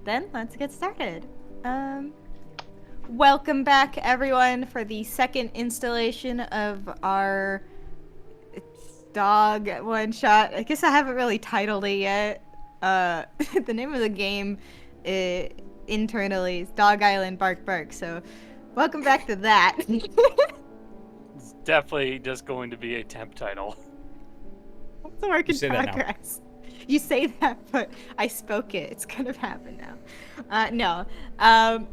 then let's get started. Welcome back, everyone, for the second installation of our dog one-shot. I guess I haven't really titled it yet. The name of the game internally is Dog Island Bark Bark, so welcome back to that. It's definitely just going to be a temp title. It's a work in progress. You say that, but I spoke it. It's gonna happen now. No.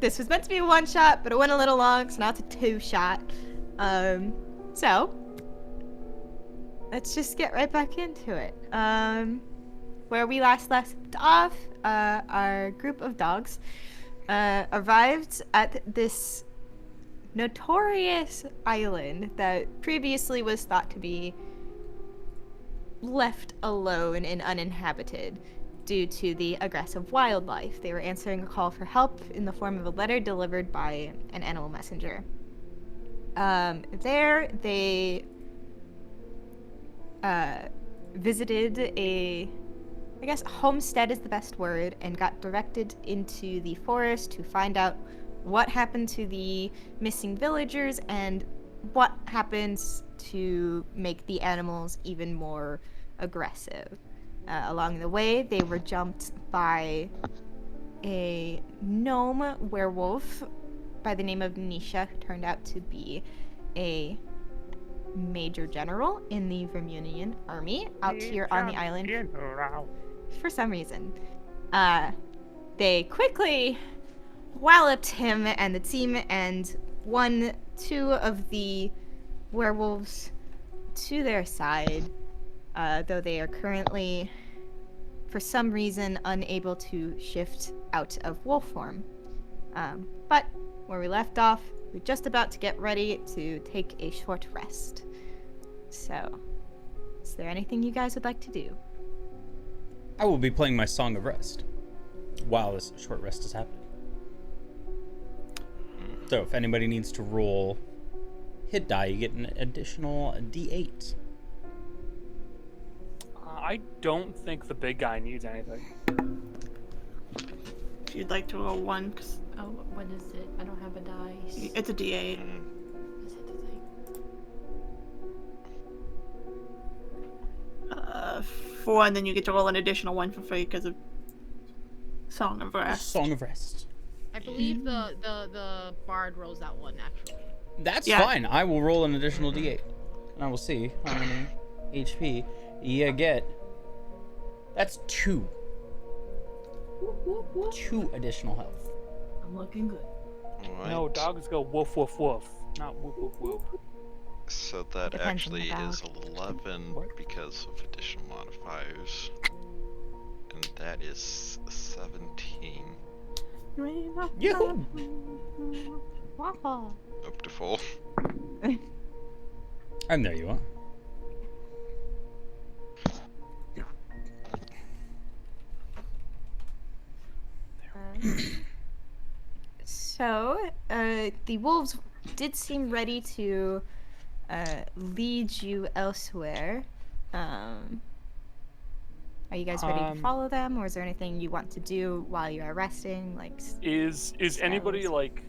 This was meant to be a one-shot, but it went a little long, so now it's a two-shot. So let's just get right back into it. Where we last left off, our group of dogs arrived at this notorious island that previously was thought to be left alone and uninhabited due to the aggressive wildlife. They were answering a call for help in the form of a letter delivered by an animal messenger. There, they visited I guess homestead is the best word, and got directed into the forest to find out what happened to the missing villagers and what happens to make the animals even more aggressive. Along the way, they were jumped by a gnome werewolf by the name of Nisha, who turned out to be a major general in the Vermunian army out here on the island. For some reason. They quickly walloped him and the team and won two of the werewolves to their side, though they are currently, for some reason, unable to shift out of wolf form. But where we left off, we're just about to get ready to take a short rest. So, is there anything you guys would like to do? I will be playing my Song of Rest while this short rest is happening. So if anybody needs to roll hit die, you get an additional D8. I don't think the big guy needs anything. If you'd like to roll one, cause oh, what is it? I don't have a dice. It's a D8. Is it the thing? 4, and then you get to roll an additional one for free because of Song of Rest. Song of Rest. I believe the bard rolls that one actually. That's fine. I will roll an additional D8, and I will see how many HP you get. That's 2. 2 additional health. I'm looking good. Right. No, dogs go woof woof woof, not whoop whoop whoop. So that Depends on actually the is 11 because of additional modifiers. And that is 17. Yoo-hoo! Up to full. And there you are. So, the wolves did seem ready to lead you elsewhere. Are you guys ready to follow them, or is there anything you want to do while you are resting? Like, Is anybody like?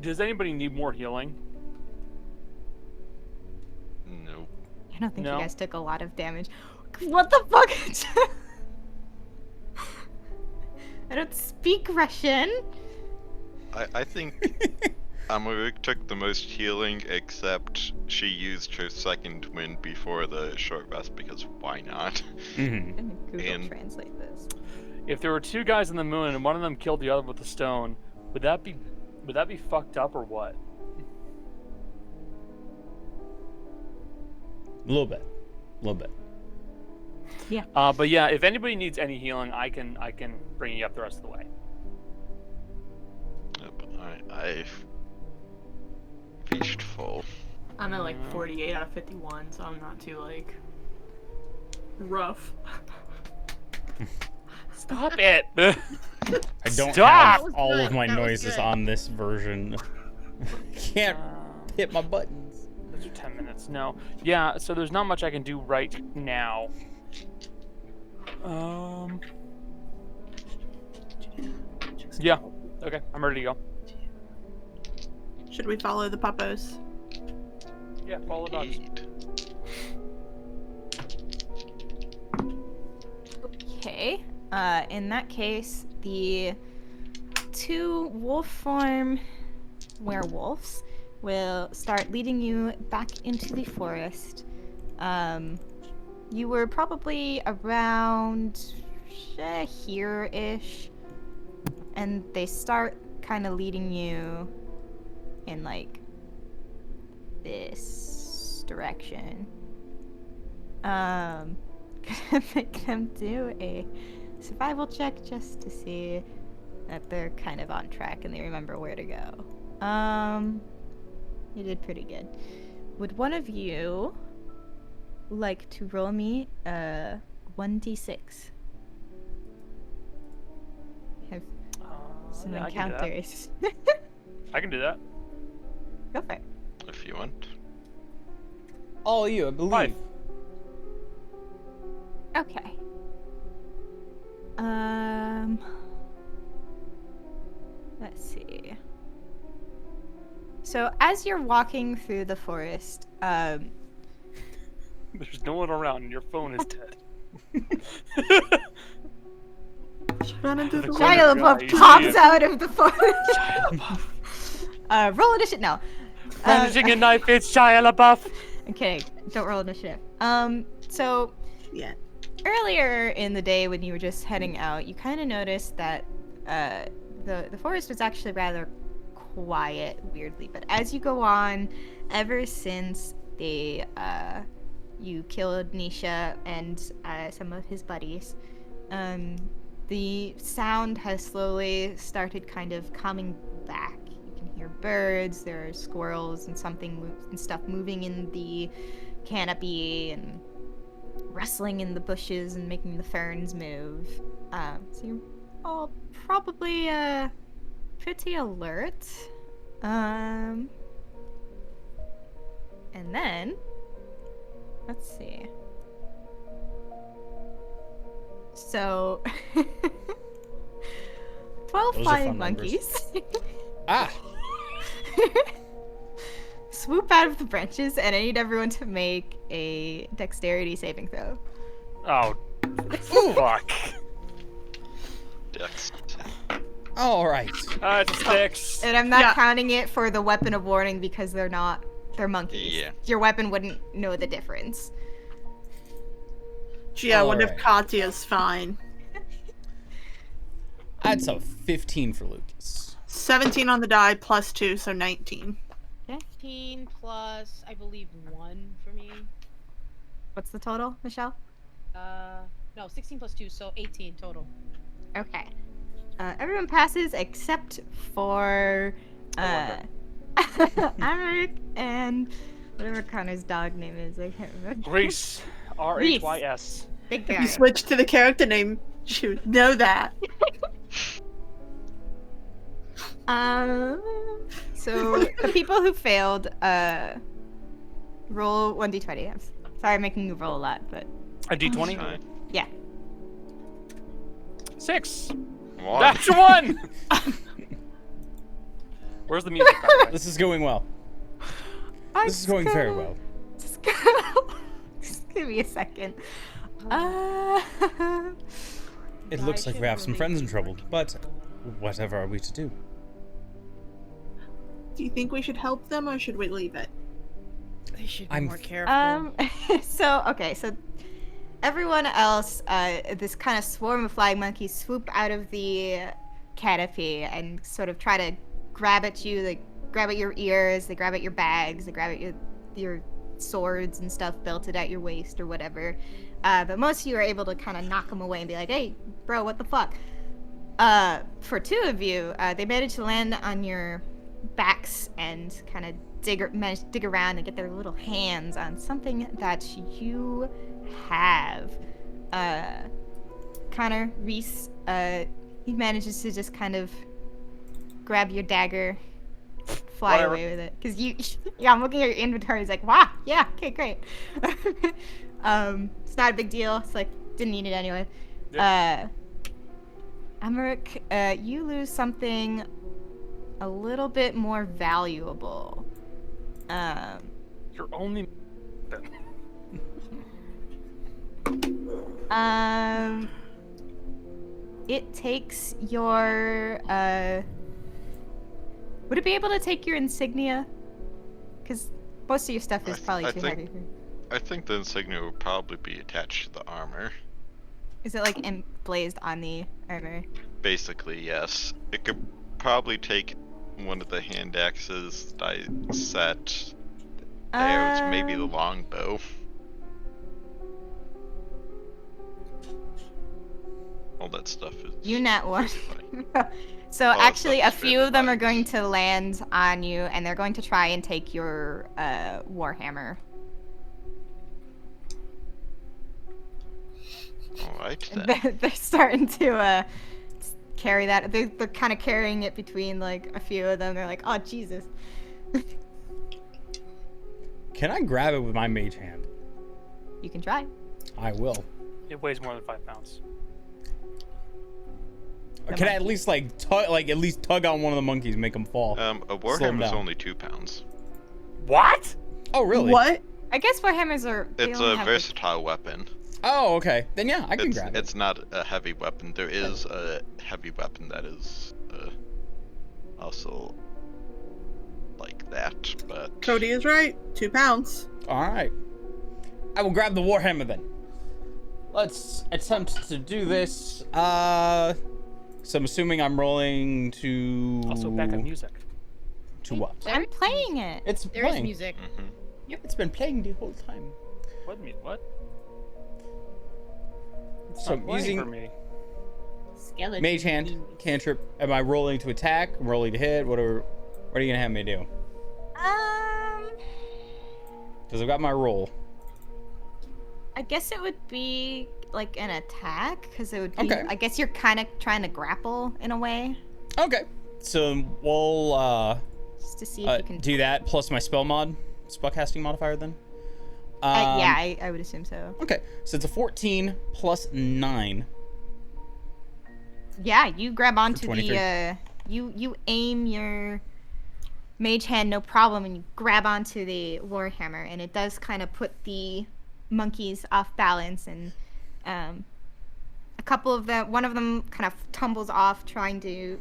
Does anybody need more healing? Nope. I don't think No. you guys took a lot of damage. What the fuck? I don't speak Russian. I think Amaruk took the most healing, except she used her second wind before the short rest because why not? Mm-hmm. I'm gonna Google And- translate this. If there were two guys in the moon and one of them killed the other with a stone, would that be fucked up or what? A little bit. Yeah. But yeah, if anybody needs any healing, I can bring you up the rest of the way. Yep, I've reached full. I'm at like 48 out of 51, so I'm not too like rough. Stop it! I don't Stop! have all of my That was noises good. on this version. Can't hit my buttons. Those are 10 minutes. No. Yeah, so there's not much I can do right now. Yeah. Okay, I'm ready to go. Should we follow the puppos? Yeah, follow the dogs. Eat. Okay. In that case, the 2 wolf form werewolves will start leading you back into the forest. You were probably around here-ish, and they start kind of leading you in like this direction. Gonna make them do a survival check just to see that they're kind of on track and they remember where to go. You did pretty good. Would one of you like to roll me a 1d6? I have some Yeah, I can do that. encounters. I can do that. Go for it. If you want. All you, I believe. 5. Okay. Let's see. So as you're walking through the forest, There's no one around and your phone is dead. Run into the Corner Shia guy, LaBeouf you see pops it. out of the forest. Roll initiative. No. Brandishing a knife, it's Shia LaBeouf. Okay, don't roll initiative. So Yeah. earlier in the day when you were just heading out, you kind of noticed that the forest was actually rather quiet, weirdly. But as you go on, ever since they you killed Nisha and some of his buddies, the sound has slowly started kind of coming back. You can hear birds, there are squirrels and stuff moving in the canopy and rustling in the bushes and making the ferns move. So you're all probably pretty alert. And then let's see. So 12 Those are flying fun numbers. monkeys Ah! swoop out of the branches, and I need everyone to make a dexterity saving throw. Oh, fuck. Dex. All right. It's a 6. And I'm not Yeah. counting it for the weapon of warning because they're monkeys. Yeah. Your weapon wouldn't know the difference. Gee, I wonder if Alright. Katya's fine. That's a 15 for Lucas. 17 on the die plus 2, so 19. 15 plus, I believe, 1 for me. What's the total, Michelle? No, 16 plus 2, so 18 total. Okay. Everyone passes except for Amrik and whatever Connor's dog name is. I can't remember. Reese. R-H-Y-S. Big If guy. you switch to the character name, you would know that. So the people who failed, roll 1d20. I'm sorry, I'm making you roll a lot, but A D20? Fine. yeah. 6. One. That's 1! Where's the music? By the way? This is going well. This is going very well. Just give me a second. It looks like we have some friends in trouble, but whatever are we to do? Do you think we should help them or should we leave it? They should be I'm more careful. So everyone else, this kind of swarm of flying monkeys swoop out of the canopy and sort of try to grab at you. They grab at your ears, they grab at your bags, they grab at your swords and stuff belted at your waist or whatever. But most of you are able to kind of knock them away and be like, hey, bro, what the fuck? For 2 of you, they manage to land on your backs and kind of manage to dig around and get their little hands on something that you have. Connor, Reese, he manages to just kind of grab your dagger, fly Whatever. away with it. Cause yeah, I'm looking at your inventory. He's like, wow, yeah, okay, great. It's not a big deal. It's like, didn't need it anyway. Emmerich, you lose something a little bit more valuable. You're only. It takes your, would it be able to take your insignia? Because most of your stuff is probably too heavy. I think the insignia would probably be attached to the armor. Is it like emblazed on the armor? Basically, yes. It could probably take one of the hand axes that I set. Arrows, maybe the longbow. All that stuff is. You net one. So Oh, actually, a stuff is few very of them are light. going to land on you, and they're going to try and take your warhammer. Alright then. They're starting to carry that. They're kind of carrying it between like a few of them. They're like, oh Jesus. Can I grab it with my mage hand? You can try. I will. It weighs more than 5 pounds. Can I at least at least tug on one of the monkeys, make them fall? A Slow 'em warhammer is down. only 2 pounds. What? Oh really? What? I guess warhammers are. They It's only a have, versatile weapon. Oh okay. Then yeah, I can grab it. It's not a heavy weapon. There is a heavy weapon that is also like that, but Cody is right. 2 pounds. All right. I will grab the warhammer then. Let's attempt to do this. So I'm assuming I'm rolling to. Also, Becca music. To what? I'm playing it. It's There is playing. music. Mhm. Yep, it's been playing the whole time. What? It's So not playing using for me. Skeleton. mage hand, cantrip. Am I rolling to attack? I'm rolling to hit. What are you gonna have me do? Because I've got my roll. I guess it would be like an attack, because it would be. Okay. I guess you're kind of trying to grapple in a way, Okay. So we'll just to see if you can. do that plus my spellcasting modifier then. Yeah, I would assume so. Okay. So it's a 14 plus 9. Yeah, you grab onto 23. the. You aim your mage hand, no problem, and you grab onto the warhammer, and it does kind of put the monkeys off balance, and a couple of them, one of them kind of tumbles off trying to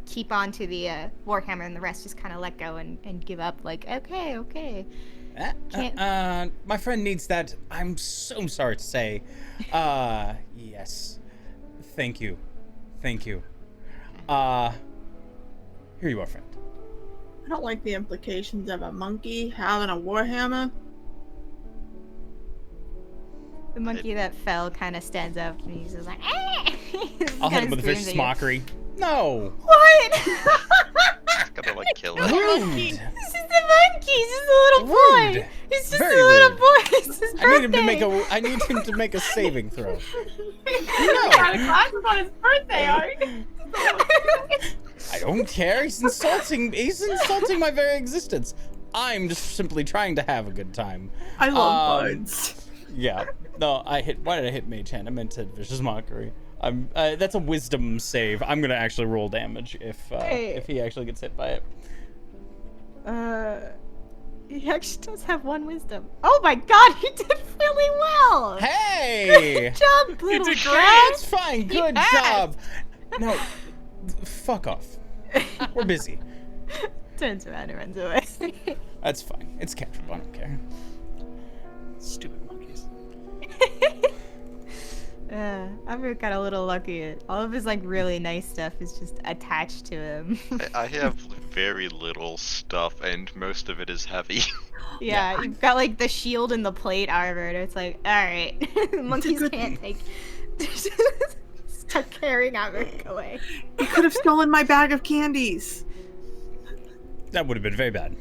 keep onto the warhammer, and the rest just kind of let go and give up, like, okay. My friend needs that. I'm so sorry to say. Yes. Thank you. Here you are, friend. I don't like the implications of a monkey having a warhammer. The monkey that fell kind of stands up, and he's just like, eh! I'll hit him with a vicious mockery. No. What? It's gonna like kill it. Rude. This is the monkey. He's just a little boy. Rude. He's just Very a little rude. boy. It's his birthday. I need him to make a saving throw. Got a glasses on his birthday, Art. I don't care. He's insulting my very existence. I'm just simply trying to have a good time. I love buds. Yeah. No, why did I hit mage hand? I meant to vicious mockery. That's a wisdom save. I'm gonna actually roll damage if he actually gets hit by it. He actually does have 1 wisdom. Oh my god, he did really well. Hey! Good job, little did guy. It's fine. Good Yes. job. No, fuck off. We're busy. Turns around and runs away. That's fine. It's cantrip. I don't care. Stupid monkeys. Amber got a little lucky. All of his like really nice stuff is just attached to him. I have very little stuff, and most of it is heavy. Yeah, you've got like the shield and the plate armor, and it's like, all right, monkeys can't take. Start carrying Amber away. You could have stolen my bag of candies. That would have been very bad.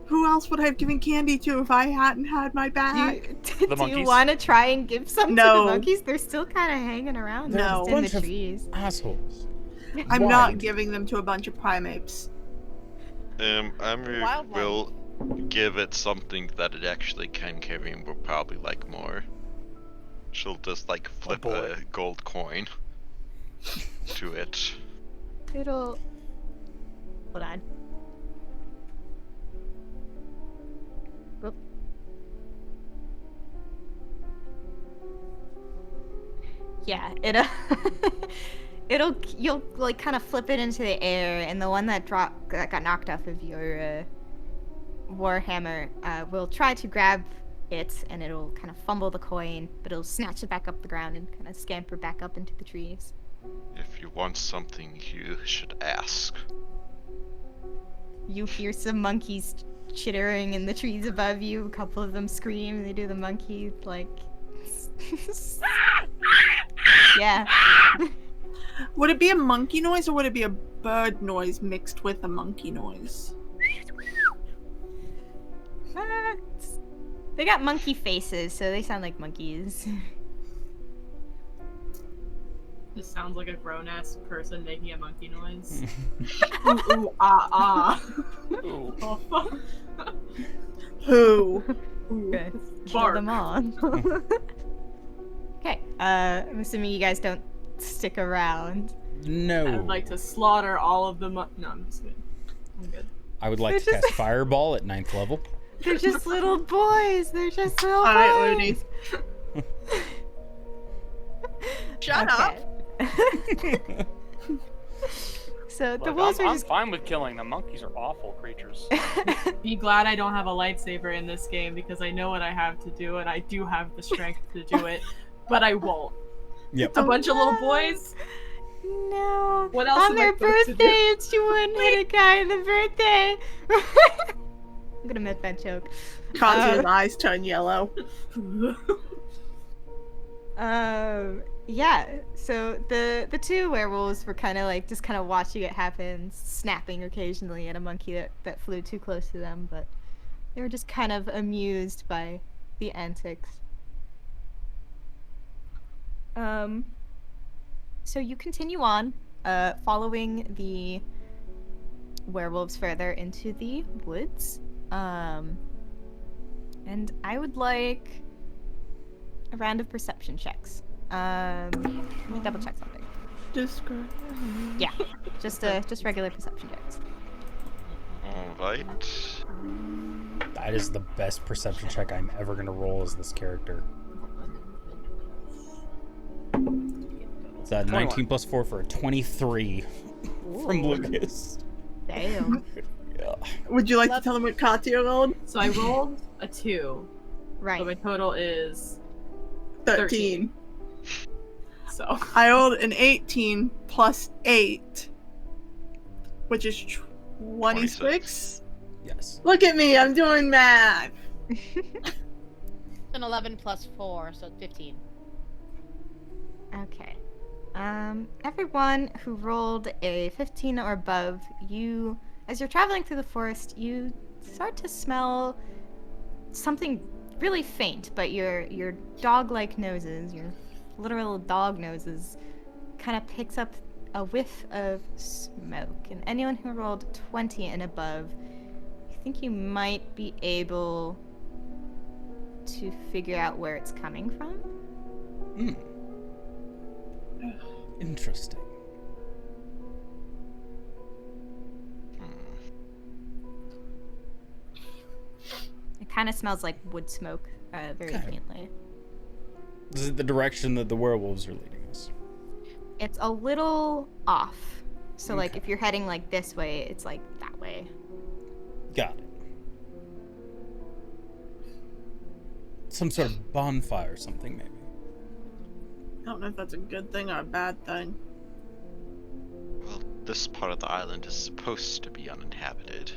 Who else would I have given candy to if I hadn't had my bag? Do you monkeys? want to try and give some to No. the monkeys? They're still kind of hanging around. No. They're just in Bunch the of trees. assholes. I'm Why? not giving them to a bunch of primates. Amir Wildlife. will give it something that it actually can carry and will probably like more. She'll just like flip boy. a gold coin. to it. It'll. Hold on. Oop. Yeah, it'll. You'll like kind of flip it into the air, and the one that got knocked off of your warhammer will try to grab it, and it'll kind of fumble the coin, but it'll snatch it back up the ground and kind of scamper back up into the trees. If you want something, you should ask. You hear some monkeys chittering in the trees above you. A couple of them scream. They do the monkey like. Yeah. Would it be a monkey noise or would it be a bird noise mixed with a monkey noise? They got monkey faces, so they sound like monkeys. Just sounds like a grown-ass person making a monkey noise. Ooh, ooh, ah, ah. Ooh. Oh, fuck. Who? Okay. Kill Bark. them all. Okay. I'm assuming you guys don't stick around. No. I would like to slaughter all of the No, I'm just kidding. I'm good. I would like to They're cast Fireball at 9th level. They're just little boys. They're just little boys. Alright, Looney. Shut up. So the Look, wolves I'm are just. fine with killing them. Monkeys are awful creatures. Be glad I don't have a lightsaber in this game because I know what I have to do and I do have the strength to do it, but I won't. Yep. A bunch of little boys? No. What else On am their I supposed to do? birthday, it's you wouldn't hit a guy in the birthday. I'm gonna make that joke. Katsu's eyes turn yellow. Yeah. So the two werewolves were kind of like just kind of watching it happen, snapping occasionally at a monkey that flew too close to them, but they were just kind of amused by the antics. So you continue on, following the werewolves further into the woods. And I would like a round of perception checks. Let me double check something. Describe. Yeah, just regular perception checks. Alright. That is the best perception check I'm ever going to roll as this character. It's 19 plus 4 for a 23 from Lucas. Damn. Yeah. Would you like to tell them what Katsu rolled? So I rolled a 2, Right. but my total is 13. so. I rolled an 18 plus 8, which is 26. Yes. Look at me, I'm doing math. An 11 plus 4, so 15. Okay. Everyone who rolled a 15 or above, as you're traveling through the forest, you start to smell something really faint, but your dog-like noses, your literal dog noses, kind of picks up a whiff of smoke. And anyone who rolled 20 and above, I think you might be able to figure out where it's coming from. Hmm. Interesting. It kind of smells like wood smoke, very Okay. faintly. This is the direction that the werewolves are leading us. It's a little off. So, like, Okay. if you're heading, like, this way, it's, like, that way. Got it. Some sort of bonfire or something, maybe. I don't know if that's a good thing or a bad thing. Well, this part of the island is supposed to be uninhabited.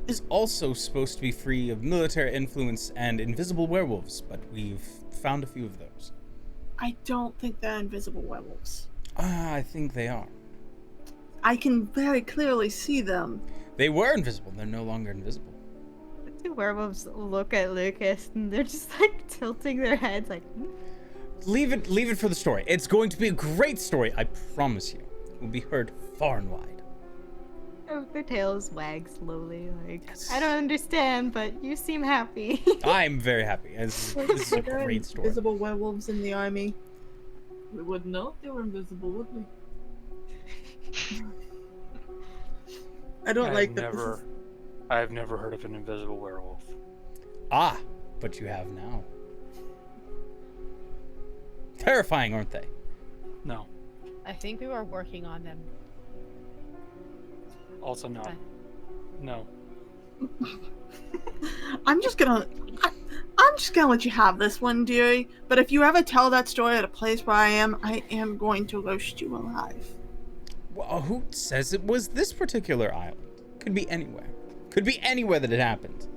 It's also supposed to be free of military influence and invisible werewolves, but we've found a few of those. I don't think they're invisible werewolves. I think they are. I can very clearly see them. They were invisible. They're no longer invisible. The two werewolves look at Lucas, and they're just, like, tilting their heads, like, Leave it for the story. It's going to be a great story, I promise you. It will be heard far and wide. oh, their tails wag slowly, like, Yes. I don't understand, but you seem happy. I'm very happy. This is a Are there great story. invisible werewolves in the army? We wouldn't know if they were invisible, would we? I don't like that. I have never heard of an invisible werewolf. Ah, but you have now. Terrifying, aren't they? No. I think we were working on them. Also no. Okay. No. I'm just gonna let you have this one, dearie. But if you ever tell that story at a place where I am going to roast you alive. Well, who says it was this particular island? Could be anywhere. Could be anywhere that it happened.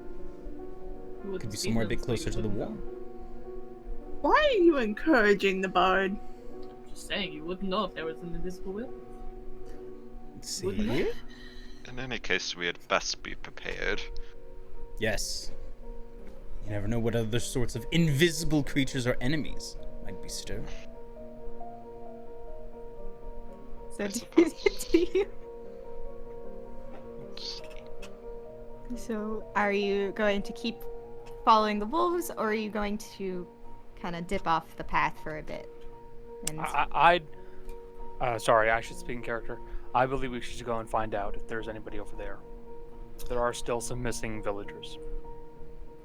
Could be somewhere a bit closer to the wall. Why are you encouraging the bard? Just saying, you wouldn't know if there was an invisible will. See? In any case, we had best be prepared. Yes. You never know what other sorts of invisible creatures or enemies might be stirring. So I do suppose. you... So are you going to keep following the wolves, or are you going to kind of dip off the path for a bit? And Sorry, I should speak in character. I believe we should go and find out if there's anybody over there. There are still some missing villagers.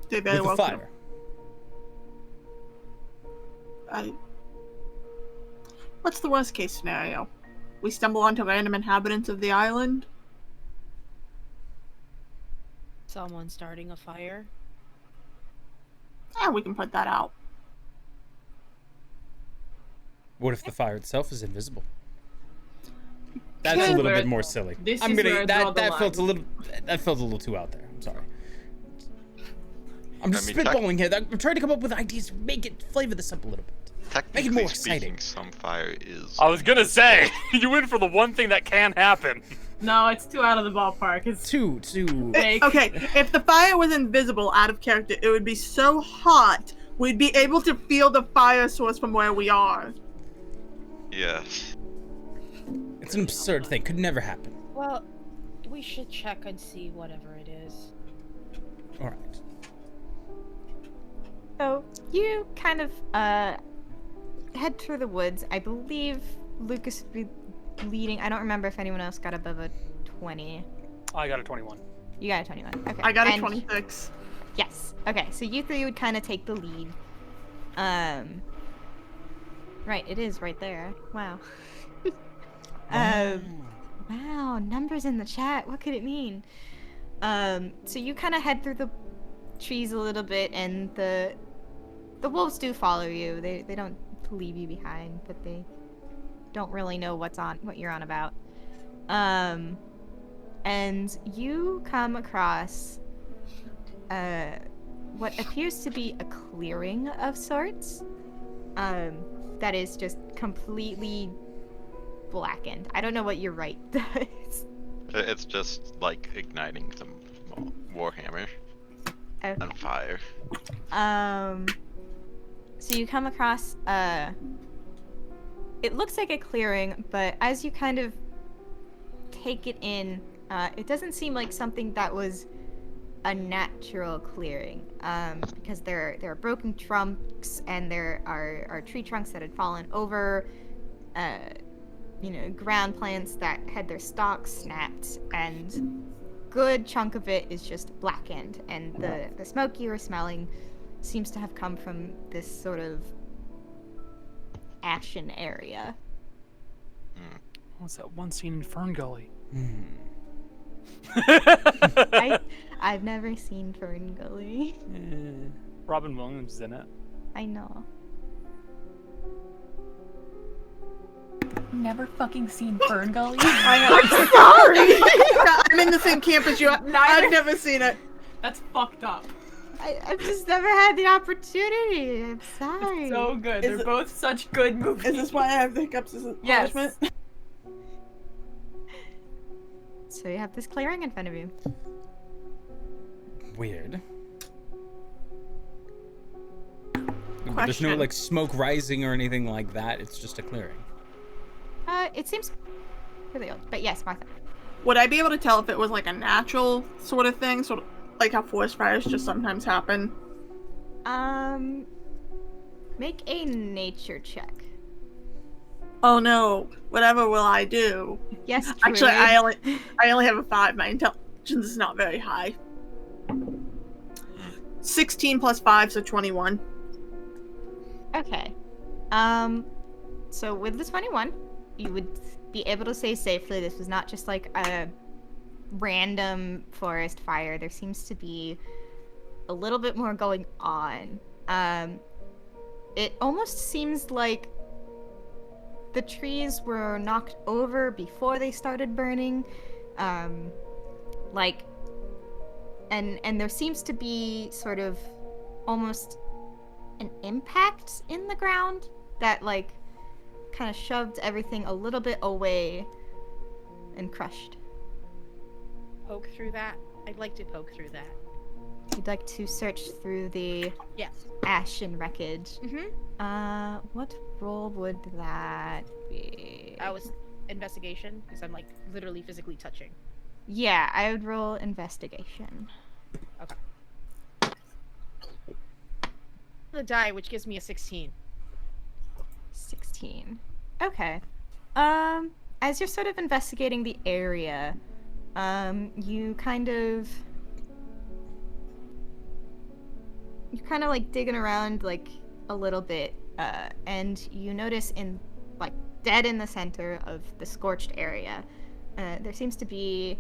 They very With well the could. fire. What's the worst case scenario? We stumble onto random inhabitants of the island? Someone starting a fire. Yeah, we can put that out. What if the fire itself is invisible? That's Yeah, a little where- bit more silly. this I'm is gonna where I draw that the felt a line. little too out there. I'm sorry. I'm just I mean, spitballing here. I'm trying to come up with ideas, flavor this up a little bit. Technically more speaking, exciting. some fire is. I was gonna say, you win for the one thing that can happen. No, it's too out of the ballpark. It's Two. fake. Okay, if the fire was invisible out of character, it would be so hot, we'd be able to feel the fire source from where we are. Yes. It's an absurd thing. Could never happen. Well, we should check and see whatever it is. All right. so you kind of head through the woods. I believe Lucas would be leading. I don't remember if anyone else got above a 20. I got a 21. You got a 21. Okay. I got a And- 26. Yes. Okay, so you three would kind of take the lead. Right, it is right there. Wow. Wow, numbers in the chat. What could it mean? So you kind of head through the trees a little bit, and the wolves do follow you. They don't leave you behind, but they don't really know what you're on about. And you come across what appears to be a clearing of sorts. That is just completely blackened. I don't know what your right does. It's just like igniting some warhammer Okay. on fire. So you come across it looks like a clearing, but as you kind of take it in, it doesn't seem like something that was a natural clearing, because there are broken trunks, and there are tree trunks that had fallen over, ground plants that had their stalks snapped, and good chunk of it is just blackened, and the smoke you were smelling seems to have come from this sort of ashen area. What's that one scene in Fern Gully? I've never seen Fern Gully. Robin Williams is in it. I know. Never fucking seen Fern Gully. I'm sorry! I'm in the same camp as you. I've never seen it. That's fucked up. I've just never had the opportunity. I'm sorry. So good. Is They're it- both such good movies. Is this why I have the hiccups as a Yes. punishment? So you have this clearing in front of you. Weird. But there's no Question. like smoke rising or anything like that. It's just a clearing. It seems really old, but yes, Martha. Would I be able to tell if it was like a natural sort of thing? Sort of like how forest fires just sometimes happen? Make a nature check. Oh no! Whatever will I do? Yes, Actually, druid. I only have a 5. My intelligence is not very high. 16 plus 5, so 21. Okay. So with the 21, you would be able to say safely this was not just like a random forest fire. There seems to be a little bit more going on. It almost seems like the trees were knocked over before they started burning. Like, and there seems to be sort of almost an impact in the ground that like kind of shoved everything a little bit away and crushed. Poke through that. I'd like to poke through that. You'd like to search through the Yes. ash and wreckage. Mm-hmm. What roll would that be? I was investigation because I'm like literally physically touching. Yeah, I would roll investigation. The die, which gives me a 16. 16. Okay. As you're sort of investigating the area, you're kind of like digging around like a little bit, and you notice in like dead in the center of the scorched area, there seems to be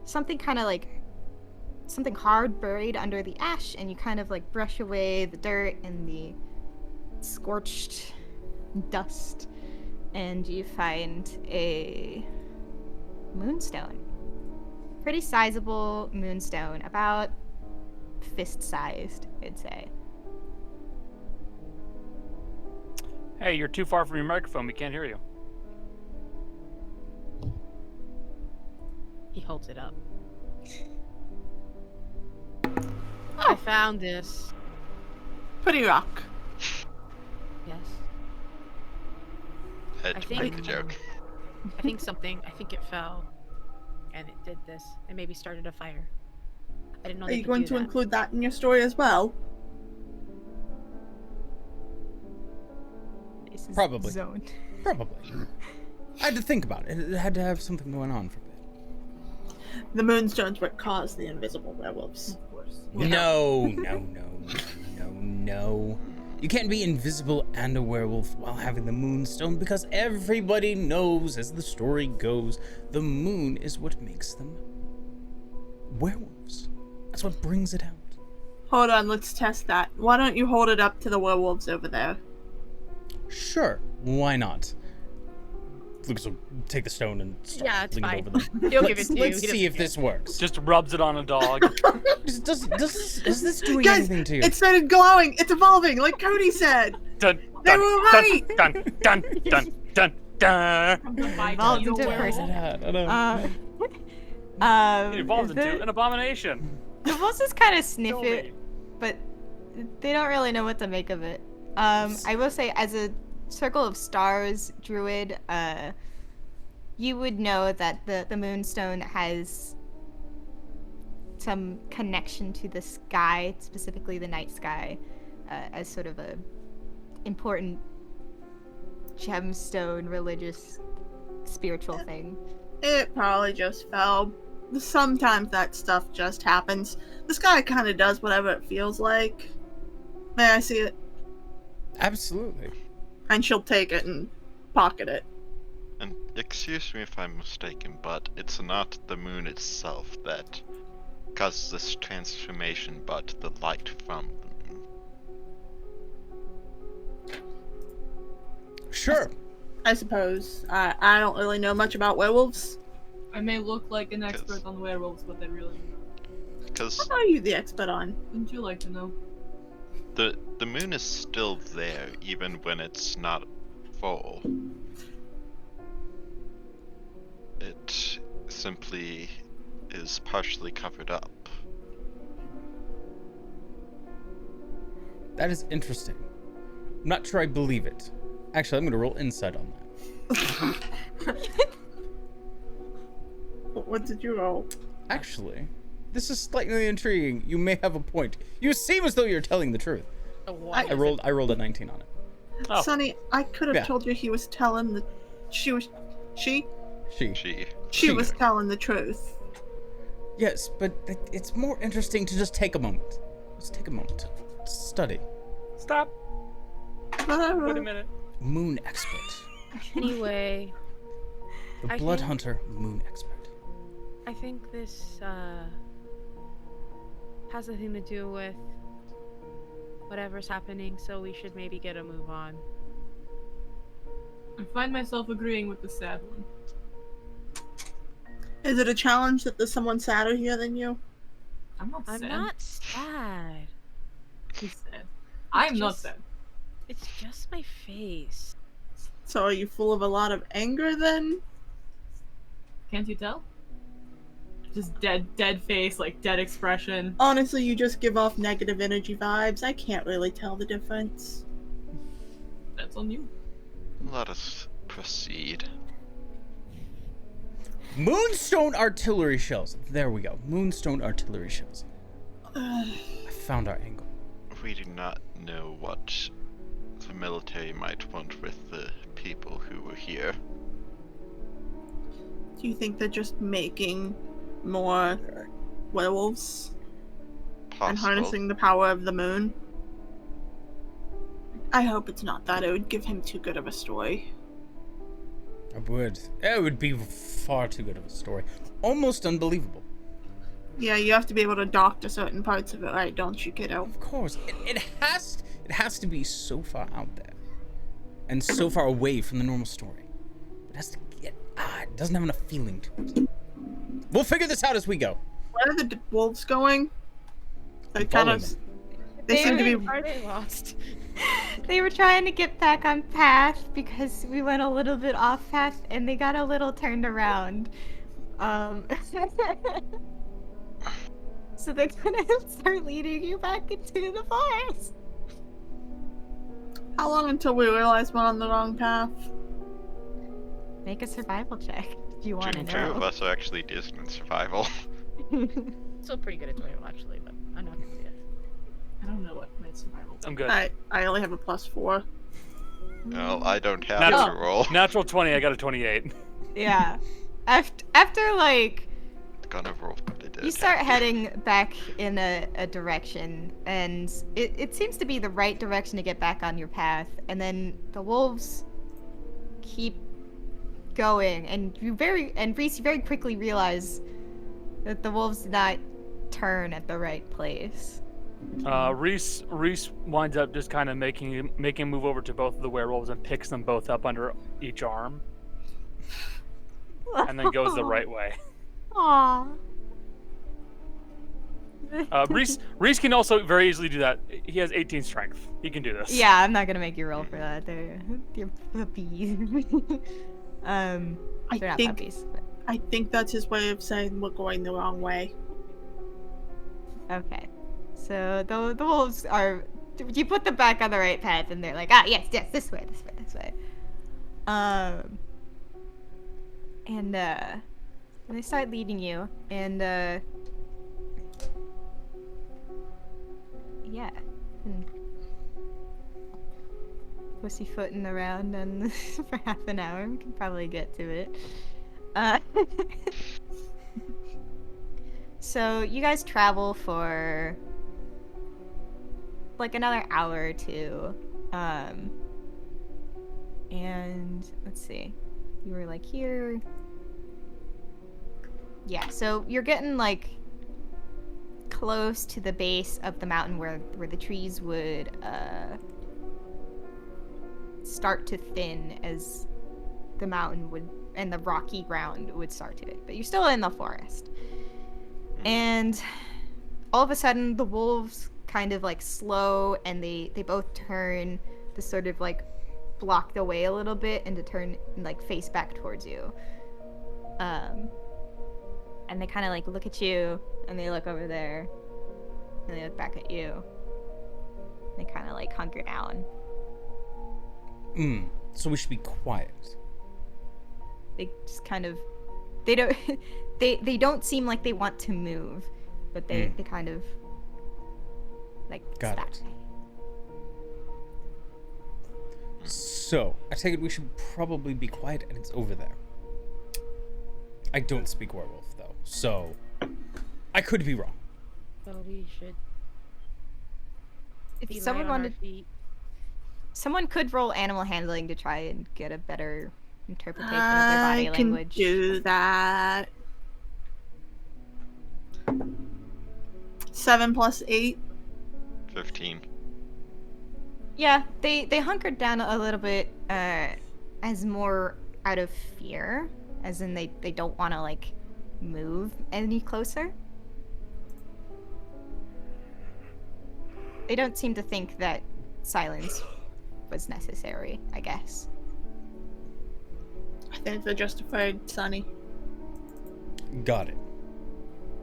something kind of like something hard buried under the ash, and you kind of like brush away the dirt and the scorched dust, and you find a moonstone. Pretty sizable moonstone, about fist-sized, I'd say. Hey, you're too far from your microphone. We can't hear you. He holds it up. I found this. Pretty rock. Yes. Had I to think- make the joke. I think it fell. And it did this. And maybe started a fire. I didn't know Are they you could going do to that. include that in your story as well? This is Probably. Zone. Probably. I had to think about it. It had to have something going on for a bit. The moonstone's what caused the invisible werewolves. Of course. No. You can't be invisible and a werewolf while having the moonstone, because everybody knows, as the story goes, the moon is what makes them werewolves. That's what brings it out. Hold on, let's test that. Why don't you hold it up to the werewolves over there? Sure, why not? Lucas will take the stone and start Yeah, it's flinging it fine. over them. He'll give it to you. Let's He see if doesn't this works. Just rubs it on a dog. Is this doing Guys, anything to you? it started glowing! It's evolving, like Cody said! Dun, They dun, were dun, right! Dun, dun, dun, dun, dun. Evolved into a Bipedal person. Yeah, I know. It evolved into an abomination. The bosses kind of sniff Kill it, me. but they don't really know what to make of it. I will say, as a Circle of Stars druid, you would know that the moonstone has some connection to the sky, specifically the night sky, as sort of a important gemstone, religious, spiritual thing. It probably just fell. Sometimes that stuff just happens. The sky kind of does whatever it feels like. May I see it? Absolutely. And she'll take it and pocket it. And excuse me if I'm mistaken, but it's not the moon itself that causes this transformation, but the light from the moon. Sure. I suppose. I don't really know much about werewolves. I may look like an expert on werewolves, but I really don't. Because What are you the expert on? Wouldn't you like to know? the moon is still there, even when it's not full. It simply is partially covered up. That is interesting. I'm not sure I believe it. Actually, I'm going to roll insight on that. What did you roll? Actually, this is slightly intriguing. You may have a point. You seem as though you're telling the truth. A what? I rolled a 19 on it. Oh. Sonny, I could have Yeah. told you he was telling the. She. She. She was telling the truth. Yes, but it's more interesting to just take a moment. Just take a moment to study. Stop. Wait a minute. Moon expert. Anyway, The I blood think- hunter moon expert. I think this has something to do with whatever's happening, so we should maybe get a move on. I find myself agreeing with the sad one. Is it a challenge that there's someone sadder here than you? I'm not I'm sad. not sad. He's sad. I'm not just- sad. It's just my face. So are you full of a lot of anger then? Can't you tell? Just dead face, like dead expression. Honestly, you just give off negative energy vibes. I can't really tell the difference. That's on you. Let us proceed. Moonstone artillery shells. There we go. Moonstone artillery shells. I found our angle. We do not know what the military might want with the people who were here. Do you think they're just making more werewolves and Possible. harnessing the power of the moon? I hope it's not that. It would give him too good of a story. It would be far too good of a story. Almost unbelievable. Yeah, you have to be able to doctor certain parts of it, right? Don't you, kiddo? Of course. It has to be so far out there. And so far away from the normal story. It has to get it doesn't have enough feeling to it. We'll figure this out as we go. Where are the wolves going? They I'm kind following of. them. They seem to be. Are they lost? They were trying to get back on path because we went a little bit off path and they got a little turned around. So they're gonna start leading you back into the forest. How long until we realize we're on the wrong path? Make a survival check if you want to Two of know. us are actually decent in survival. Still pretty good at survival, actually, but I'm not gonna do it. I don't know what my survival. I'm good. I only have a +4. Well, I don't have Natural- to roll. Natural 20, I got a 28. Yeah. After like Gonna roll, but it did. you start heading back in a direction, and it seems to be the right direction to get back on your path, and then the wolves keep going, and Reese, you very quickly realize that the wolves did not turn at the right place. Reese winds up just kind of making a move over to both of the werewolves and picks them both up under each arm, and then goes the right way. Aww. Reese can also very easily do that. He has 18 strength. He can do this. Yeah, I'm not gonna make you roll for that. They're puppies. They're not think- puppies. But... I think that's his way of saying we're going the wrong way. Okay. So the wolves are. You put them back on the right path, and they're like, yes, this way. And they start leading you, and yeah. Pussyfooting around and for half an hour. We can probably get to it. So you guys travel for like another hour or two. And let's see. You were like here. Yeah, so you're getting like close to the base of the mountain where the trees would start to thin as the mountain would and the rocky ground would start to it. But you're still in the forest. And all of a sudden the wolves kind of like slow and they both turn to sort of like block the way a little bit and to turn and like face back towards you. And they kind of like look at you and they look over there and they look back at you. They kind of like hunker down. So we should be quiet. They just kind of they don't they don't seem like they want to move, but they kind of like Got stop. it. So, I take it we should probably be quiet and it's over there. I don't speak werewolf, though, so I could be wrong. So we should If be someone light on our wanted, feet. someone could roll animal handling to try and get a better interpretation of their body I can language. do that. 7 plus 8. 15. Yeah, they hunkered down a little bit as more out of fear, as in they don't want to like move any closer. They don't seem to think that silence was necessary, I guess. I think they're justified, Sonny. Got it.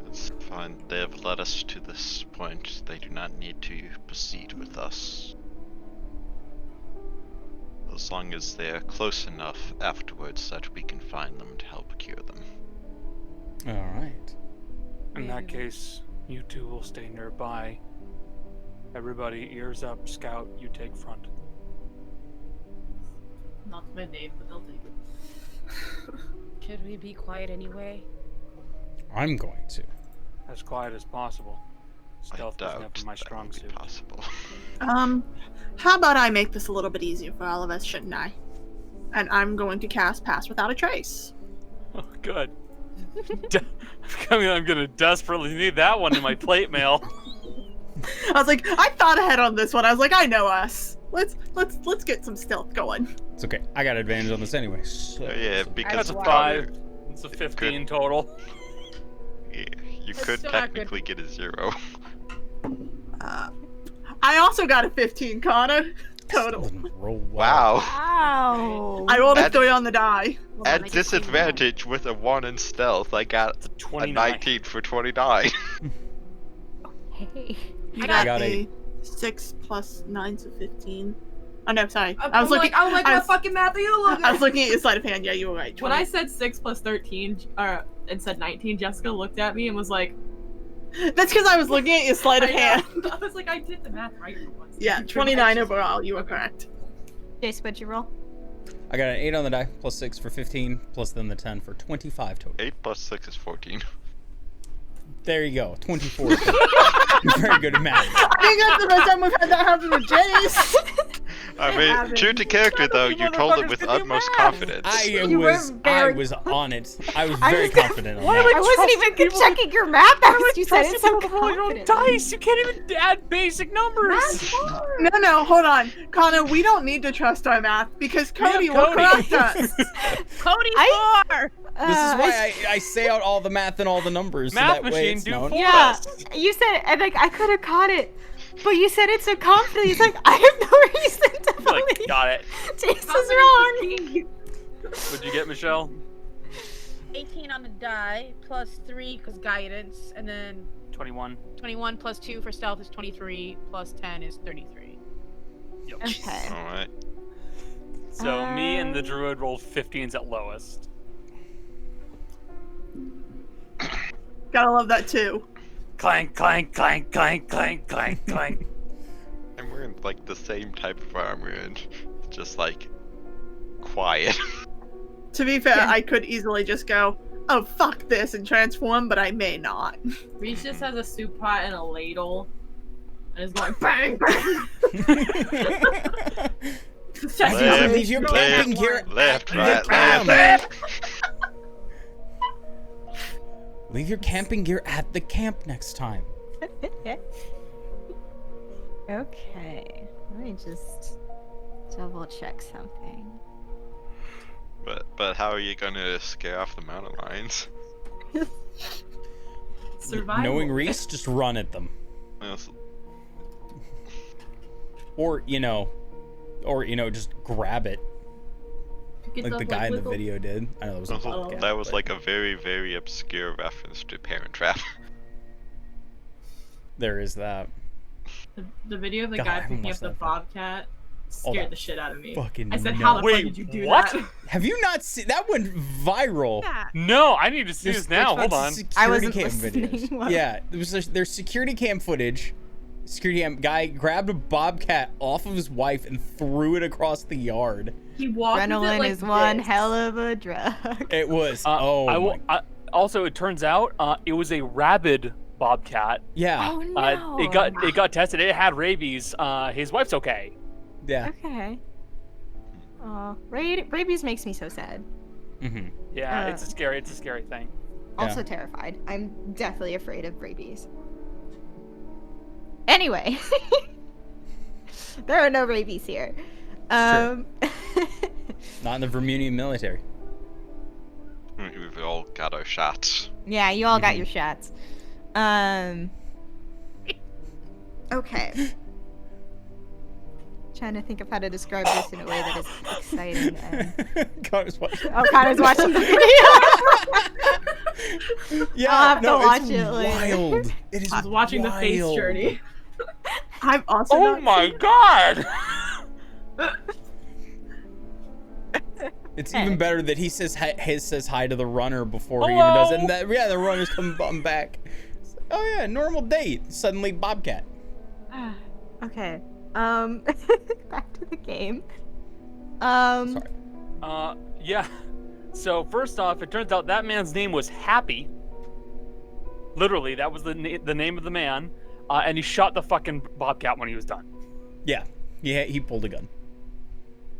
It's fine. They have led us to this point. They do not need to proceed with us. As long as they are close enough afterwards that we can find them to help cure them. Alright. In that case, you two will stay nearby. Everybody, ears up. Scout, you take front. Not my name, but I'll take it. Should we be quiet anyway? I'm going to. As quiet as possible. Stealth I is doubt never my that strong would be suit. possible. How about I make this a little bit easier for all of us, shouldn't I? And I'm going to cast Pass Without a Trace. Oh, good. I'm gonna desperately need that one in my plate mail. I was like, I thought ahead on this one. I was like, I know us. Let's get some stealth going. It's okay. I got advantage on this anyway. So, Yeah, because That's a of 5. powder, It's a 15 total. yeah, you That's could still not good. technically get a 0. I also got a 15, Connor. Total. Doesn't roll well. Wow. Wow. I rolled a At- 3 on the die. Hold on, I At just came disadvantage with a 1 in stealth, I got It's a a 29. 19 for 29. Hey. You I got, got a 6 plus 9, so 15. Oh no, sorry. I'm I was looking. like, I what was, fucking math are you looking I at? was looking at your sleight of hand. Yeah, you were right. When I said 6 plus 13, and said 19, Jessica looked at me and was like, That's because I was looking at your sleight of I know. hand. I was like, I did the math right for once. Yeah, 29 overall. You were correct. Jace, what'd you roll? I got an 8 on the die, plus 6 for 15, plus then the 10 for 25 total. 8 plus 6 is 14. There you go, 24. You're very good at math. I think that's the first time we've had that happen with Jace. I mean, true to character though, you told it with utmost confidence. I You were was very- on it. I was I very was gonna- confident on Why that. would I wasn't trust even people- checking your math. You said Trust it so people to roll your own confidently. dice. You can't even add basic numbers. No, hold on. Connor, we don't need to trust our math because Cody will Cody. correct us. Cody I- 4! This is why I say out all the math and all the numbers. Math so that way machine, it's do known. for Yeah, us. you said it, and like I could have caught it, but you said it so confidently. It's like I have no reason to Like, believe got it. Jace is wrong. What'd you get, Michelle? 18 on the die, plus 3 because guidance, and then 21. 21 plus 2 for stealth is 23, plus 10 is 33. Yep. Okay. Alright. So me and the druid rolled 15s at lowest. Gotta love that too. Clank, clank, clank, clank, clank, clank, clank. And we're in like the same type of armor and just like quiet. To be fair, I could easily just go, oh fuck this and transform, but I may not. Reese just has a soup pot and a ladle, and is going bang bang. Left, Leave your camping gear left, at right, the camp. left. Leave your camping gear at the camp next time. Okay, let me just double check something. But how are you gonna scare off the mountain lions? Survival. Knowing Reese, just run at them. Yes. Or, just grab it. Like the guy in the video did. I know that was a Also, podcast, that was but- like a very, very obscure reference to Parent Trap. There is that. The video of the God, I guy haven't picking up watched the that. bobcat All scared that the shit out of me. fucking I said, no. how the fuck Wait, did you do what? that? Have you not seen that went viral? Yeah. No, I need to see this now. Hold on. Security I wasn't cam listening. videos. What? Yeah, there's security cam footage security guy grabbed a bobcat off of his wife and threw it across the yard. He walked with it Adrenaline like is one this. hell of a drug. It was. Also, it turns out it was a rabid bobcat. Yeah. Oh no. It got tested. It had rabies. His wife's okay. Yeah. Okay. Rabies makes me so sad. Mm-hmm. Yeah, it's a scary thing. Also terrified. I'm deathly afraid of rabies. Anyway, there are no rabies here. Not in the Vermunian military. We've all got our shots. Yeah, you all got your shots. Okay. Trying to think of how to describe this in a way that is exciting and... Connor's watching. Oh, Connor's watching the video. Yeah, I'll have no, to watch it's it later. wild. It is I was watching the face wild. journey. I've also Oh not my seen- god! It's even better that he says hi to the runner before he even does it. And the runners come back. It's like, oh yeah, normal date. Suddenly bobcat. Okay. Back to the game. Sorry. Yeah. So first off, it turns out that man's name was Happy. Literally, that was the name of the man, and he shot the fucking bobcat when he was done. Yeah. He pulled a gun.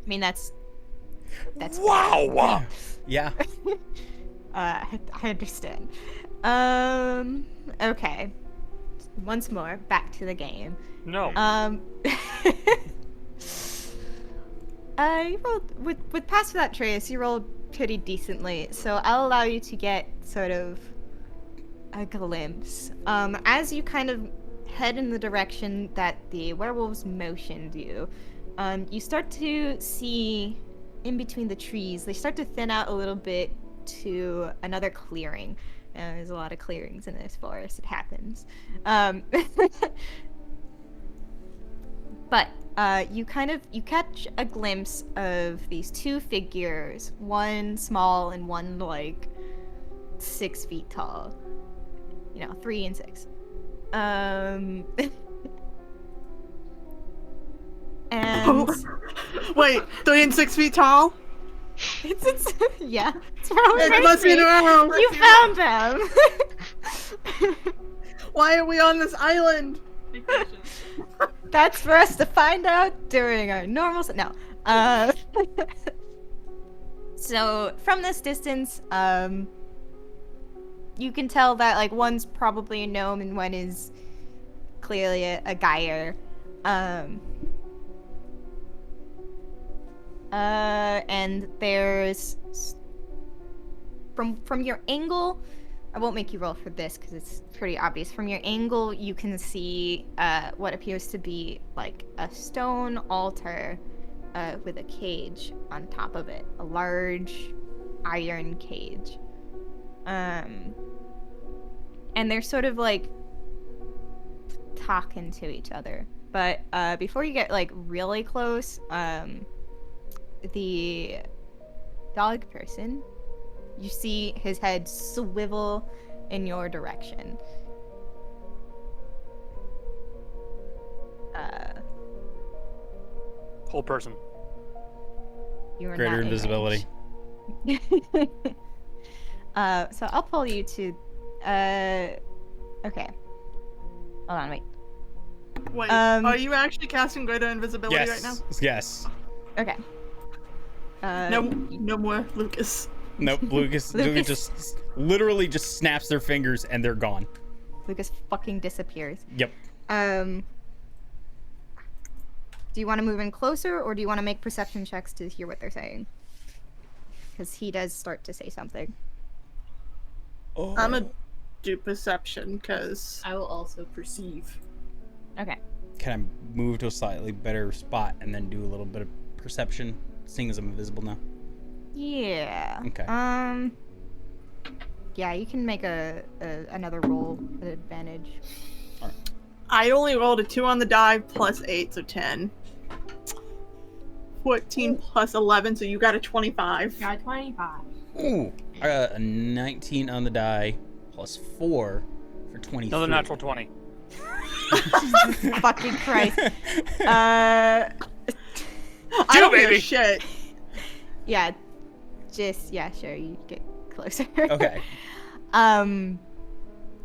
I mean, that's Wow. Yeah. I understand. Okay. Once more, back to the game. No. You rolled with Pass Without Trace. You rolled pretty decently, so I'll allow you to get sort of a glimpse. As you kind of head in the direction that the werewolves motioned you, you start to see in between the trees. They start to thin out a little bit to another clearing. There's a lot of clearings in this forest. It happens. But you catch a glimpse of these two figures, one small and one like 6 feet tall. 3 and 6. And Wait, 3 and 6 feet tall? it's yeah. It's probably It must be in a row. You found them. Why are we on this island? Vacation. That's for us to find out during our normal. No. So from this distance, you can tell that like one's probably a gnome and one is clearly a gyre. And there's from your angle, I won't make you roll for this because it's pretty obvious. From your angle, you can see what appears to be like a stone altar with a cage on top of it, a large iron cage. And they're sort of like talking to each other. But before you get like really close, the dog person, you see his head swivel in your direction. Whole person. You are Greater not in invisibility. range. So I'll pull you to. Okay. Hold on, wait. Wait, are you actually casting greater invisibility right now? Yes. Okay. No more Lucas. Nope. Lucas just literally just snaps their fingers and they're gone. Lucas fucking disappears. Yep. Do you want to move in closer, or do you want to make perception checks to hear what they're saying? Because he does start to say something. Oh. I'm gonna do perception because I will also perceive. Okay. Can I move to a slightly better spot and then do a little bit of perception, seeing as I'm invisible now? Yeah. Okay. Yeah, you can make another roll at advantage. I only rolled a 2 on the die plus 8, so 10. 14 plus 11, so you got a 25. Got 25. Ooh. I got a 19 on the die plus 4 for 23. Another natural 20. Jesus fucking Christ. I don't give a baby. shit. Yeah, yeah, sure, you get closer. Okay.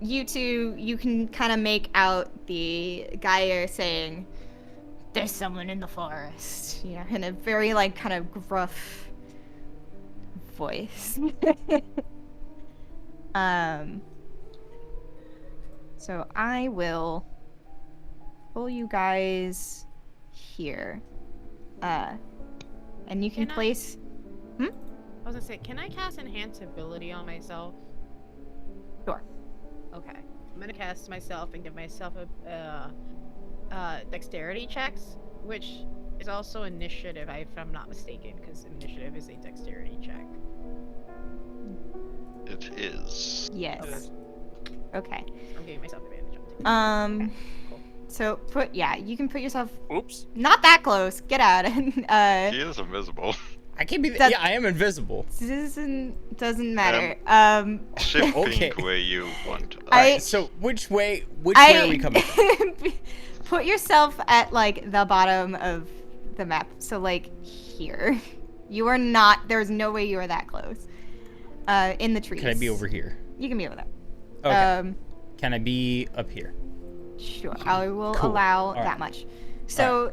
You two, you can kind of make out the Gadhar saying, "There's someone in the forest," you know, in a very like kind of gruff voice. So I will pull you guys here, and you can Can I- place. I was gonna say, can I cast enhance ability on myself? Sure. Okay. I'm gonna cast myself and give myself a dexterity checks, which is also initiative, if I'm not mistaken, because initiative is a dexterity check. It is. Yes. Okay. I'm giving myself advantage on it. Cool. So you can put yourself Oops. not that close. Get out. He is invisible. I can't be. That- Yeah, I am invisible. doesn't matter. Shift Okay. pink where you want. I- So which way are we coming from? Put yourself at like the bottom of the map. So like here. You are not. There's no way you are that close. In the trees. Can I be over here? You can be over there. Okay. Can I be up here? Sure, I will Cool. allow All right. that much. So,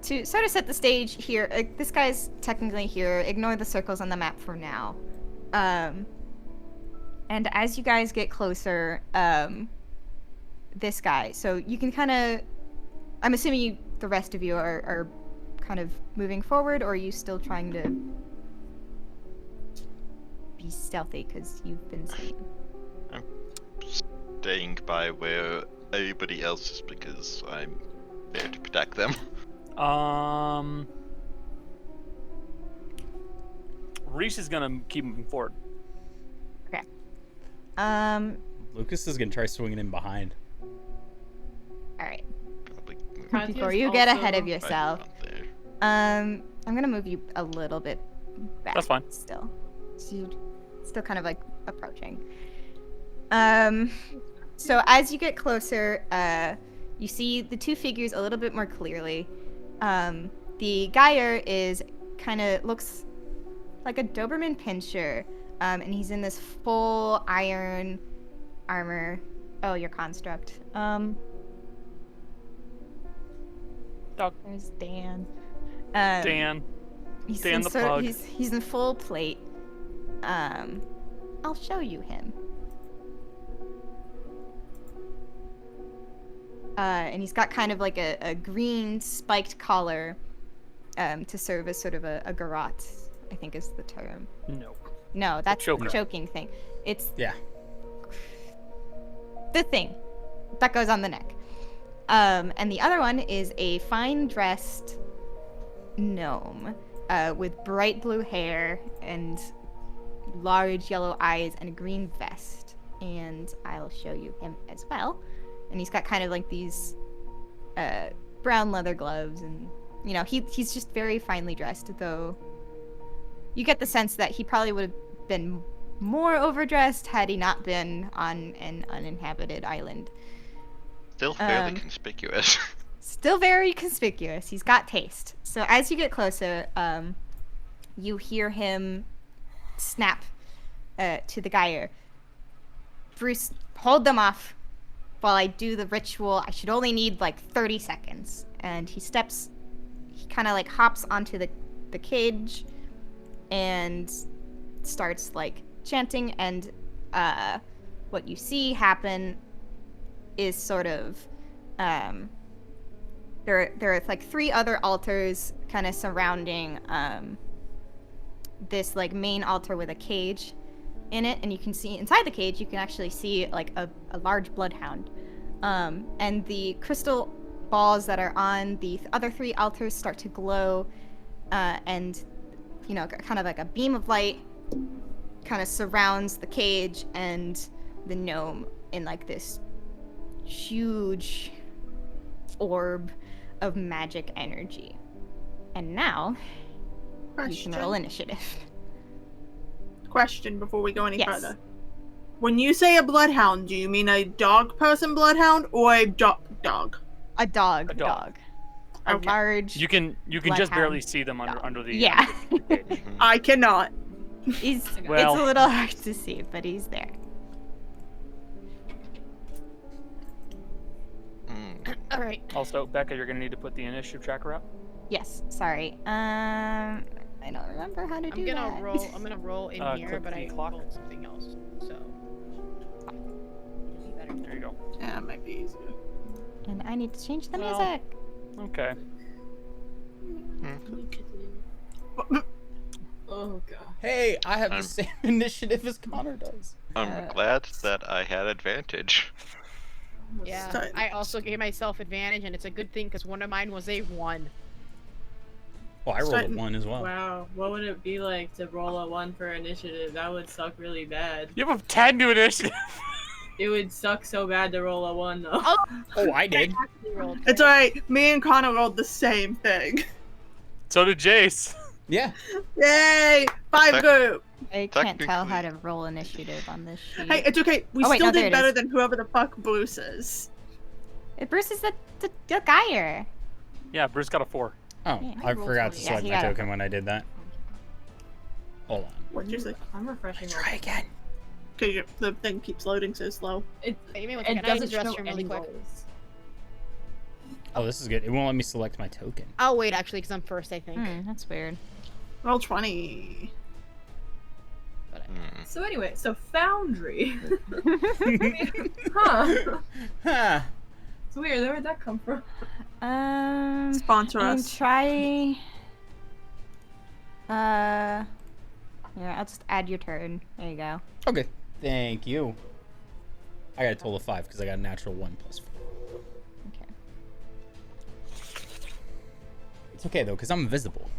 to sort of set the stage here, this guy's technically here. Ignore the circles on the map for now. And as you guys get closer, this guy. So you can kind of. I'm assuming the rest of you are kind of moving forward, or are you still trying to be stealthy because you've been seen? Staying by where everybody else is because I'm there to protect them. Reese is gonna keep moving forward. Okay. Lucas is gonna try swinging in behind. All right. Probably move Katya's Before you get ahead of also- yourself. right out there. I'm gonna move you a little bit back. That's fine. Still, so you're still kind of like approaching. So as you get closer, you see the two figures a little bit more clearly. The Gadhar is kind of looks like a Doberman Pinscher, and he's in this full iron armor. Oh, your construct. Dog. There's Dan. Dan. He's Dan in the pug. He's in full plate. I'll show you him. And he's got kind of like a green spiked collar to serve as sort of a garrote, I think is the term. No. No, that's the choker. choking thing. It's Yeah. the thing that goes on the neck. And the other one is a fine dressed gnome with bright blue hair and large yellow eyes and a green vest. And I'll show you him as well. And he's got kind of like these brown leather gloves, and you know he's just very finely dressed. Though you get the sense that he probably would have been more overdressed had he not been on an uninhabited island. Still fairly conspicuous. Still very conspicuous. He's got taste. So as you get closer, you hear him snap to the Gadhar. Bruce, hold them off while I do the ritual. I should only need like 30 seconds. And he kind of like hops onto the cage and starts like chanting. And what you see happen is sort of there are like 3 other altars kind of surrounding this like main altar with a cage in it, and you can see inside the cage you can actually see like a large bloodhound, and the crystal balls that are on the other 3 altars start to glow, and you know kind of like a beam of light kind of surrounds the cage and the gnome in like this huge orb of magic energy. And now you can roll initiative. Question before we go any Yes. further. When you say a bloodhound, do you mean a dog person bloodhound or a dog. A dog. A dog. A Okay. large. You can just barely bloodhound see them under the Yeah. under the cage. Mhm. I cannot. He's Well- it's a little hard to see, but he's there. Mm. All right. Also, Becca, you're gonna need to put the initiative tracker up. Yes. Sorry. I don't remember how to do I'm that. gonna roll in here, click but the I clock. rolled something else. So. There you go. Yeah, it might be easier. And I need to change the Well- music. Okay. Oh god. Hey, I have I'm- the same initiative as Connor does. I'm glad that I had advantage. Yeah. Sorry. I also gave myself advantage, and it's a good thing because one of mine was a 1. Well, I rolled a Starting- 1 as well. Wow, what would it be like to roll a 1 for initiative? That would suck really bad. You have a 10 to initiative. It would suck so bad to roll a 1 though. Oh, I did. Actually rolled. It's alright. Me and Connor rolled the same thing. So did Jace. Yeah. Yay! 5 Tec- group. I can't tell how technically- to roll initiative on this sheet. Hey, it's okay. We Oh, wait, still no, there did it better is. than whoever the fuck Bruce is. Bruce is the guyer. Yeah, Bruce got a 4. Oh, Yeah, I rolled forgot to 20. Yeah, select he my got it. token when I did that. Hold on. What'd you say? I'm refreshing. Try again. Because the thing keeps loading so slow. It, Hey, give me one it second. I need doesn't to use the show restroom any really quick. rolls. Oh, this is good. It won't let me select my token. I'll wait actually because I'm first, I think. That's weird. Roll 20. But I- Mm. So anyway, so Foundry. Huh. Huh. It's weird. Where did that come from? Sponsor and us. try. Yeah, I'll just add your turn. There you go. Okay. Thank you. I got a total of 5 because I got a natural 1 plus 4. Okay. It's okay though, because I'm invisible.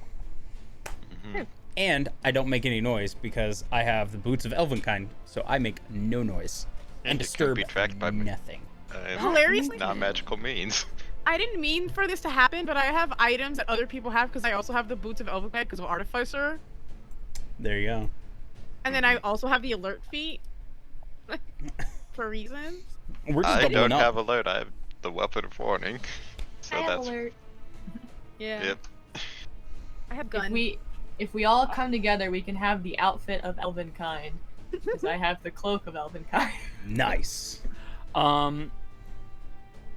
Mhm. And I don't make any noise because I have the boots of Elvenkind, so I make no noise. And And it disturb can't be tracked by me. nothing. Hilariously, Not magical means. I didn't mean for this to happen, but I have items that other people have because I also have the boots of Elvenkind because of Artificer, There you go. and then I also have the alert feat for reasons. We're just I doubling don't up. have alert. I have the weapon of warning. So that's Yeah. yep. I have gun. If we all come together, we can have the outfit of Elvenkind. Because I have the cloak of Elvenkind. Nice.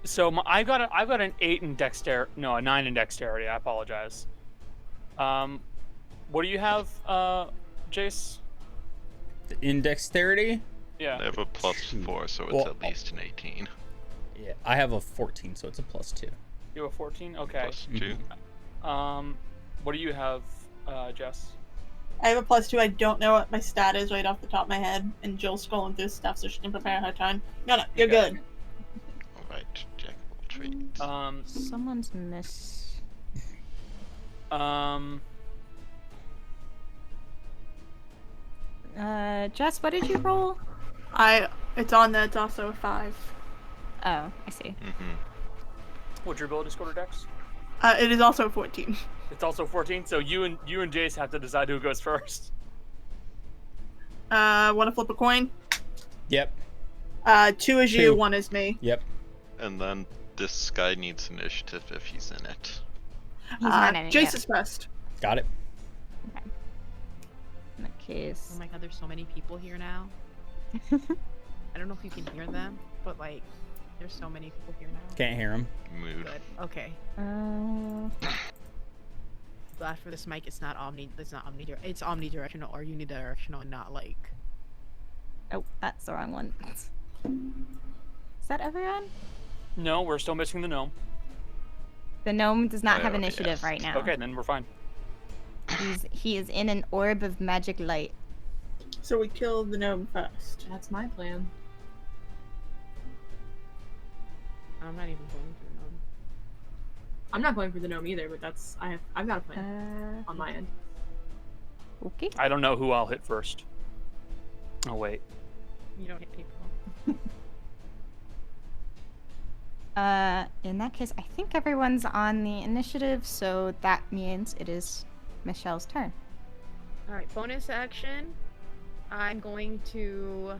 So I got an 8 in dexterity. No, a 9 in dexterity. I apologize. What do you have, Jace? In dexterity? I Yeah. have a +4, so it's Well, at least an 18. Yeah, I have a 14, so it's a +2. You have a 14. Okay. +2. What do you have, Jess? I have a +2. I don't know what my stat is right off the top of my head. And Jill's scrolling through stuff so she can prepare her turn. No, you're Okay. good. Alright, jack of all trades. Someone's miss. Jess, what did you roll? It's on there. It's also a 5. Oh, I see. Mm-hmm. What's your ability score to dex? It is also 14. It's also 14. So you and Jace have to decide who goes first. Want to flip a coin? Yep. 2 is you, Two. 1 is me. Yep. And then this guy needs initiative if he's in it. He's not in it Jace yet. is first. Got it. In that case. Oh my god, there's so many people here now. I don't know if you can hear them, but like, there's so many people here now. Can't hear him. Mood. Good. Okay. Glad for this mic. It's not omnidirectional. It's omnidirectional or unidirectional, and not like. Oh, that's the wrong one. Is that everyone? No, we're still missing the gnome. The gnome does not have Oh, initiative yes. right now. Okay, then we're fine. He is in an orb of magic light. So we kill the gnome first. That's my plan. I'm not even going through them. I'm not going for the gnome either, but I've got a plan on my end. Okay. I don't know who I'll hit first. Oh wait. You don't hit people. In that case, I think everyone's on the initiative, so that means it is Michelle's turn. All right. Bonus action. I'm going to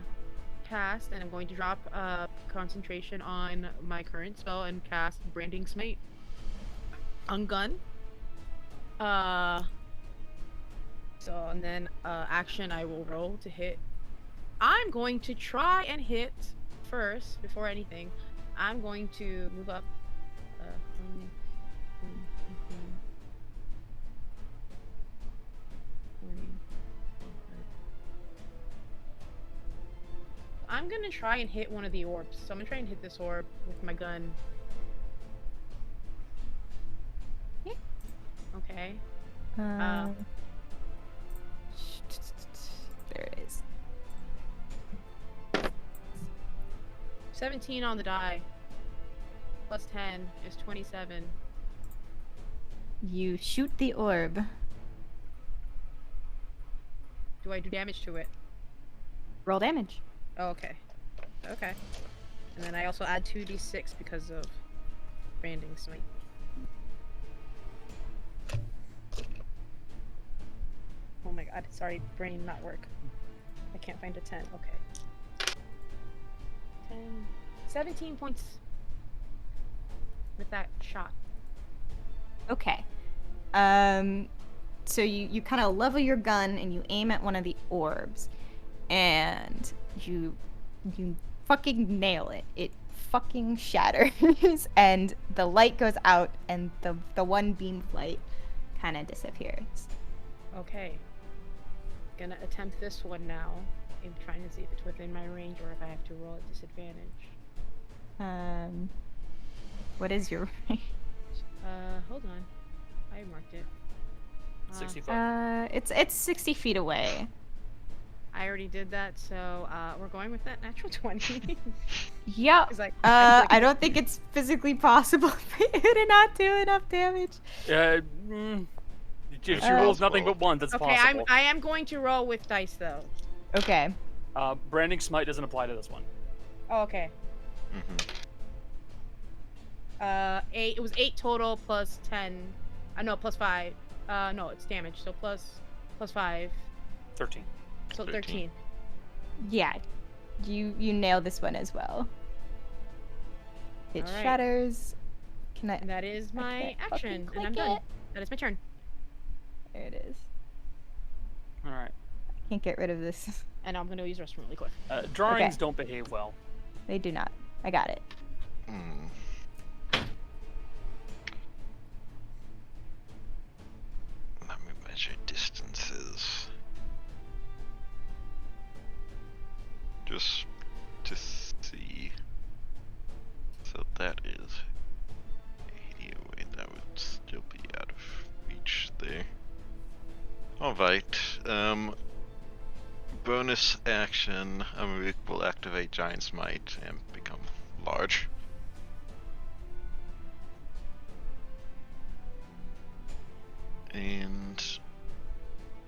cast, and I'm going to drop concentration on my current spell and cast Branding Smite on gun. So, and then action, I will roll to hit. I'm going to try and hit first, before anything. I'm going to move up. I'm gonna try and hit one of the orbs. So I'm gonna try and hit this orb with my gun. Okay. There it is. 17 on the die. Plus 10 is 27. You shoot the orb. Do I do damage to it? Roll damage. Oh, okay. Okay. And then I also add 2d6 because of Branding Smite. Oh my god, sorry, brain not work. I can't find a 10. Okay. 10. 17 points with that shot. Okay. So you kind of level your gun and you aim at one of the orbs, and you fucking nail it. It fucking shatters, and the light goes out, and the one beam of light kind of disappears. Okay. Gonna attempt this one now. I'm trying to see if it's within my range or if I have to roll at disadvantage. What is your range? Hold on. I marked it. 60 foot. It's 60 feet away. I already did that, so we're going with that natural 20. Yeah. 'Cause I don't think it's physically possible for you to not do enough damage. If she rolls nothing but ones, it's Okay, possible. I am going to roll with dice though. Okay. Branding Smite doesn't apply to this one. Oh, okay. Mm-hmm. 8. It was 8 total plus 10. No, plus 5. No, it's damage. So plus 5. 13. So 13. 13. Yeah. You nail this one as well. It All right. shatters. Can I? And that is my can't action, fucking and I'm click done. it. That is my turn. There it is. All right. Can't get rid of this. And I'm gonna use restroom really quick. Drawings Okay. don't behave well. They do not. I got it. Let me measure distances. Just to see. So that is 80 away. That would still be out of reach there. Alright. Bonus action. Amurik will activate Giant Smite and become large. And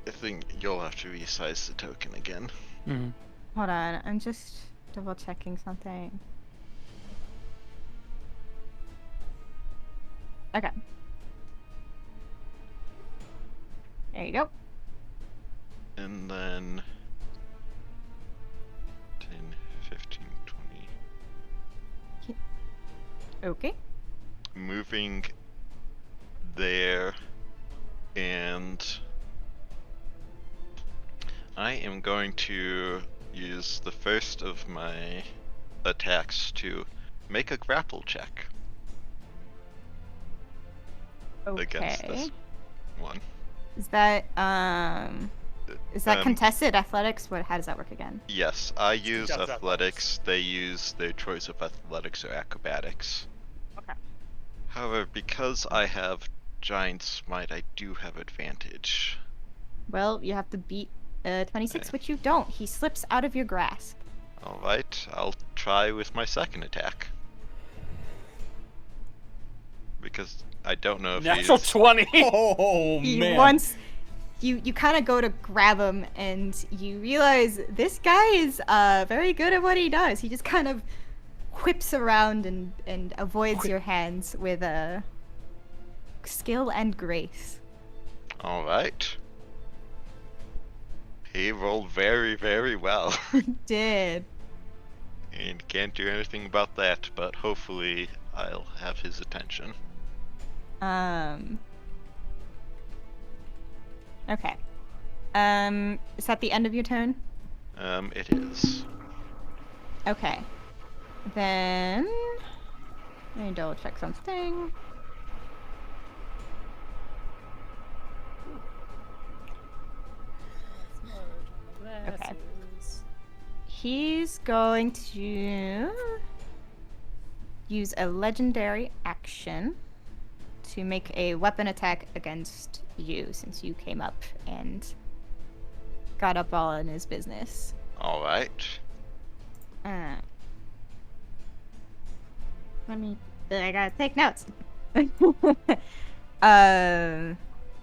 I think you'll have to resize the token again. Hold on. I'm just double checking something. Okay. There you go. And then 10, 15, 20. Okay. Moving there, and I am going to use the first of my attacks to make a grapple check against Okay. this one. Is that Um, contested athletics? How does that work again? Yes, I use contested athletics. They use their choice of athletics or acrobatics. Okay. However, because I have Giant Smite, I do have advantage. Well, you have to beat 26, Okay. which you don't. He slips out of your grasp. Alright, I'll try with my second attack. Because I don't know if Natural he's... 20. Oh man. Once you kind of go to grab him, and you realize this guy is very good at what he does. He just kind of whips around and avoids your hands with skill and grace. Alright. He rolled very, very well. Did. And can't do anything about that, but hopefully I'll have his attention. Okay. Is that the end of your turn? It is. Okay. Then let me double check something. Okay. He's going to use a legendary action to make a weapon attack against you, since you came up and got up all in his business. Alright. I gotta take notes.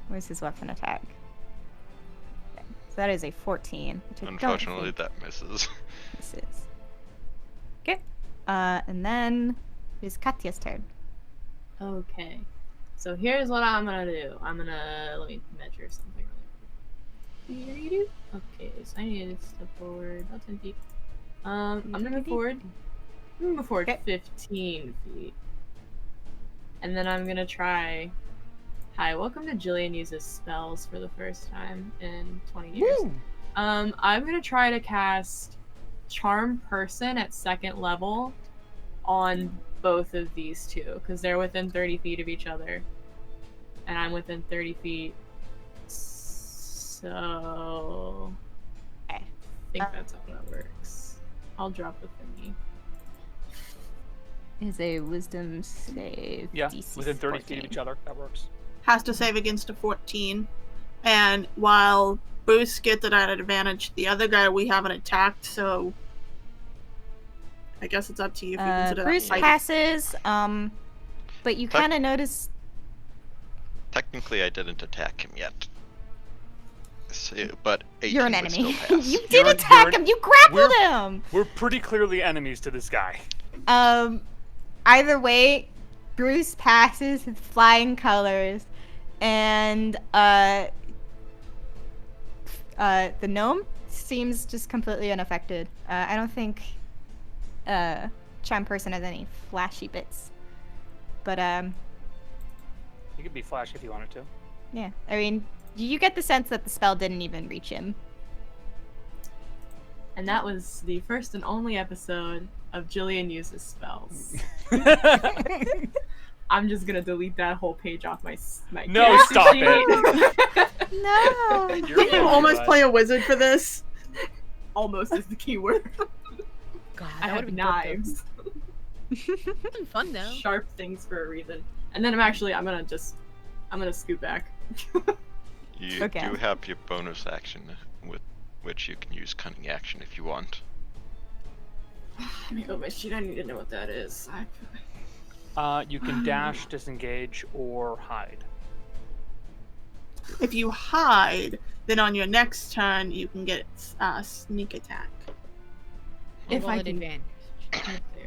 Where's his weapon attack? Okay, so that is a 14. Which I don't Unfortunately, think that misses. misses. Okay. And then it's Katya's turn. Okay. So here's what I'm gonna do. Let me measure something really quick. Okay, so I need to step forward about 10 feet. I'm gonna move forward. I'm gonna move forward Okay. 15 feet. And then I'm gonna try. Hi, welcome to Jillian uses spells for the first time in 20 years. Woo! I'm gonna try to cast Charm Person at 2nd level on both of these two, because they're within 30 feet of each other. And I'm within 30 feet. So I think that's how that works. I'll drop the thingy. Is a wisdom save. Yeah, DC within 30 feet 14. of each other. That works. Has to save against a 14. And while Bruce gets it at an advantage, the other guy we haven't attacked, so I guess it's up to you if you consider Bruce that fight. passes, but you Tuck. kind of notice. Technically, I didn't attack him yet. So, but 18 You're an would enemy. still pass. You did You're- attack you're- him. You grappled we're- him. We're pretty clearly enemies to this guy. Either way, Bruce passes with flying colors, and the gnome seems just completely unaffected. I don't think Charm Person has any flashy bits, but He could be flash if you wanted to. yeah. I mean, you get the sense that the spell didn't even reach him. And that was the first and only episode of Jillian uses spells. I'm just gonna delete that whole page off my No, character stop sheet. it. No. You're Didn't you wrong, almost but- play a wizard for this? Almost is the key word. God, I that have would've been knives. It's been fun though. Sharp things for a reason. And then I'm gonna scoot back. You Okay. do have your bonus action, with which you can use cunning action if you want. Let me go to my sheet. I need to know what that is. You can dash, disengage, or hide. If you hide, then on your next turn you can get sneak attack. If Roll I at can- advantage. Right there.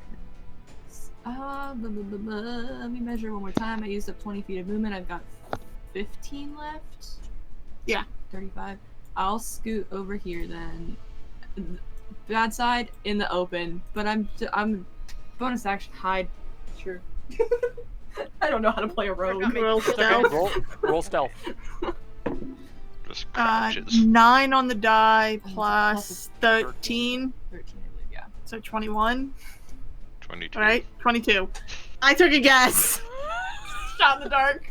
Let me measure one more time. I used up 20 feet of movement. I've got 15 left. Yeah. 35. I'll scoot over here then. Bad side in the open, but I'm bonus action hide. Sure. I don't know how to play a rogue. Forgot my- Roll It's Okay, stealth. roll stealth. Just crouches. 9 on the die Plus plus 13, 13, I believe, yeah. so 21. 22. Right? 22. I took a guess. Shot in the dark.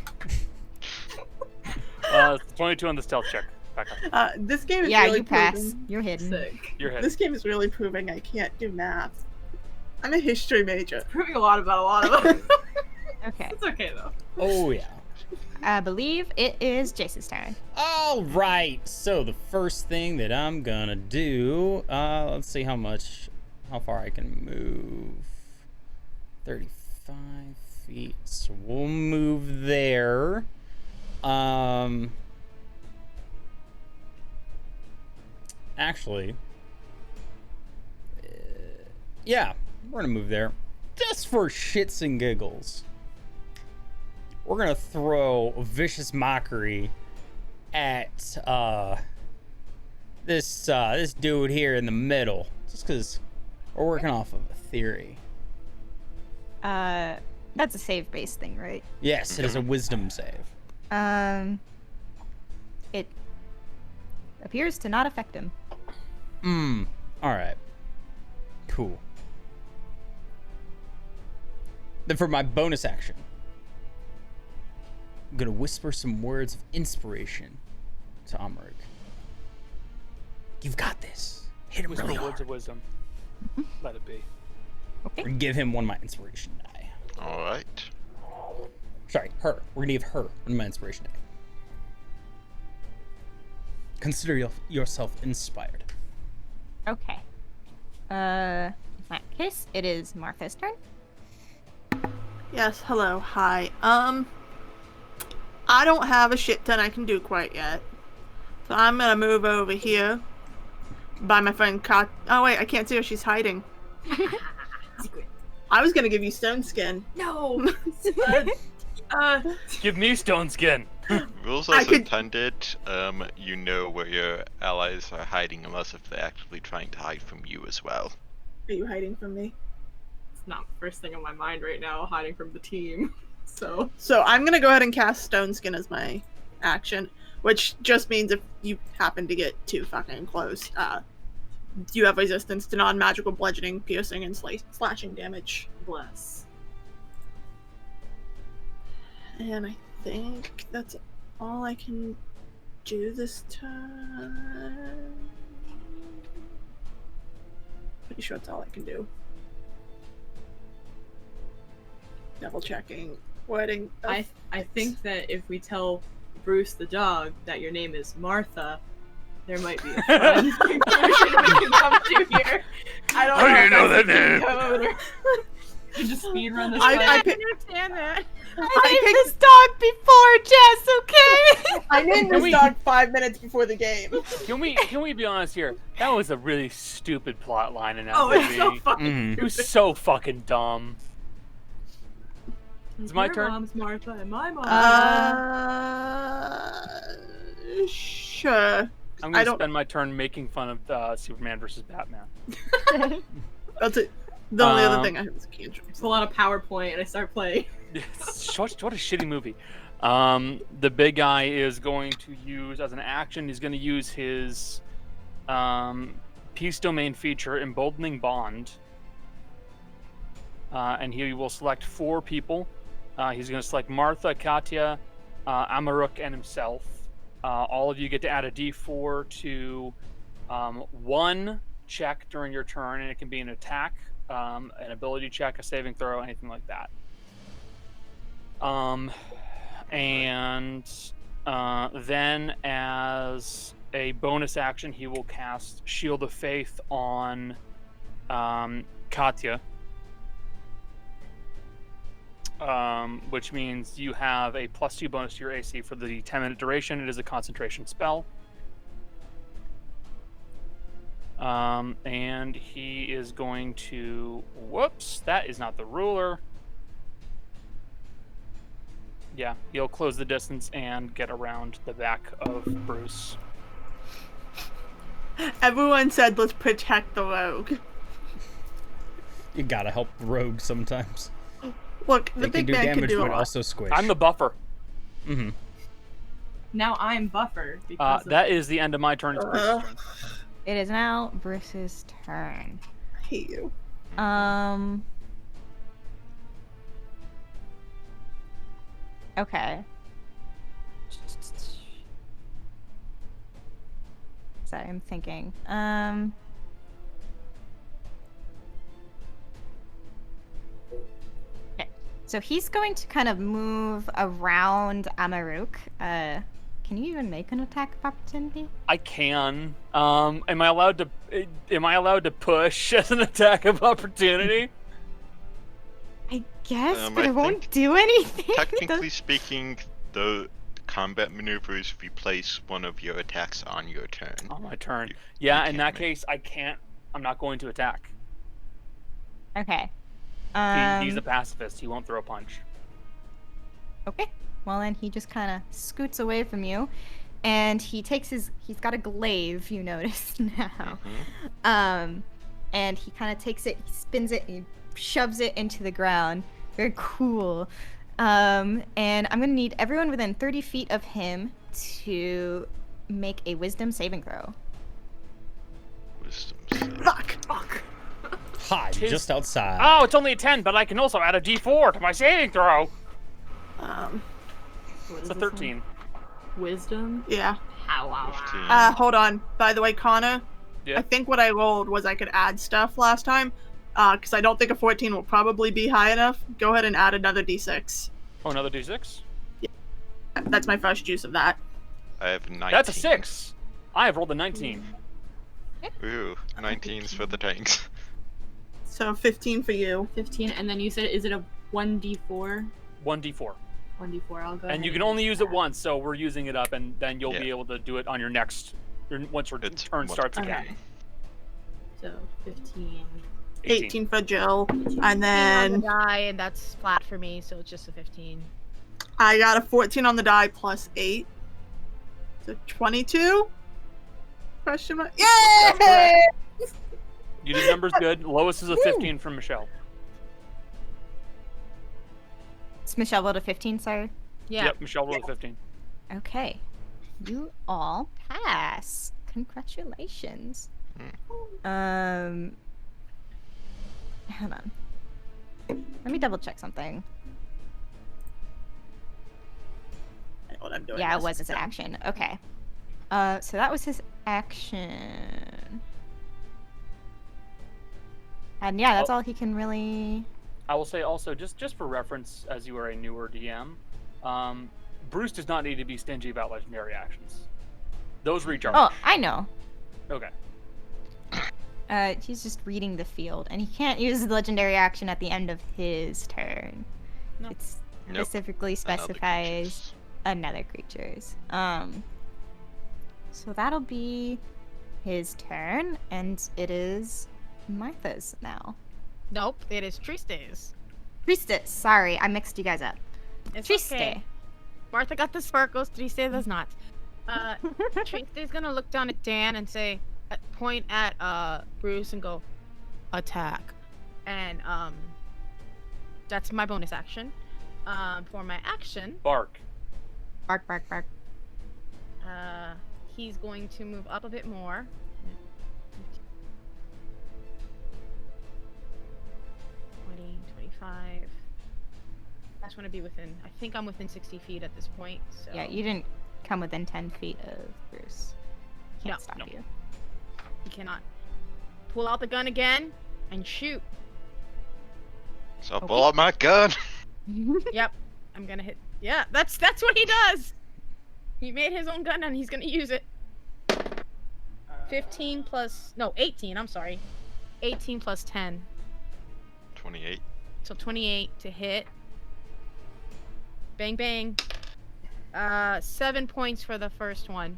22 on the stealth check. Becca. This game is Yeah, really you pass. proving. You're hidden. Sick. You're hit. This game is really proving I can't do math. I'm a history major. Proving a lot about a lot of them. Okay. It's okay though. Oh yeah. I believe it is Jace's turn. All right. So the first thing that I'm gonna do, let's see how far I can move. 35 feet. So we'll move there. Actually, yeah, we're gonna move there. Just for shits and giggles. We're gonna throw a vicious mockery at this dude here in the middle, just because We're working off of a theory. That's a save-based thing, right? Yes, it is a wisdom save. It appears to not affect him. Alright. Cool. Then for my bonus action, I'm gonna whisper some words of inspiration to Amaruk. You've got this. Hit him Whisper really words hard. of wisdom. Let it be. Okay. And give him one of my inspiration die. Alright. Sorry, her. We're gonna give her one of my inspiration die. Consider yourself inspired. Okay. In that case, it is Martha's turn. Yes, hello, hi. I don't have a shit ton I can do quite yet. So I'm gonna move over here by my friend Kat. Oh wait, I can't see her, she's hiding. Secret. I was gonna give you stone skin. No. Give me stone skin. Rules I as could- intended, you know where your allies are hiding unless if they're actively trying to hide from you as well. Are you hiding from me? It's not the first thing on my mind right now, hiding from the team. So I'm gonna go ahead and cast stone skin as my action, which just means if you happen to get too fucking close, you have resistance to non-magical bludgeoning, piercing, and slashing damage. bless. And I think that's all I can do this time. Pretty sure that's all I can do. Double checking. Wording. I think that if we tell Bruce the dog that your name is Martha, there might be a fun conclusion we can come to here. I don't How do know you if know that's that a name? code or- You just speed run this. I way. picked- understand that. I named this dog before, Jess, okay? I named Can this we- dog 5 minutes before the game. Can we be honest here? That was a really stupid plot line in that Oh, movie. it's so fucking. Mhm. It was so fucking dumb. It's my Your turn? mom's Martha and my mom. Sure. I'm I gonna don't- spend my turn making fun of Superman versus Batman. That's it. The only other Um, thing I have is cantrips. Pull out a PowerPoint and I start playing. What a shitty movie. The big guy is going to use, as an action, he's going to use his Peace Domain feature, Emboldening Bond. And he will select 4 people. He's going to select Martha, Katya, Amaruk, and himself. All of you get to add a d4 to one check during your turn, and it can be an attack, an ability check, a saving throw, anything like that. Then as a bonus action, he will cast Shield of Faith on Katya. Which means you have a +2 bonus to your AC for the 10-minute duration. It is a concentration spell. And he is going to... Whoops, that is not the ruler. Yeah, he'll close the distance and get around the back of Bruce. Everyone said let's protect the rogue. You gotta help the rogue sometimes. Look, the They can big do man can damage, do a but lot. also squish. I'm the buffer. Mm-hmm. Now I'm buffer because of That is the end of my turn. It's Bruce's turn. It is now Bruce's turn. I hate you. Okay. Sorry, I'm thinking. Okay. So he's going to kind of move around Amaruk. Can you even make an attack of opportunity? I can. Am I allowed to push as an attack of opportunity? I guess, I but it won't think do anything. Technically speaking, the combat maneuvers replace one of your attacks on your turn. On my turn. You- Yeah, you in can't that make- case, I can't. I'm not going to attack. Okay. He's a pacifist. He won't throw a punch. Okay. Well, then he just kind of scoots away from you, and he takes he's got a glaive, you notice now. Mhm. and he kind of takes it, he spins it, and he shoves it into the ground. Very cool. And I'm gonna need everyone within 30 feet of him to make a wisdom saving throw. Wisdom save. Fuck. Hi, just outside. Oh, it's only a 10, but I can also add a D4 to my saving throw. What It's is a this 13. one? Wisdom. Yeah. Wow. 15. Hold on. By the way, Connor, Yeah. I think what I rolled was I could add stuff last time. Because I don't think a 14 will probably be high enough. Go ahead and add another d6. Oh, another D6? That's my first use of that. I have 19. That's a 6. I have rolled a 19. Ooh, 19's for the tanks. So 15 for you. 15, and then you said, is it a 1d4? 1D4. 1d4, I'll go And ahead you can only use it that. once, so we're using it up, and then you'll Yeah. be able to do it on your next, once your It's turn one- starts again. Okay. So, 15. 18 for Jill. And On the then die, and that's flat for me, so it's just a 15. I got a 14 on the die plus 8. So 22? Question mark. That's Yay! correct. You did numbers good. Lowest is a 15 from Michelle. It's Michelle rolled a 15, sorry. Yeah. Yep, Michelle rolled a 15. Okay. You all pass. Congratulations. Hold on. Let me double check something. I know what I'm doing. Yeah, it this. was his action. Okay. So that was his action. And yeah, that's Oh. all he can really. I will say also, just for reference, as you are a newer DM, Bruce does not need to be stingy about legendary actions. Those recharge. Oh, I know. Okay. He's just reading the field, and he can't use the legendary action at the end of his turn. No. It's Nope. specifically And other specifies creatures. another creatures. So that'll be his turn, and it is Martha's now. Nope, it is Triste's. Priestess, sorry, I mixed you guys up. It's Triste. okay. Martha got the sparkles, Triste does not. Triste's gonna look down at Dan and say, point at Bruce and go, attack. And that's my bonus action. For my action, Bark. Bark, bark, bark. he's going to move up a bit more. 20, 25. I just want to be within. I think I'm within 60 feet at this point. So Yeah, you didn't come within 10 feet of Bruce. Can't No. stop No. you. He cannot. Pull out the gun again and shoot. So pull out my gun. Yep, I'm gonna hit. Yeah, that's what he does. He made his own gun and he's gonna use it. 15 plus 18. I'm sorry. 18 plus 10, 28. so 28 to hit. Bang bang. 7 points for the first one.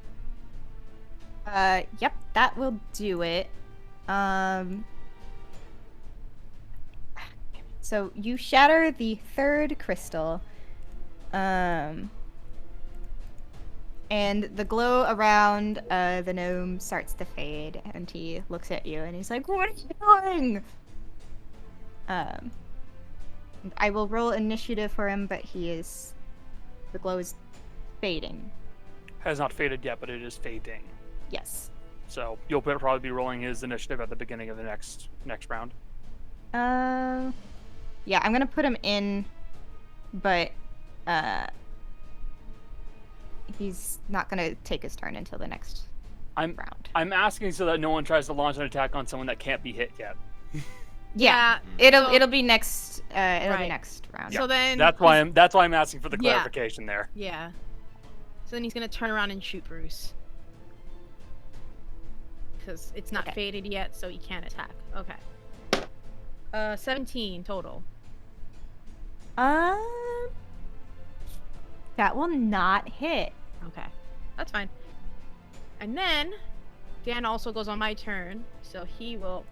Yep, that will do it. So you shatter the third crystal. And the glow around the gnome starts to fade, and he looks at you and he's like, "What are you doing?" I will roll initiative for him, but the glow is fading. Has not faded yet, but it is fading. Yes. So you'll probably be rolling his initiative at the beginning of the next round. Yeah, I'm gonna put him in, but he's not gonna take his turn until the next round. I'm asking so that no one tries to launch an attack on someone that can't be hit yet. Yeah, so- it'll be next. It'll be Right. next round. So then That's why I'm asking for the Yeah. clarification there. Yeah. So then he's gonna turn around and shoot Bruce. Because it's not Okay. faded yet, so he can't attack. Okay. 17 total. That will not hit. Okay. That's fine. And then Dan also goes on my turn, so he will.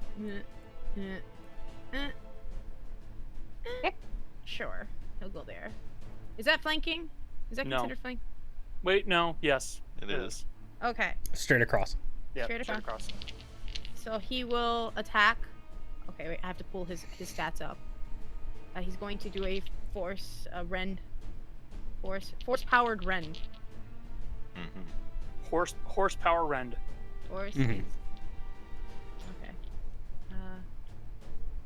Okay. Sure, he'll go there. Is that flanking? Is that No. considered flank? Wait, no, yes. It is. Okay. Straight across. Yeah, Straight straight across. So he will attack Okay, wait, I have to pull his stats up. He's going to do a force powered rend. Horsepower rend. Force. Mhm.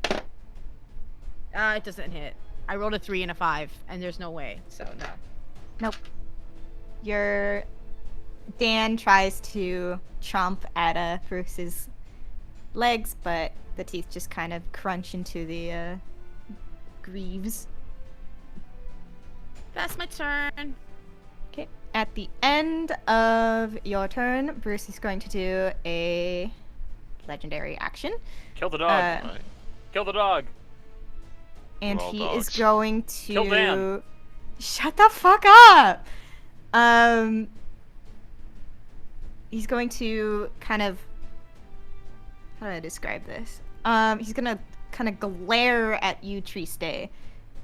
Okay. It doesn't hit. I rolled a 3 and a 5, and there's no way. So no. Nope. Dan tries to chomp at Bruce's legs, but the teeth just kind of crunch into the greaves. That's my turn. Okay. At the end of your turn, Bruce is going to do a legendary action. Kill the dog. Right. Kill the dog. And We're all he dogs. is going Kill to Dan. shut the fuck up. He's going to kind of, how do I describe this? He's gonna kind of glare at you, Triste,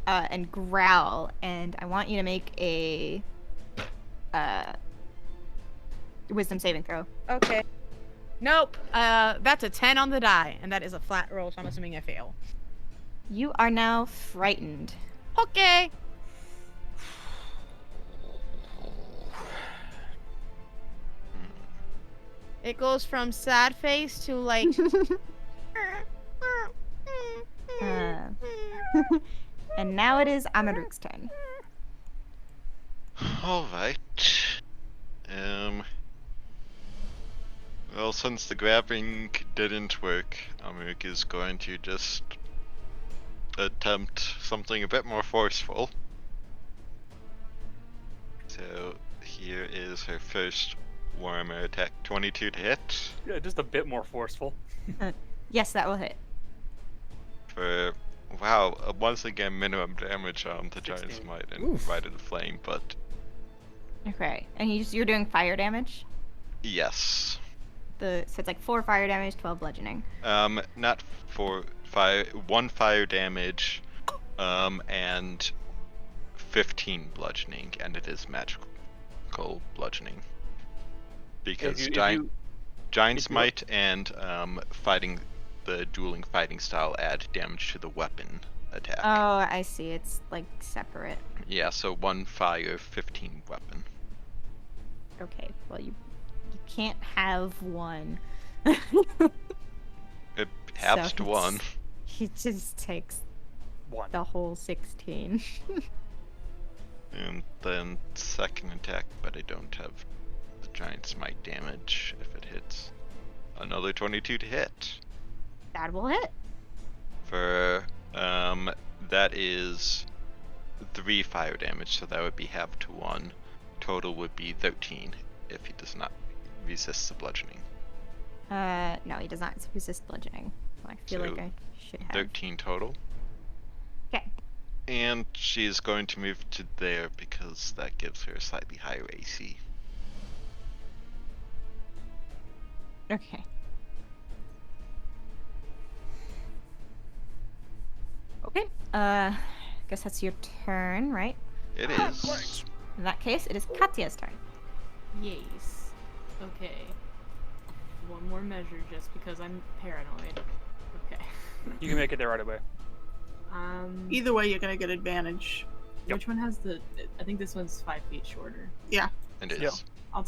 and growl. And I want you to make a wisdom saving throw. Okay. Nope. That's a 10 on the die, and that is a flat roll, so I'm assuming I fail. You are now frightened. Okay. It goes from sad face to like. And now it is Amaruk's turn. Alright. Well, since the grabbing didn't work, Amaruk is going to just attempt something a bit more forceful. So here is her first warmer attack. 22 to hit Yeah, just a bit more forceful. Yes, that will hit. for, wow, once again minimum damage on the giant 16. smite and Oof. Rite of the Flame, but Okay, and you're doing fire damage. yes. So it's like 4 fire damage, 12 bludgeoning. Not for fire, 1 fire damage, and 15 bludgeoning, and it is magical bludgeoning. Because If you- giant if you- smite and fighting the dueling fighting style add damage to the weapon attack. Oh, I see. It's like separate. Yeah, so 1 fire, 15 weapon. Okay, well you can't have one. It haps So to 1. He just takes 1. the whole 16. And then second attack, but I don't have the giant smite damage if it hits. Another 22 to hit. That will hit. For that is 3 fire damage, so that would be half to 1. Total would be 13 if he does not resist the bludgeoning. No, he does not resist bludgeoning. I feel So, like I should have. 13 total. Okay. And she's going to move to there because that gives her a slightly higher AC. Okay. Okay. Guess that's your turn, right? It is. In that case, it is Katya's turn. Yes. Okay. One more measure just because I'm paranoid. Okay. You can make it there right away. Either way, you're gonna get advantage. Yep. Which one has the? I think this one's 5 feet shorter. And it Yeah. is.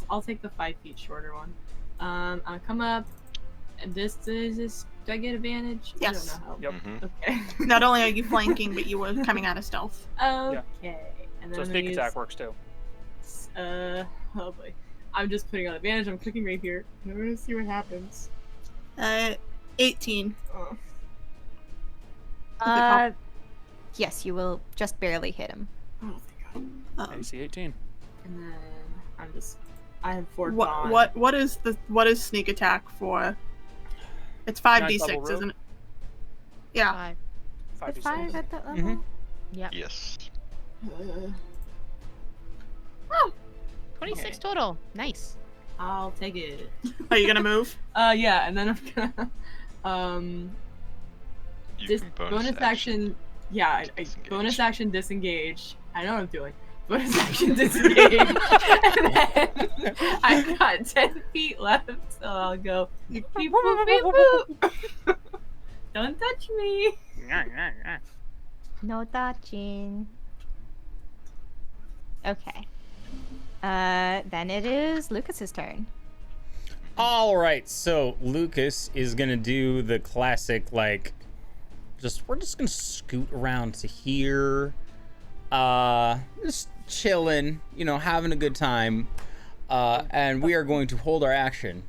I'll take the 5 feet shorter one. I'll come up. And this is this. Do I get advantage? Yes. I don't know Yep. Mhm. how. Okay. Not only are you flanking, but you were coming out of stealth. Okay. And then So I'm sneak gonna attack use, works too. oh boy. I'm just putting on advantage. I'm clicking right here. I'm gonna see what happens. 18. Oh. Yes, you will just barely hit him. Oh, thank God. AC 18. And then I have 4 gone. What is sneak attack for? It's 5d6, level rogue? isn't it? Yeah. 5. 5 Is 5 at that level? Mhm. Yep. Yes. 26 total. Nice. I'll take it. Are you gonna move? Yeah, and then I'm gonna You can bonus action. Yeah, I bonus disengage. action disengage. I know what I'm doing. Bonus action disengage. And then I've got 10 feet left, so I'll go. Beep, boop, beep, boop. Don't touch me. No touching. Okay. Then it is Lucas's turn. All right, so Lucas is gonna do the classic, like, we're just gonna scoot around to here, just chilling, having a good time, and we are going to hold our action.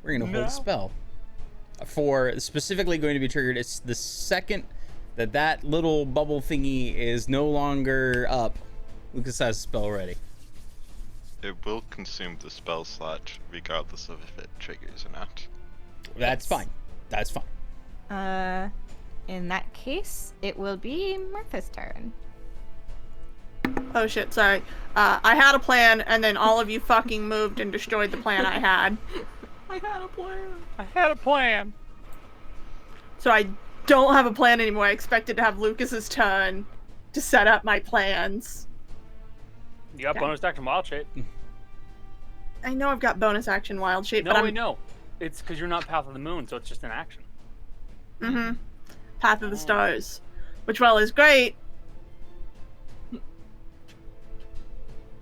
We're gonna hold a spell for specifically going to be triggered. It's the second that little bubble thingy is no longer up. Lucas has a spell ready. It will consume the spell slot regardless of if it triggers or not. That's fine. That's fine. In that case, it will be Martha's turn. Oh shit, sorry. I had a plan, and then all of you fucking moved and destroyed the plan I had. I had a plan. I had a plan. So I don't have a plan anymore. I expected to have Lucas's turn to set up my plans. You got bonus action wild shape. I know I've got bonus action wild shape, No, but wait, no. It's because you're not Path of the Moon, so it's just an action. Mm-hmm. Path of the Stars. Which, while is great,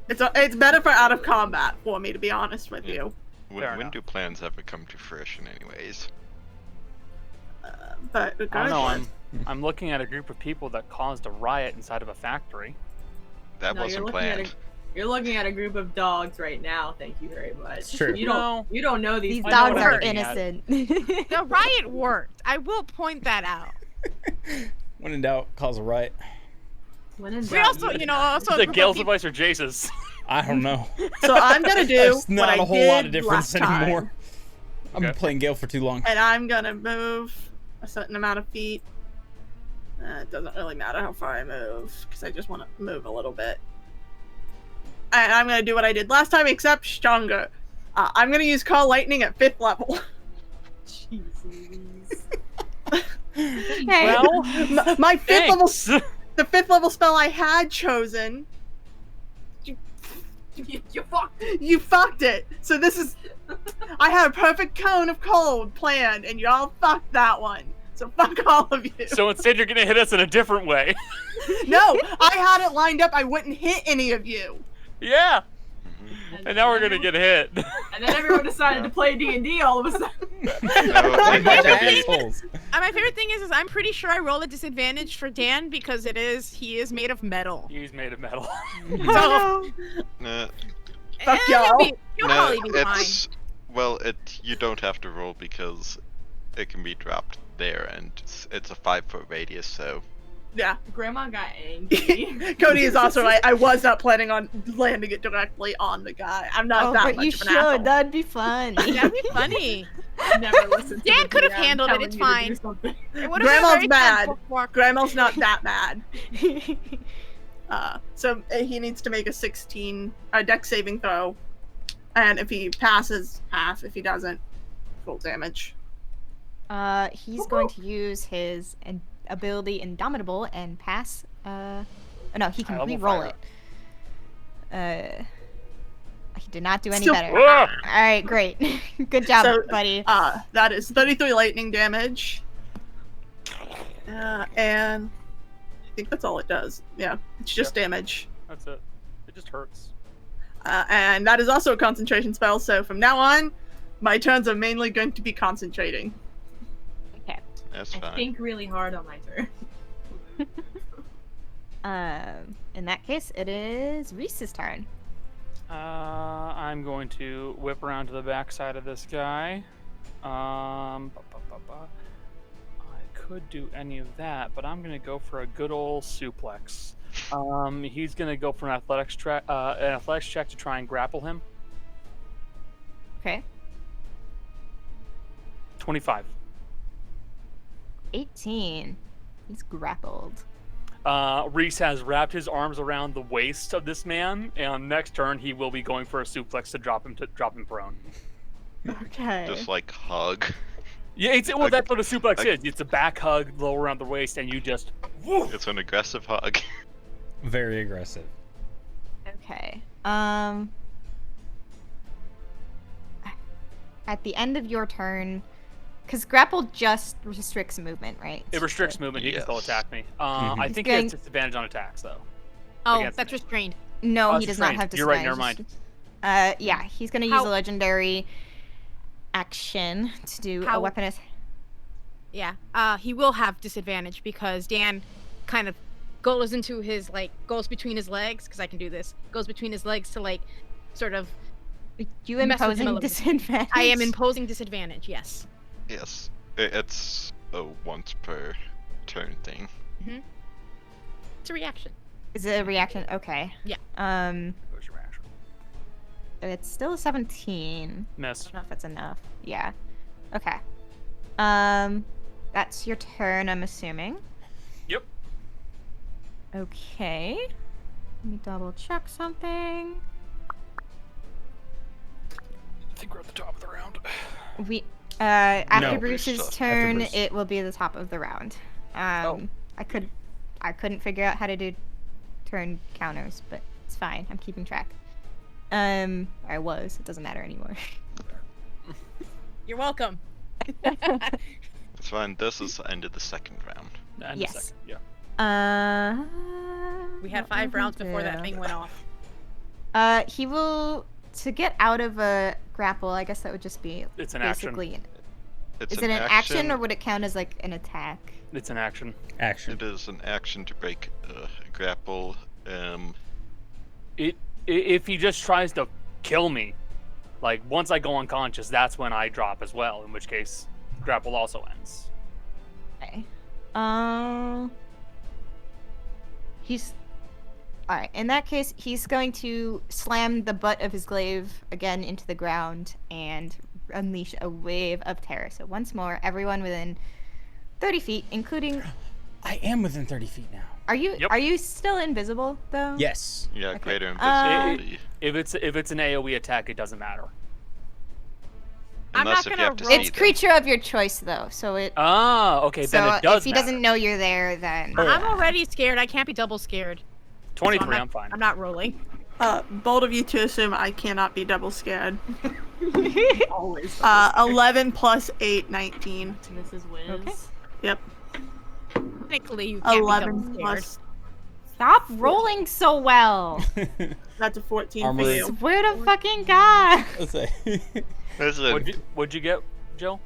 it's better for out of combat for me, to be honest with you. When do plans ever come to fruition anyways? But I don't regardless, know, I'm looking at a group of people that caused a riot inside of a factory. That No, wasn't planned. You're looking at a group of dogs right now. Thank you very much. It's true. You don't know these. These I know dogs what are I'm looking at. innocent. The riot worked. I will point that out. When in doubt, cause a riot. When in We doubt, also, use also a The group of Gale's people- advice or Jace's? I don't know. so I'm gonna do There's what not I a whole did lot of difference last time, anymore. I've been Okay. playing Gale for too long. and I'm gonna move a certain amount of feet. It doesn't really matter how far I move, because I just want to move a little bit. And I'm gonna do what I did last time, except stronger. I'm gonna use Call Lightning at 5th level. Jeez Louise. Hey. Well, My 5th level, thanks. the 5th level spell I had chosen. You fucked it. You fucked it. So this is. I had a perfect cone of cold planned, and y'all fucked that one. So fuck all of you. So instead, you're gonna hit us in a different way. No, I had it lined up. I wouldn't hit any of you. Yeah. Mhm. And now we're gonna get hit. And then everyone decided to play D&D all of a sudden. No, Bunch of it could be- assholes. My favorite thing is I'm pretty sure I roll a disadvantage for Dan because he is made of metal. He's made of metal. So Fuck he'll y'all. he'll no, probably be fine. well, you don't have to roll because it can be dropped there, and it's a 5-foot radius, so Yeah. Grandma got angry. Cody is also right. I was not planning on landing it directly on the guy. I'm not Oh, that but much you of should. an asshole. That'd be fun. That'd be funny. Never listened to Dan the could have DM handled it, telling it's you to do fine. something. It would've been Grandma's very fun bad. for Quark. Grandma's not that mad. So he needs to make a 16 dex saving throw, and if he passes, half. If he doesn't, full damage. He's going to use his ability Indomitable and pass. No, he can High level re-roll fire. it. He did not do any Still- better. Ah! All right, great. Good job, So, buddy. That is 33 lightning damage. And I think that's all it does. Yeah, it's just damage. That's it. It just hurts. And that is also a concentration spell, so from now on, my turns are mainly going to be concentrating. Okay. that's I fine. think really hard on my turn. In that case, it is Reese's turn. I'm going to whip around to the back side of this guy. I could do any of that, but I'm gonna go for a good old suplex. He's gonna go for an athletics check to try and grapple him. Okay. 25. 18. He's grappled. Reese has wrapped his arms around the waist of this man, and next turn he will be going for a suplex to drop him prone. Okay. Just like hug. Yeah, that's what a suplex Okay. is. It's a back hug, low around the waist, and you just. Woo! It's an aggressive hug. Very aggressive. Okay. At the end of your turn, Because grapple just restricts movement, right? It restricts movement. He can still Yes. attack me. Mhm. I think he Going- has disadvantage on attacks though. Oh, Against that's me. restrained. No, Oh, he it's does not restrained. have You're right, disadvantage. never Yeah, he's gonna use How- a legendary action to do a How- weapon. Yeah. He will have disadvantage because Dan kind of goes into his goes between his legs because I can do this. Goes between his legs to sort of. You mess with him a imposing little bit. disadvantage. I am imposing disadvantage. Yes. Yes. It's a once per turn thing. It's a reaction. Is it a reaction? Okay. Yeah. Where's your reaction? It's still a 17. Miss. I don't know if that's enough. Yeah. Okay. That's your turn, I'm assuming. Yep. Okay. Let me double check something. I think we're at the top of the round. We after No. Bruce's After turn, Bruce. it will be the top of the round. I couldn't figure out how to do turn counters, but it's fine. I'm keeping track. I was. It doesn't matter anymore. You're welcome. It's fine. This is the end of the second round. And Yes. a second. Yeah. We had what 5 will rounds he before that do? thing went off. He will to get out of a grapple. I guess that would just be It's an action. basically. It's Is it an action or would it count as like an attack? It's an action. Action. It is an action to break a grapple. If he just tries to kill me, like once I go unconscious, that's when I drop as well. In which case, grapple also ends. Okay. He's. Alright, in that case, he's going to slam the butt of his glaive again into the ground and unleash a wave of terror. So once more, everyone within 30 feet, including. I am within 30 feet now. Are you Yep. are you still invisible though? Yes. Yeah, Okay. greater Uh, invisibility. If it's an AOE attack, it doesn't matter. I'm Unless not if you gonna have to roll- see It's them. creature of your choice though, so it. Ah, okay, so then it does if he matter. doesn't know you're there, then. Oh, yeah. I'm already scared. I can't be double scared. So 23, I'm I'm fine. I'm not rolling. Bold of you to assume I cannot be double scared. Always. 11 plus 8, 19. Mrs. Wiz. Okay. Yep. Technically, you can't be 11 double scared. plus. Stop rolling so well. That's a 14 Armor for is- you. Swear to fucking God. Let's say. Listen, What'd you get, Jill?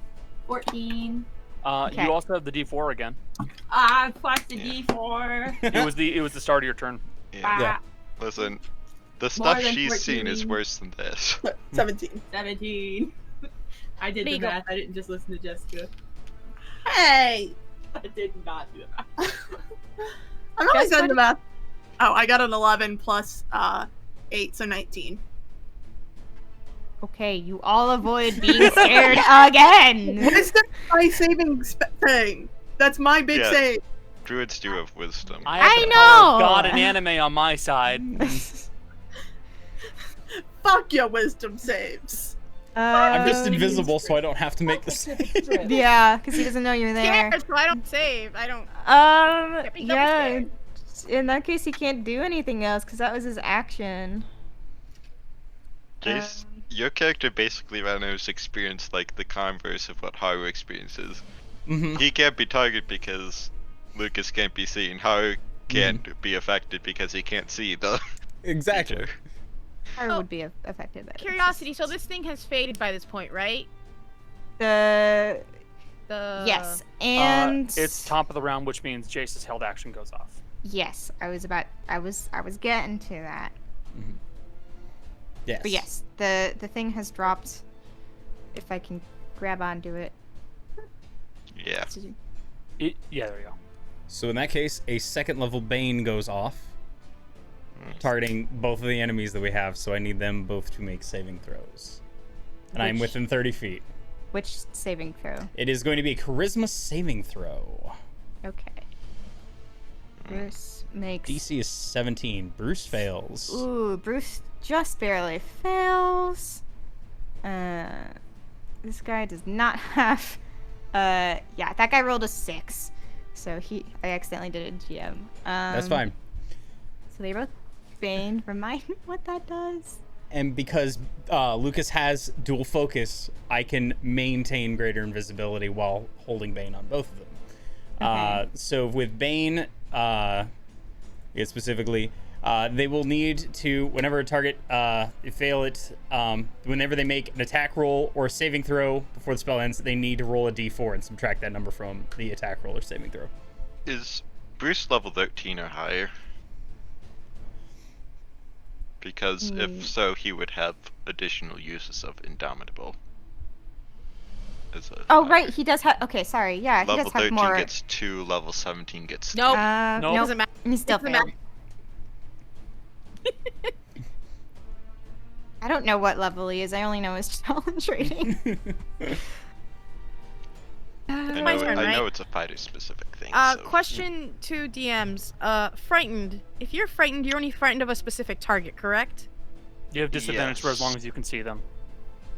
14. Okay. You also have the D4 again. Plus the D4. It was the start of your turn. yeah, Yeah. listen. The More stuff than she's seen is 14. worse than this. 17. 17. I did There the you go. math. I didn't just listen to Jessica. Hey! I did not do that. I'm always Guess done the what? math. Oh, I got an 11 plus 8, so 19. Okay, you all avoid being scared again. Wisdom is my saving thing. That's my big Yeah. save. Druids do have wisdom. I have I the power of know! God and anime on my side. Fuck your wisdom saves. I'm just Um, invisible, so I don't have to make the save. Yeah, because he doesn't know you're there. Scared, so I don't save. I don't. Can't be double Yeah. scared. In that case, he can't do anything else because that was his action. Jace, your character basically right now has experienced like the converse of what Haru experiences. Mm-hmm. He can't be targeted because Lucas can't be seen. Haru can't be affected because he can't see the Exactly. creature. Or So, would be affected by this. Curiosity. So this thing has faded by this point, right? The The yes, and It's top of the round, which means Jace's held action goes off. yes. I was getting to that. Yes. But yes, the thing has dropped. If I can grab onto it. Yeah. Yeah, there you go. So in that case, a second level Bane goes off, targeting both of the enemies that we have. So I need them both to make saving throws, and I'm Which- within 30 feet. Which saving throw? It is going to be a charisma saving throw. Okay. Bruce makes. DC is 17. Bruce fails. Ooh, Bruce just barely fails. This guy does not have. Yeah, that guy rolled a 6, so I accidentally did a GM. That's fine. So they both Bane. Remind me what that does. and because Lucas has dual focus, I can maintain greater invisibility while holding Bane on both of them. Okay. So with Bane, specifically, they will need to, whenever a target fail it, whenever they make an attack roll or a saving throw before the spell ends, they need to roll a d4 and subtract that number from the attack roll or saving throw. Is Bruce level 13 or higher? Because if so, he would have additional uses of Indomitable. Oh, right, he does have. Okay, sorry. Yeah, he Level does have 13 more. gets 2, level 17 gets 3. Nope. Nope. Doesn't matter. He still Doesn't failed. matter. I don't know what level he is. I only know his challenge rating. My turn, I right? know it's a fighter specific thing. so- Question to DMs. Frightened. If you're frightened, you're only frightened of a specific target, correct? You have disadvantage for as long Yes. as you can see them.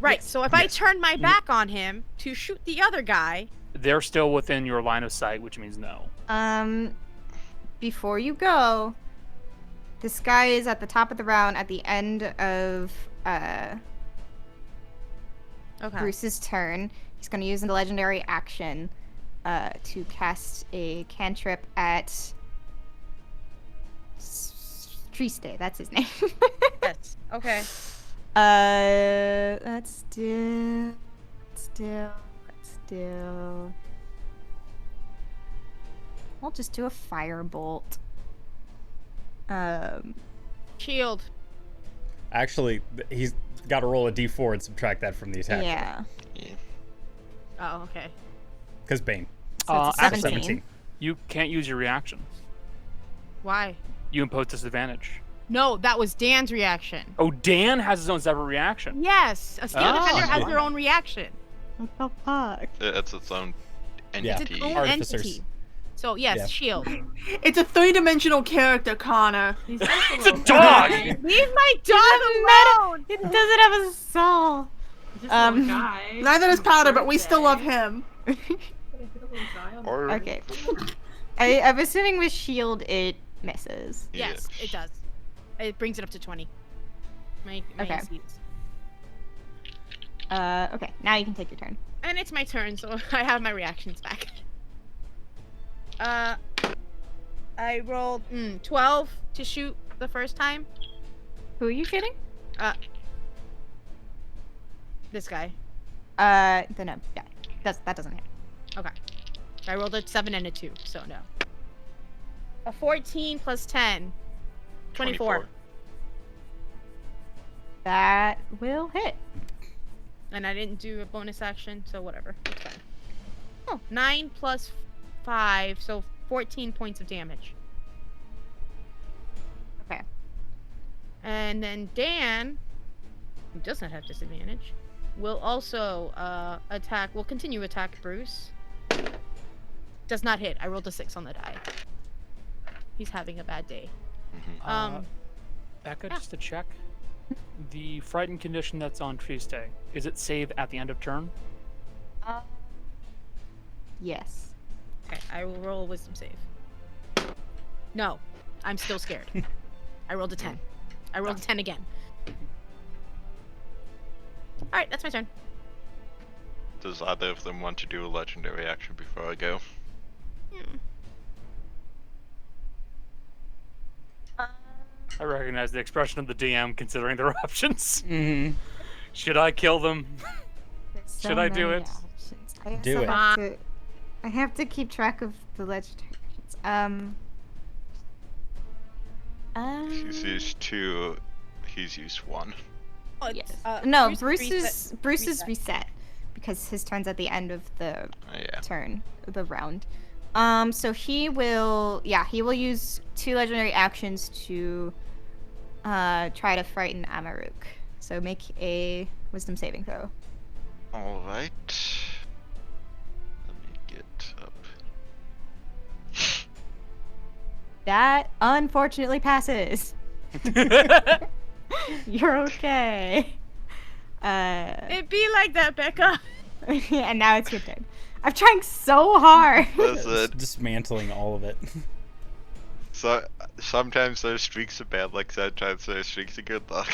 Right. So if I turn my back on him to shoot the other guy, They're still within your line of sight, which means no. Before you go, this guy is at the top of the round at the end of okay. Bruce's turn. He's going to use the legendary action to cast a cantrip at Triste. That's his name. Yes. Okay. Let's do. We'll just do a firebolt. Shield. Actually, he's got to roll a d4 and subtract that from the attack. Yeah. Yeah. Oh, okay. Because Bane. So it's a Actually, 17. you can't use your reaction. Why? You impose disadvantage. No, that was Dan's reaction. Oh, Dan has his own separate reaction. Yes, a steel Oh, defender has wow. their own reaction. What the fuck? It's its own Yeah. It's entity. its own Artificers. entity. So yes, Yeah. shield. It's a three-dimensional character, Connor. He's just It's a little dog! guy. Leave my dog alone. It doesn't have a soul. He's just a little guy. Neither does Powder, but we still love him. Put a little guy on Or Okay. I'm assuming with shield it misses. Yes, it does. It brings it up to 20. My Okay. AC is. Okay, now you can take your turn. And it's my turn, so I have my reactions back. I rolled 12 to shoot the first time. Who are you shooting? This guy. The no. Yeah, that doesn't hit. Okay. I rolled a 7 and a 2, so no. A 14 plus 10. 24. That will hit. And I didn't do a bonus action, so whatever. It's fine. Oh, 9 plus 5, so 14 points of damage. Okay. And then Dan, who does not have disadvantage, will also will continue attack Bruce. Does not hit. I rolled a 6 on the die. He's having a bad day. Becca, yeah. just to check. The frightened condition that's on Triste, is it save at the end of turn? Yes. Okay, I will roll a wisdom save. No, I'm still scared. I rolled a 10. I rolled a 10 again. Alright, that's my turn. Does either of them want to do a legendary action before I go? I recognize the expression of the DM considering their options. Mm-hmm. Should I kill them? There's Should I do many it? options. I Do also it. have to- I have to keep track of the legendary actions. He's used 2, he's used 1. Oh, Yes. it's, No, Bruce Bruce is reset because his turn's at the end of the Oh, yeah. turn, the round. So he will use 2 legendary actions to try to frighten Amaruk. So make a wisdom saving throw. Alright. Let me get up. That unfortunately passes. You're okay. It be like that, Becca. And now it's your turn. I'm trying so hard. Listen, Dismantling all of it. so sometimes there's streaks of bad luck, sometimes there's streaks of good luck.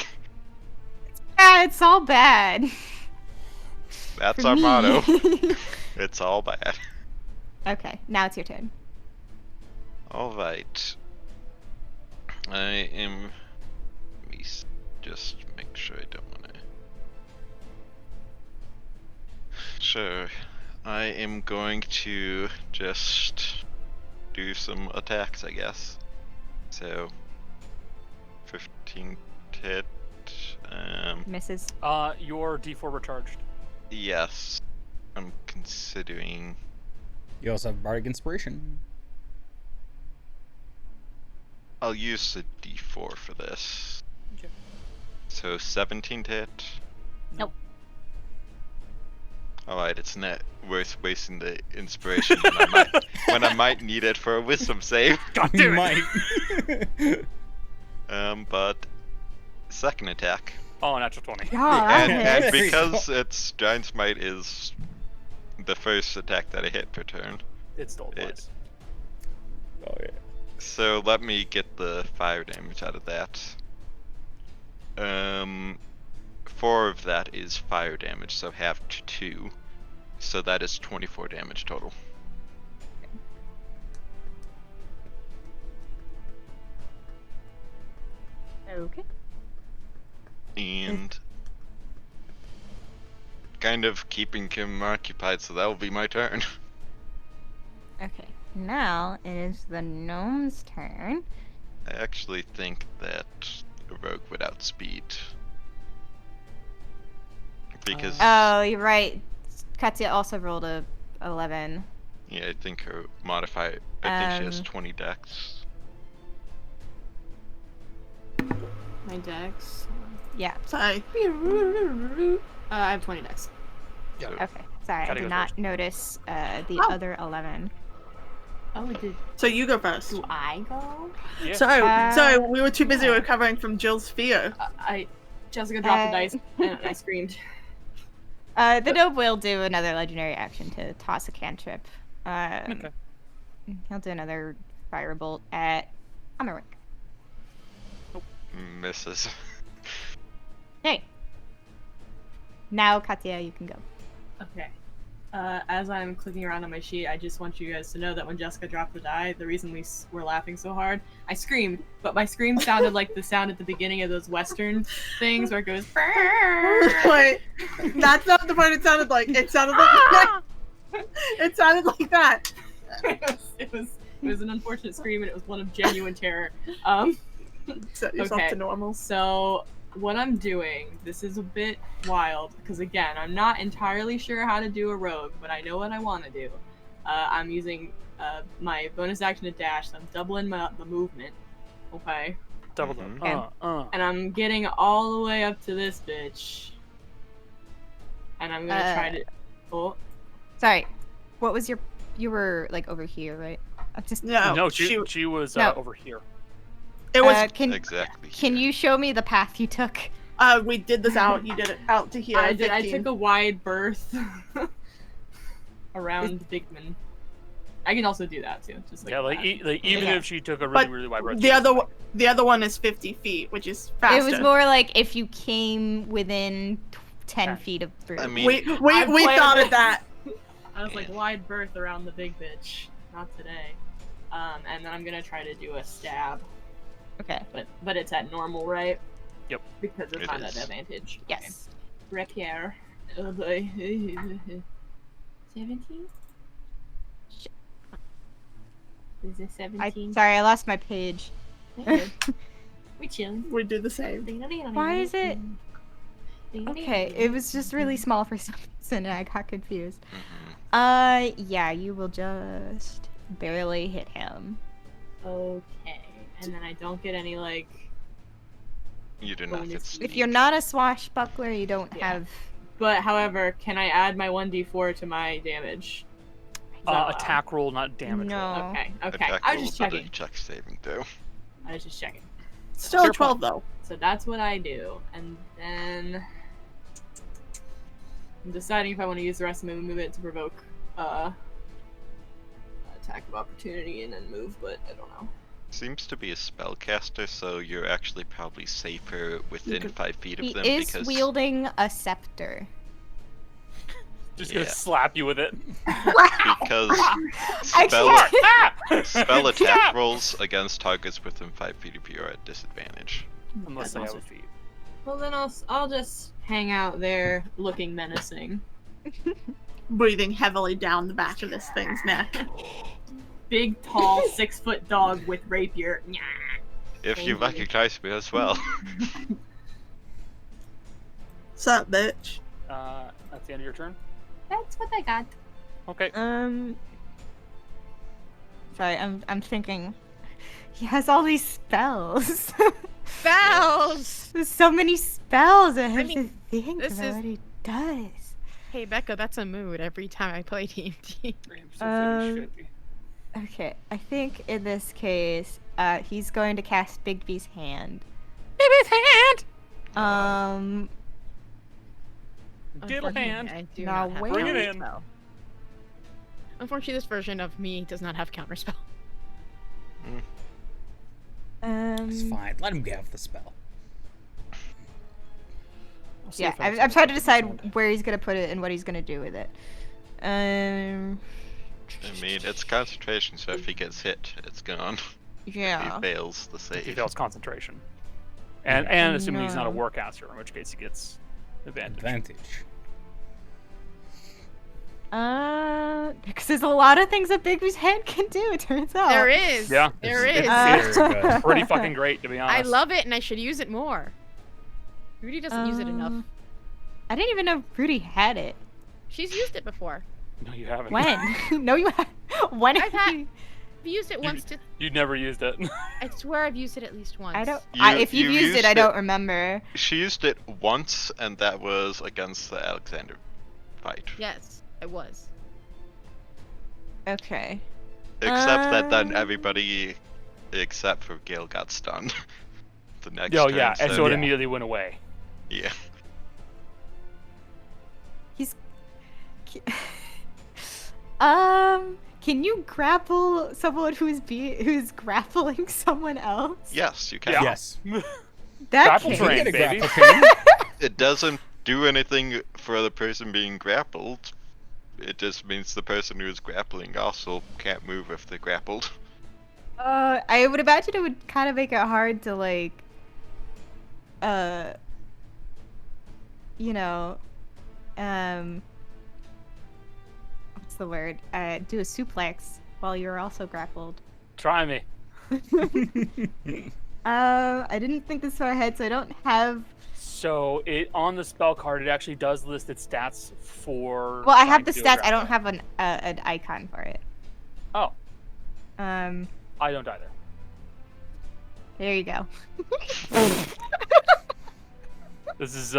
Yeah, it's all bad. That's For our me. motto. It's all bad. Okay, now it's your turn. Alright. I am... Let me just make sure I don't wanna... Sure. I am going to just do some attacks, I guess. So... 15 to hit. Misses. Your D4 recharged. Yes. I'm considering... You also have Bardic Inspiration. I'll use the D4 for this. Okay. So 17 to hit. Nope. Alright, it's not worth wasting the inspiration when I might need it for a wisdom save. God You damn it! might. But second attack. Oh, natural 20. Yeah, and that hits. because it's Giant Smite is the first attack that I hit per turn. It still applies. Oh yeah. So let me get the fire damage out of that. 4 of that is fire damage, so half to 2. So that is 24 damage total. Okay. And kind of keeping him occupied, so that will be my turn. Okay. Now it is the gnome's turn. I actually think that a rogue without speed. Because Oh, you're right. Katya also rolled a 11. yeah, I think her modifier. I think she has Um, 20 dex. My dex. Yeah. Sorry. I have 20 dex. So, Okay. Sorry, I Gotta did go not first. notice the Oh. other 11. Oh, did So you go first. do I go? Yeah. So we were too busy yeah. recovering from Jill's fear. Jessica dropped the Uh, dice and I screamed. The gnome will do another legendary action to toss a cantrip. Okay. He'll do another firebolt at Amaric. misses. Hey. Now, Katya, you can go. Okay. As I'm clicking around on my sheet, I just want you guys to know that when Jessica dropped the die, the reason we were laughing so hard, I screamed, but my scream sounded like the sound at the beginning of those Western things where it goes. Wait, that's not the part it sounded like. It sounded like that. It sounded like that. it was an unfortunate scream, and it was one of genuine terror. Set yourself Okay. to normal. So what I'm doing, this is a bit wild, because again, I'm not entirely sure how to do a rogue, but I know what I want to do. I'm using my bonus action to dash, so I'm doubling the movement. Okay. Double Mhm. up. And I'm getting all the way up to this bitch. And I'm gonna try to... Oh, Sorry. What was your... You were, like, over here, right? Just... No, No, she was No. over here. it was. can Exactly. can here. you show me the path you took? We did this out. You did it out to here. I did. I 15. took a wide berth around Bigman. I can also do that too. Just like Yeah, like, that. even Okay. if she took a really, But really wide breath. the other one is 50 feet, which is faster. It was more like if you came within 10 Okay. feet of Brew. I mean, We I planned thought it. of that. I was like wide berth around the big bitch. Not today. And then I'm gonna try to do a stab, Okay. but it's at normal, right? Yep. Because of It combat is. advantage. Yes. Rapier. Oh boy. 17? Is it 17? Sorry, I lost my page. We chilling. We do the same. Why is it- Okay, it was just really small for some reason and I got confused. Mhm. Yeah, you will just barely hit him. Okay, and then I don't get any like. You do not get Bonus. sneak. If you're not a swashbuckler, you don't Yeah. have... But however, can I add my 1d4 to my damage? Is that allowed? Attack roll, not damage No. roll. Okay, okay. Attack I was rolls just are the checking. check saving throw. I was just checking. Still Fair a 12 though. So that's what I do, and then I'm deciding if I want to use the rest of my movement to provoke attack of opportunity and then move, but I don't know. Seems to be a spellcaster, so you're actually probably safer within 5 feet of He them is because wielding a scepter. Just Yeah. gonna slap you with it. because I spell can't. spell attack rolls against targets within 5 feet of you are at disadvantage. Unless they have a feet. Well, then I'll just hang out there looking menacing. Breathing heavily down the back of this thing's neck. Big, tall, 6-foot dog with rapier. Nyah. If you Thank you. recognize me as well. Sup, bitch? That's the end of your turn. That's what I got. Okay. Sorry, I'm thinking. He has all these spells. Spells! There's so many spells. I have mean, to think this about is- what he does. Hey, Becca, that's a mood every time I play D&D. I'm so finished. Okay, I think in this case, he's going to cast Bigby's hand. Bigby's hand! Diddle hand. I do Now not have where- Bring it in. counterspell. Unfortunately, this version of me does not have counterspell. It's fine. Let him have the spell. I'll see Yeah, if I I'm trying to Bigby's hand. decide where he's gonna put it and what he's gonna do with it. I mean, it's concentration, so if he gets hit, it's gone. If Yeah. he fails the If he save. fails concentration. And assuming he's not a No. warcaster, in which case he gets advantage. Advantage. Because there's a lot of things that Bigby's hand can do. It turns out. There is. Yeah. There It's- is. it's very good. Pretty fucking great, to be honest. I love it, and I should use it more. Rudy doesn't use it enough. I didn't even know Rudy had it. She's used it before. No, you haven't. When? No, you have. When I've have had- you? I've used it once to. You never used it. I swear I've used it at least once. I don't. You- If you've you used it, used I it- don't remember. She used it once, and that was against the Alexander fight. Yes, I was. Okay. Except that then everybody except for Gale got stunned. The next Oh turn, yeah, and so it Yeah. immediately went away. yeah. He's. Can you grapple someone who's grappling someone else? Yes, you can. Yeah. Yes. That Grapple can't- train. Get a baby. grapple train. It doesn't do anything for the person being grappled. It just means the person who is grappling also can't move if they're grappled. I would imagine it would kind of make it hard to like, you know, what's the word? Do a suplex while you're also grappled. Try me. I didn't think this far ahead, so I don't have. So it on the spell card, it actually does list its stats for. Well, I have trying the to do a stats. I grapple. don't have an icon for it. Oh, Um, I don't either. there you go. This is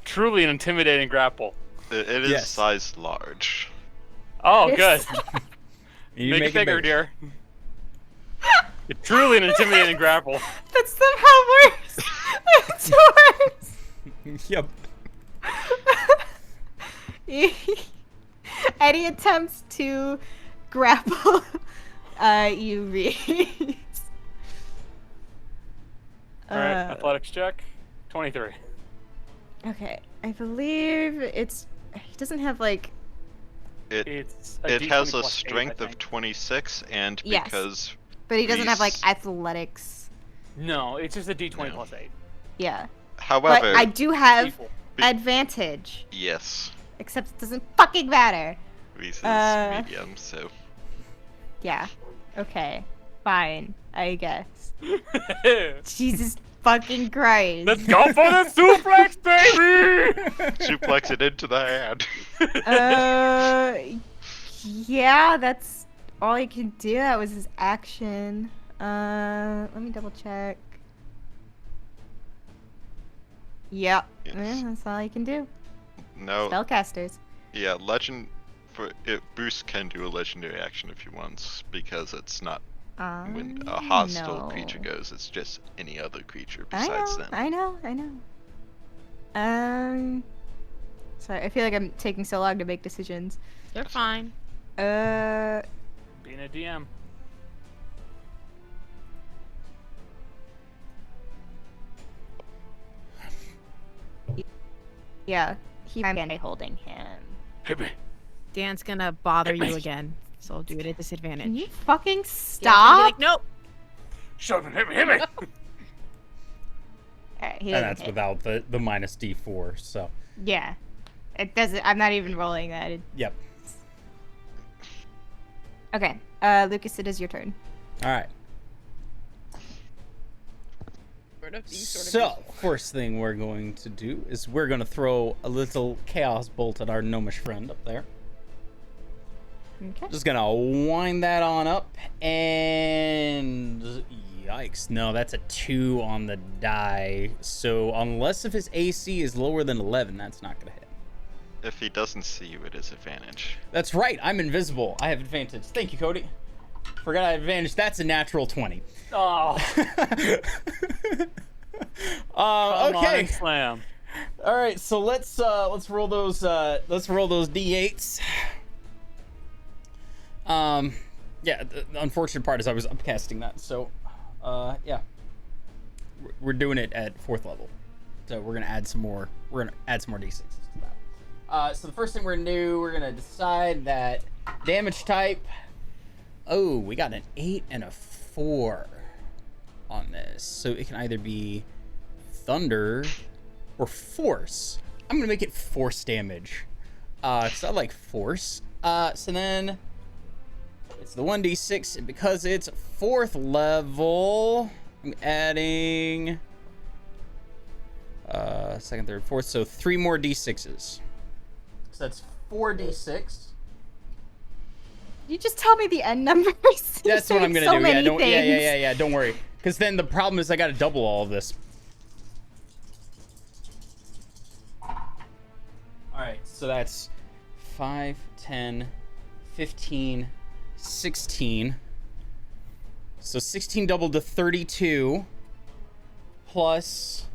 truly an intimidating grapple. It is Yes. sized large. Oh, Yes. good. You Make it bigger, dear. It's truly an intimidating grapple. That's somehow worse. That's worse. Yep. Any attempts to grapple, you read. All right, athletics check. 23. Okay, I believe it's. He doesn't have like. It's a It D20 has a plus 8, I strength of think. 26, and Yes. because But he doesn't have like Reese- athletics. No, it's just a D20 No. plus 8. Yeah. however, But I do have Equal. Be- advantage. yes, Except it doesn't fucking matter. Reese is Uh, medium, so Yeah. Okay. Fine. I guess. Jesus fucking Christ. Let's go for the suplex, baby! suplex it into the hand. Yeah, that's all he can do. That was his action. Let me double check. Yep. Yes. Yeah, that's all he can do. No, Spellcasters. yeah, Bruce can do a legendary action if he wants, because it's not when a hostile creature no. goes, it's just any other creature I besides know, them. I know. Sorry, I feel like I'm taking so long to make decisions. You're fine. Being a DM. Yeah, he might be holding him. Hit me. Dan's gonna bother you again, so I'll do it at disadvantage. Can you fucking Dan's stop? gonna be like, nope. Shut up and hit me. Alright, he And doesn't that's hit. without the minus D4. So, Yeah. It doesn't. I'm not even rolling that. yep. Okay, Lucas, it is your turn. All right. So, first thing we're going to do is we're going to throw a little chaos bolt at our gnomish friend up there. Okay. Just going to wind that on up, and yikes. No, that's a 2 on the die. So, unless if his AC is lower than 11, that's not going to hit. If he doesn't see you, it is advantage. That's right. I'm invisible. I have advantage. Thank you, Cody. Forgot I had advantage. That's a natural 20. Oh. Come on Okay. and slam. All right. So let's roll those d8s. Yeah. The unfortunate part is I was upcasting that. So, yeah. We're doing it at 4th level. So we're gonna add some more. We're gonna add some more d6s to that. So the first thing we're gonna do, we're gonna decide that damage type. Oh, we got an 8 and a 4 on this. So it can either be thunder or force. I'm gonna make it force damage. Cause I like force. So then it's the 1d6, and because it's 4th level, I'm adding 2nd, 3rd, 4th, so 3 more d6s. So that's 4d6. You just tell me the end numbers. That's what I'm gonna so do. Many Yeah, don't. things. Yeah. Don't worry. Because then the problem is I gotta double all of this. All right. So that's 5, 10, 15, 16. So 16 doubled to 32, plus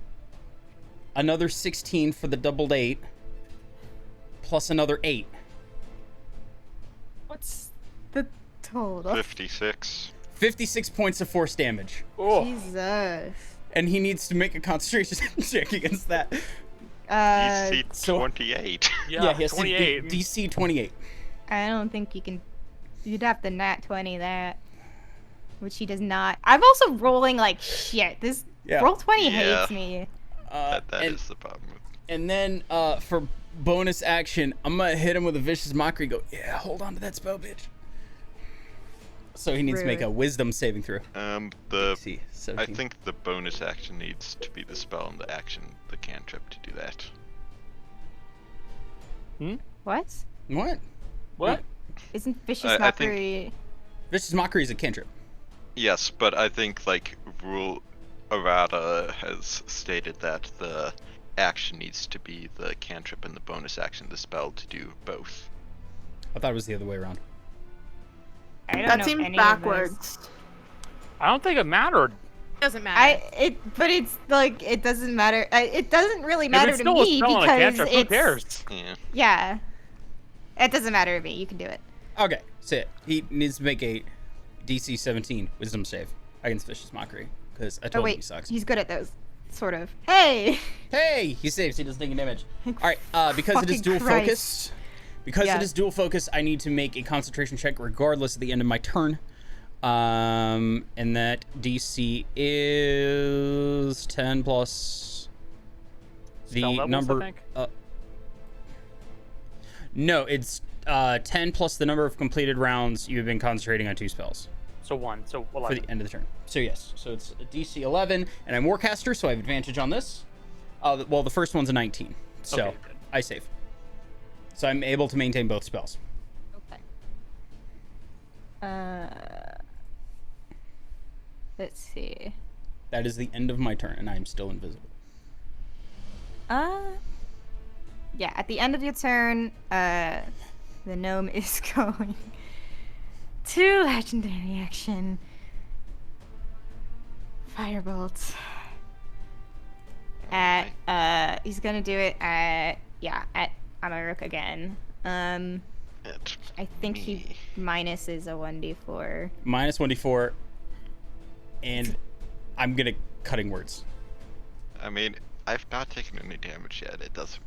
another 16 for the doubled 8, plus another 8. What's the total? 56. 56 points of force damage. Oh. Jesus. And he needs to make a concentration check against that. DC so- 28. Yeah, he has 28. to DC 28. I don't think you can. You'd have to nat 20 that, which he does not. I'm also rolling like shit. This Yeah. roll 20 Yeah. hates me. That and, is the problem. and then for bonus action, I'm gonna hit him with a vicious mockery. Go, yeah, hold on to that spell, bitch. So he needs to make Rude. a wisdom saving throw. The DC I 17. think the bonus action needs to be the spell and the action, the cantrip to do that. What? What? What? Isn't vicious I think- mockery? Vicious mockery is a cantrip. Yes, but I think like rule errata has stated that the action needs to be the cantrip and the bonus action the spell to do both. I thought it was the other way around. I don't That know seems any of this. backwards. I don't think it mattered. Doesn't matter. But it's like it doesn't matter. It doesn't really matter if it's to still me a spell and a because cantrip, who it's cares? Yeah. yeah. It doesn't matter to me. You can do it. Okay, so he needs to make a DC 17 wisdom save against vicious mockery because I Oh told him wait, he sucks. he's good at those. Sort of. Hey. Hey, he saves. He doesn't take any damage. All right, because it is Fucking dual Christ. focus. Because Yeah. it is dual focus, I need to make a concentration check regardless at the end of my turn. And that DC is 10 plus the Spell levels, number. I think? No, it's 10 plus the number of completed rounds you have been concentrating on 2 spells So 1. So for 11. the end of the turn. So yes, so it's a DC 11, and I'm Warcaster, so I have advantage on this. Well, the first one's a 19, so Okay, good. I save. So I'm able to maintain both spells. Okay. Let's see. That is the end of my turn, and I am still invisible. Yeah, at the end of your turn, the gnome is going to legendary action. Firebolt. At he's gonna do it at Amaruk again. It, I think he Me. minuses a 1d4. Minus 1d4, and I'm gonna cutting words. I mean, I've not taken any damage yet. It doesn't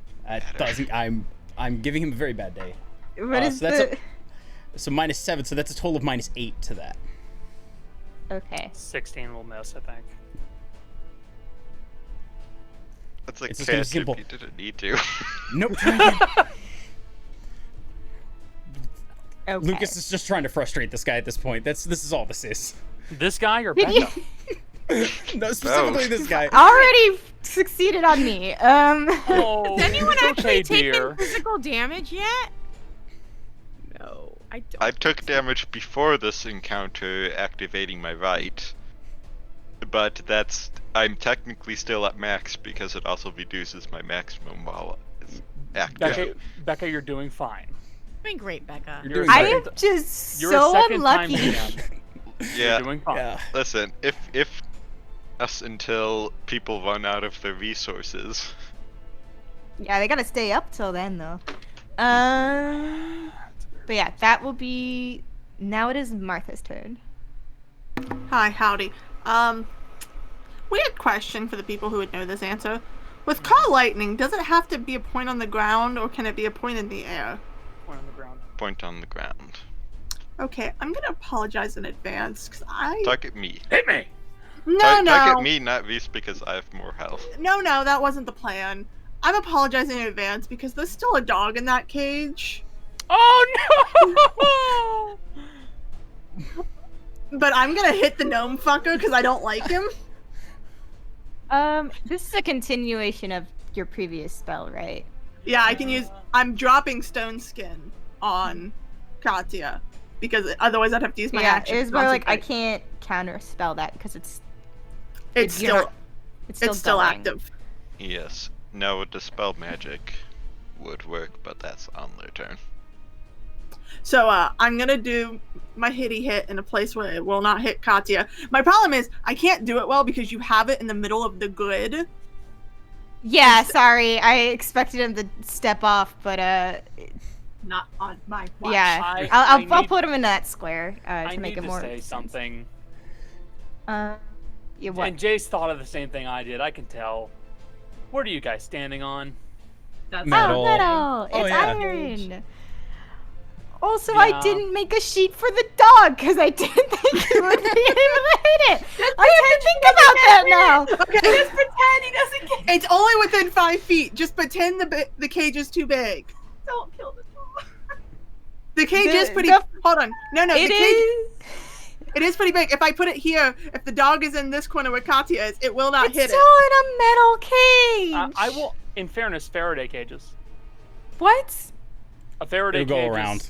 Doesn't. I'm giving him a very bad day. What is so that's the? So -7. So that's a total of -8 to that. Okay. 16 will miss, I think. That's like It's just gonna be catch if simple. you didn't need to. Nope. Try again. Okay. Lucas is just trying to frustrate this guy at this point. This is all this is. This guy or Did you Becca? No, specifically this guy. already succeeded on me? Oh, Has anyone it's actually okay, taken dear. physical damage yet? No, I don't. I took damage before this encounter, activating my right. But I'm technically still at max because it also reduces my maximum while it's active. Becca, you're doing fine. Doing great, Becca. You're doing I great. am just You're so a second time unlucky. champ. Yeah, You're doing fine. Yeah. listen, if us until people run out of their resources. Yeah, they gotta stay up till then, though. But yeah, that will be. Now it is Martha's turn. Hi, howdy. Weird question for the people who would know this answer. With call lightning, does it have to be a point on the ground or can it be a point in the air? Point on the ground. Point on the ground. Okay, I'm gonna apologize in advance because I. Target me. Hit me! Target me, not Reese, because I have more health. No, that wasn't the plan. I'm apologizing in advance because there's still a dog in that cage. Oh no! But I'm gonna hit the gnome fucker because I don't like him. This is a continuation of your previous spell, right? Yeah, I can use. I'm dropping stone skin on Katya because otherwise I'd have to use my Yeah, action. it was to more like I concentrate. can't counter spell that because it's It's you're still. not- It's still going. active. Yes. No, dispel magic would work, but that's on their turn. So I'm gonna do my hitty hit in a place where it will not hit Katya. My problem is I can't do it well because you have it in the middle of the grid. Yeah, sorry. I expected him to step off, but Not on my watch. yeah, I I'll need- put him in that square I to make need it to more. say something. Yeah, what? And Jace thought of the same thing I did. I can tell. What are you guys standing on? That's Metal. Oh, metal! Oh, It's yeah. iron! Also, Yeah. I didn't make a sheet for the dog because I didn't think he would be able to hit it. I have to think about that now. Okay, Just pretend he doesn't get. it's only within 5 feet. Just pretend the cage is too big. Don't kill the dog. The cage is pretty. the- Hold on. No, the It cage. is. It is pretty big. If I put it here, if the dog is in this corner where Katya is, it will not It's hit still it. in a metal cage. I will. In fairness, Faraday cages. What? A Faraday It'll go cage is- around.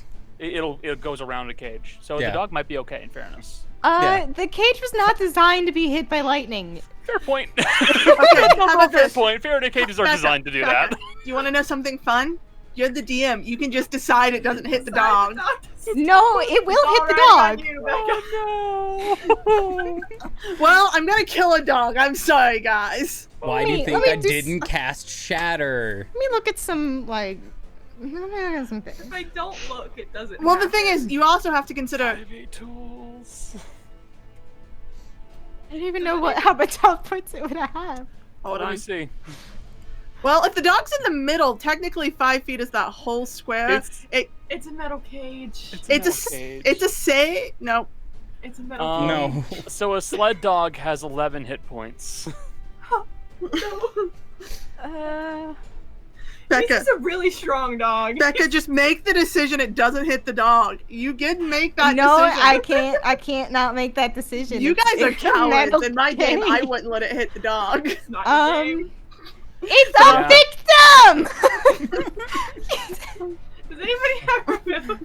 It goes around a cage, so Yeah. the dog might be okay. In fairness, Yeah. The cage was not designed to be hit by lightning. fair point. Okay, how about fair this? point. Faraday cages are Becca, designed to do Becca, that. Do you want to know something fun? You're the DM. You can just decide it doesn't hit the dog. No, it will hit the dog. Oh no! Well, I'm gonna kill a dog. I'm sorry, guys. Why do you Wait, think let I me just- didn't cast Shatter? Let me look at some some things. If I don't look, it doesn't. Well, the thing happen. is, you also have to consider. 5e tools. I don't even know how much health points it would have. Hold Let on. me see. Well, if the dog's in the middle, technically 5 feet is that whole square. It's a metal cage. It's a say. No. It's a metal Um, cage. No. So a sled dog has 11 hit points. Becca. This is a really strong dog. Becca, just make the decision. It doesn't hit the dog. You can make that No, decision. I can't not make that decision. You guys are It's a metal cowards. In my game, I cage. wouldn't let it hit the dog. It's not your game. It's Yeah. a victim. Does anybody have a rhythm?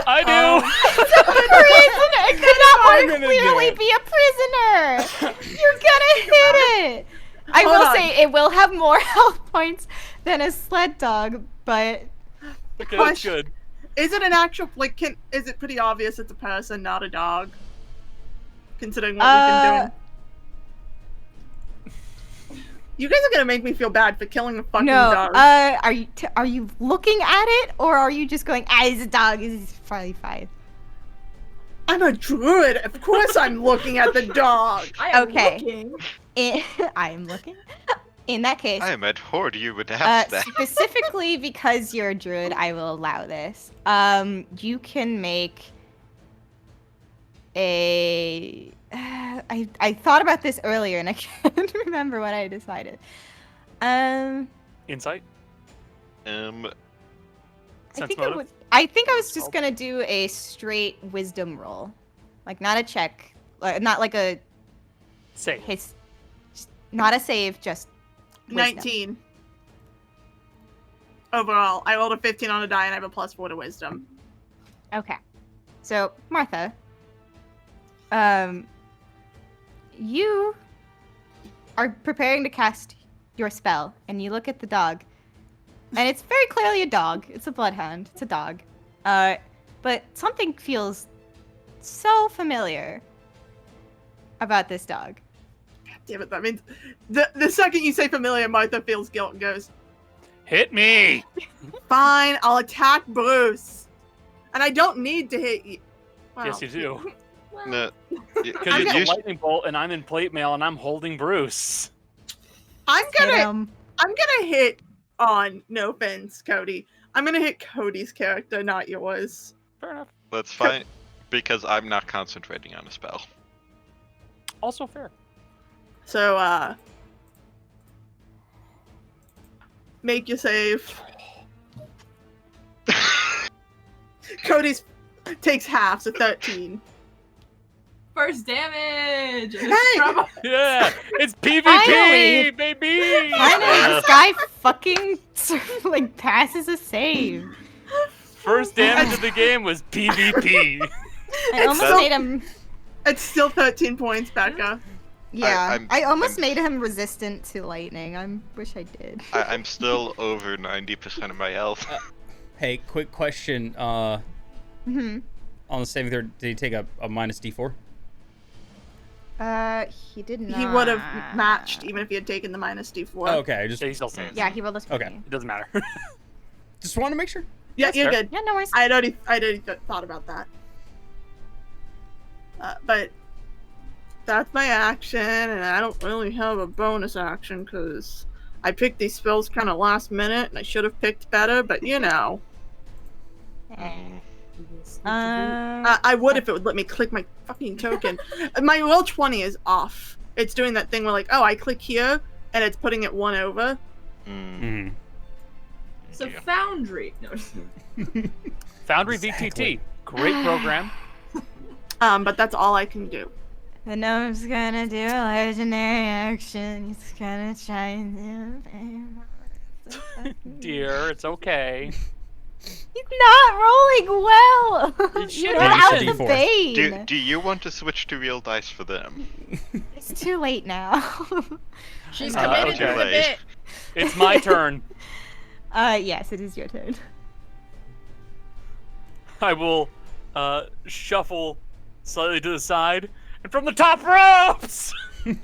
I do. It's a prisoner. It could not I'm more gonna do clearly it. be a prisoner. You're gonna hit it. I Hold will on. say it will have more health points than a sled dog, but Okay, that's Question. good. Is it an actual is it pretty obvious it's a person, not a dog? Considering what we've been doing. You guys are gonna make me feel bad for killing a fucking no. dog. Are you looking at it, or are you just going, it's a dog, it's probably 5? I'm a druid. Of course I'm looking at the dog. I am Okay. looking. I am looking. In that case, I am at Horde. You would ask that. specifically because you're a druid, I will allow this. You can make a. I thought about this earlier and I can't remember what I decided. Insight. I think motive? I think I was What's just called? gonna do a straight wisdom roll, like not a check, not like a Save. not a save, just wisdom. 19. Overall, I rolled a 15 on a die and I have a +4 to wisdom. Okay, so Martha, you are preparing to cast your spell, and you look at the dog, and it's very clearly a dog. It's a bloodhound. It's a dog. But something feels so familiar about this dog. Damn it, that means the second you say familiar, Martha feels guilt and goes, Hit me! fine, I'll attack Bruce. And I don't need to hit you. Well, Yes, you do. No, Because I'm it's gonna- a lightning bolt, and I'm in plate mail, and I'm holding Bruce. I'm Hit gonna 'em. hit on, no offense, Cody. I'm gonna hit Cody's character, not yours. Fair enough. that's fine, because I'm not concentrating on a spell. Also fair. So, make your save. Cody's takes half, so 13. First damage. Hey! Yeah! It's PvP, Finally! baby! Finally, this guy fucking like passes a save. First damage of the game was PvP. I almost so- made him. It's still 13 points, Becca. Yeah, I almost I'm- made him resistant to lightning. I wish I did. I'm still over 90% of my health. Hey, quick question. Mhm. On the saving throw, did he take a minus D4? He did not. He would have matched even if he had taken the minus D4. Oh, okay, I just Yeah, he still saves. Yeah, he rolled a 20. Okay. It doesn't matter. just want to make sure. Yeah, you're fair. good. Yeah, no worries. I'd already thought about that. But that's my action, and I don't really have a bonus action because I picked these spells kind of last minute, and I should have picked better. But you know, Mm. I would if it would let me click my fucking token. My roll 20 is off. It's doing that thing where like, oh, I click here, and it's putting it one over. Mm. Mm. So Yeah. Foundry. No. Foundry Exactly. VTT. Great program. But that's all I can do. The gnome's gonna do a legendary action. He's gonna try and do. Dear, it's okay. He's not rolling well. You should You're have out said of D4. bane. Do you want to switch to real dice for them? It's too late now. She's Uh, committed okay. to the bit. It's my turn. Yes, it is your turn. I will shuffle slightly to the side, and from the top ropes, he's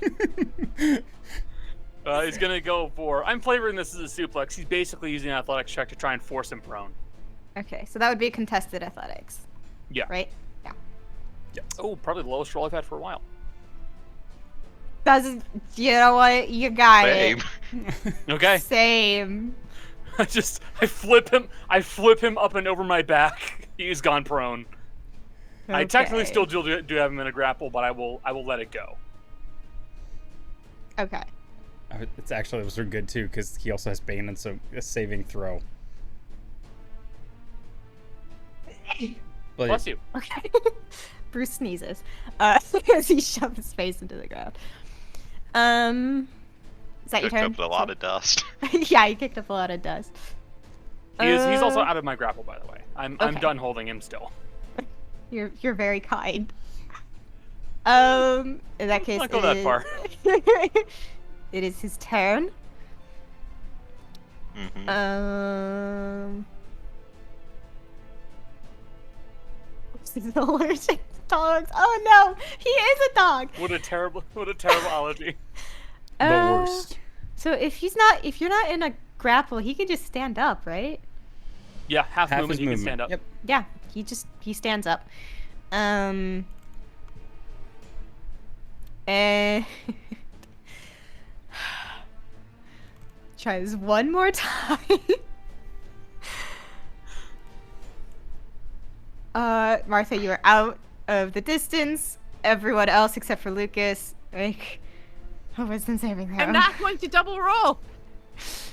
gonna go for. I'm flavoring this as a suplex. He's basically using an athletics check to try and force him prone. Okay, so that would be contested athletics. Yeah. Right? Oh, probably the lowest roll I've had for a while. Doesn't. You know what? You got Same. it. Okay. Same. I flip him up and over my back. He's gone prone. I technically Okay. still do have him in a grapple, but I will let it go. Okay. It's actually those are good too because he also has Bane and so a saving throw. But Bless you. Okay. Bruce sneezes as he shoves his face into the ground. Is that your Picked turn? up a lot of dust. Yeah, he kicked up a lot of dust. He's also out of my grapple, by the way. I'm okay. done holding him still. You're very kind. In that case, Not go that far. It is his turn. Mm-hmm. He's allergic to dogs. Oh no, he is a dog. What a terrible allergy. the worst. So if you're not in a grapple, he can just stand up, right? Yeah, half Half movement, his he can movement. stand up. Yep. Yeah, he stands up. And try this one more time. Martha, you are out of the distance. Everyone else except for Lucas, make a wisdom saving throw. I'm not going to double roll.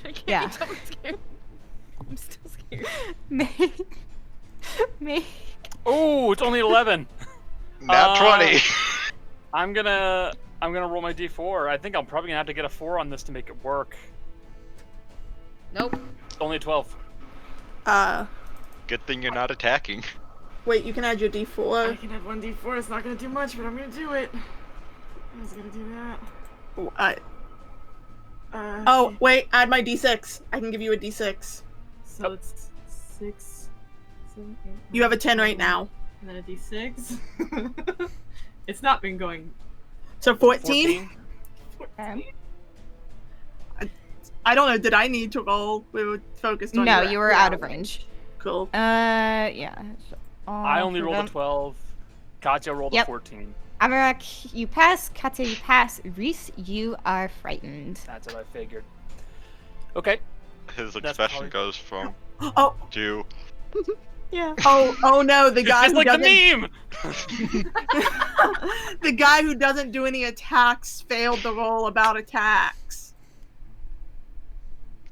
I can't Yeah. be double scared. I'm still scared. Make. Oh, it's only 11. Nat 20. I'm gonna roll my d4. I think I'm probably gonna have to get a 4 on this to make it work. Nope. It's only 12. Good thing you're not attacking. Wait, you can add your D4. can have 1d4. It's not gonna do much, but I'm gonna do it. I was gonna do that. Oh, wait, add my D6. I can give you a D6. So it's 6, 7, 8. You have a 10 right now. And then a d6. It's not been going. So 14? 14. I don't know, did I need to roll? We were focused on No, your you were out of range. Cool. Yeah. So I only for rolled them- a 12. Katya rolled Yep. a 14. Amarak, you pass. Katya, you pass. Reese, you are frightened. That's what I figured. Okay. His That's expression probably- goes from Oh, to Yeah. oh no, the It's guy just who like doesn't the meme! the guy who doesn't do any attacks failed the roll about attacks.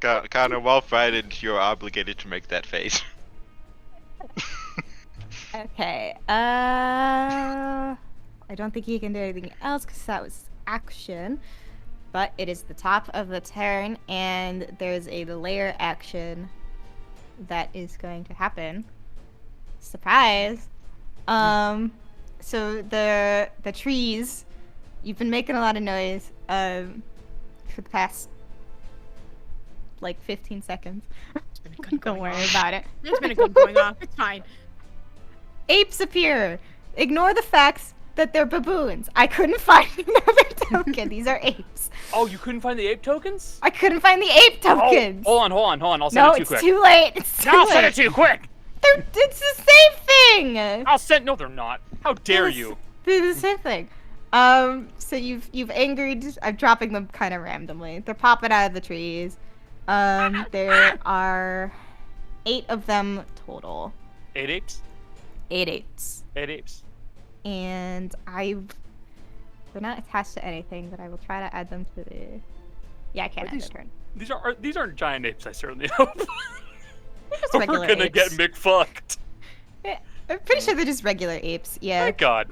kind of well frightened. You're obligated to make that face. Okay. I don't think he can do anything else because that was action. But it is the top of the turn, and there's a layer action that is going to happen. Surprise! So the trees, you've been making a lot of noise for the past like 15 seconds. It's been a gun Don't going worry off. about it. There's been a gun going off. It's fine. Apes appear. Ignore the facts that they're baboons. I couldn't find another token. These are apes. Oh, you couldn't find the ape tokens? I couldn't find the ape Oh, tokens. hold on. I'll send No, it to you it's quick. too late. It's too I'll late. send it to you quick! It's the same thing. I'll send. No, they're not. How dare They're you? They're the same thing. So you've angered. I'm dropping them kind of randomly. They're popping out of the trees. There are 8 of them total. 8 apes? 8 apes. 8 apes. And they're not attached to anything, but I will try to add them to the. Yeah, I can't Are end these- the turn. These aren't giant apes, I certainly hope. They're just We're regular gonna apes. get McFucked. Yeah, I'm pretty sure they're just regular apes. Yeah, Thank God.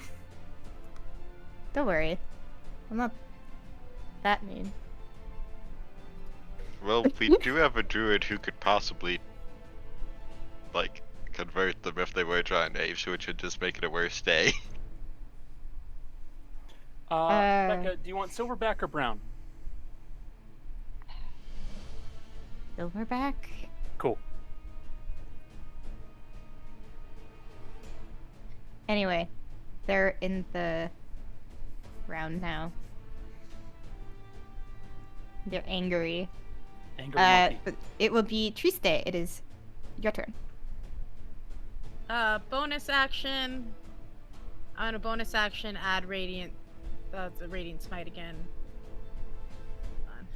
don't worry. I'm not that mean. Well, we do have a druid who could possibly, like, convert them if they were giant apes, which would just make it a worse day. Becca, do you want silverback or brown? Silverback? Cool. Anyway, they're in the round now. They're angry. Angry monkey. But it will be Triste. It is your turn. Bonus action. On a bonus action, add radiant. The radiant smite again. Hold on.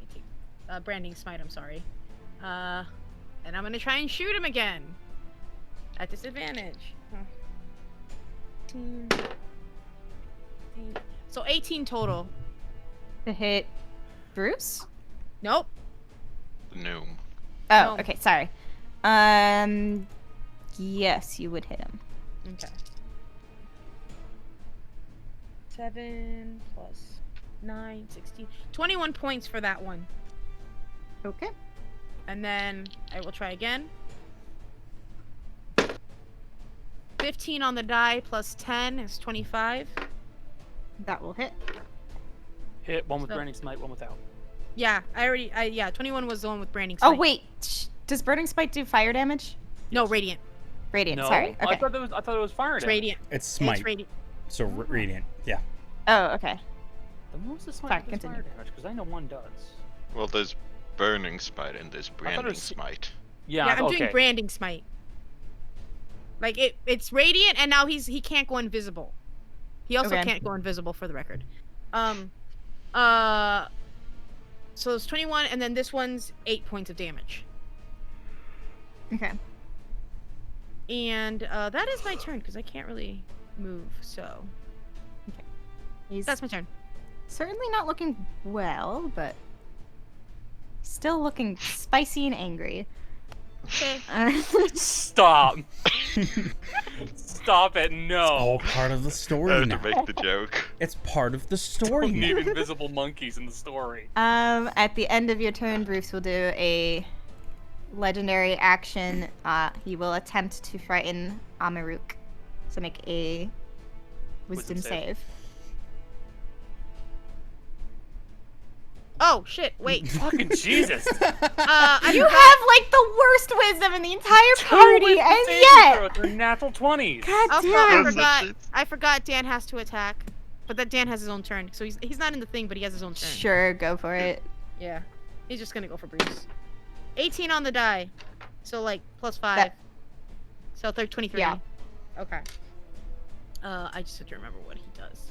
Let me take, branding smite. I'm sorry. And I'm gonna try and shoot him again. At disadvantage. 18. So 18 total. To hit Bruce? Nope. Gnome. Oh, No. okay, sorry. Yes, you would hit him. Okay. 7 plus 9, 16. 21 points for that one. Okay. And then I will try again. 15 on the die plus 10 is 25. That will hit. Hit one with so- branding smite, one without. Yeah, yeah, 21 was the one with branding Oh, smite. wait. Does Burning Spite do fire damage? No, radiant. Radiant, No, sorry. I Okay. thought it was fire It's damage. radiant. It's smite. It's radiant. So radiant. Yeah. Oh, okay. Then what was the smite Sorry, that does continue. fire damage? Because I know one does. Well, there's burning smite and there's it branding was- smite. Yeah, Yeah, I'm okay. doing branding smite. Like it's radiant, and now he can't go invisible. He also Okay. can't go invisible for the record. So it's 21, and then this one's 8 points of damage. Okay. And that is my turn because I can't really move. So He's that's my turn. certainly not looking well, but still looking spicy and angry. Okay. Stop. Stop it, no. All part of the I story had now. to make the joke. It's part of the story Don't now. need invisible monkeys in the story. At the end of your turn, Bruce will do a legendary action. He will attempt to frighten Amaruk. So make a wisdom save. Oh shit! Wait. Fucking Jesus. You have like the worst wisdom in the entire party, and yet They're natural 20s. God Oh damn. fuck! I forgot. Dan has to attack, but that Dan has his own turn, so he's not in the thing, but he has his own turn. Sure, go for it. Yeah, he's just gonna go for Bruce. 18 on the die, so like plus 5. That- So 23. Yeah. Okay. I just have to remember what he does.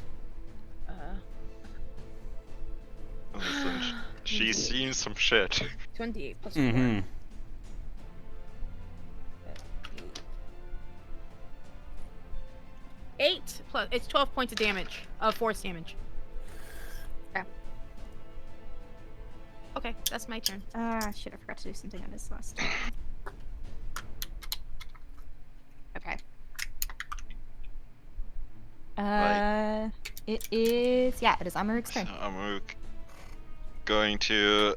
Listen, she's seen some shit. 28 plus 4. Mm-hmm. 8 plus. It's 12 points of damage. Force damage. Okay. Okay, that's my turn. Shit, I forgot to do something on this last turn. Okay. It is Amaruk's turn. So I'm going to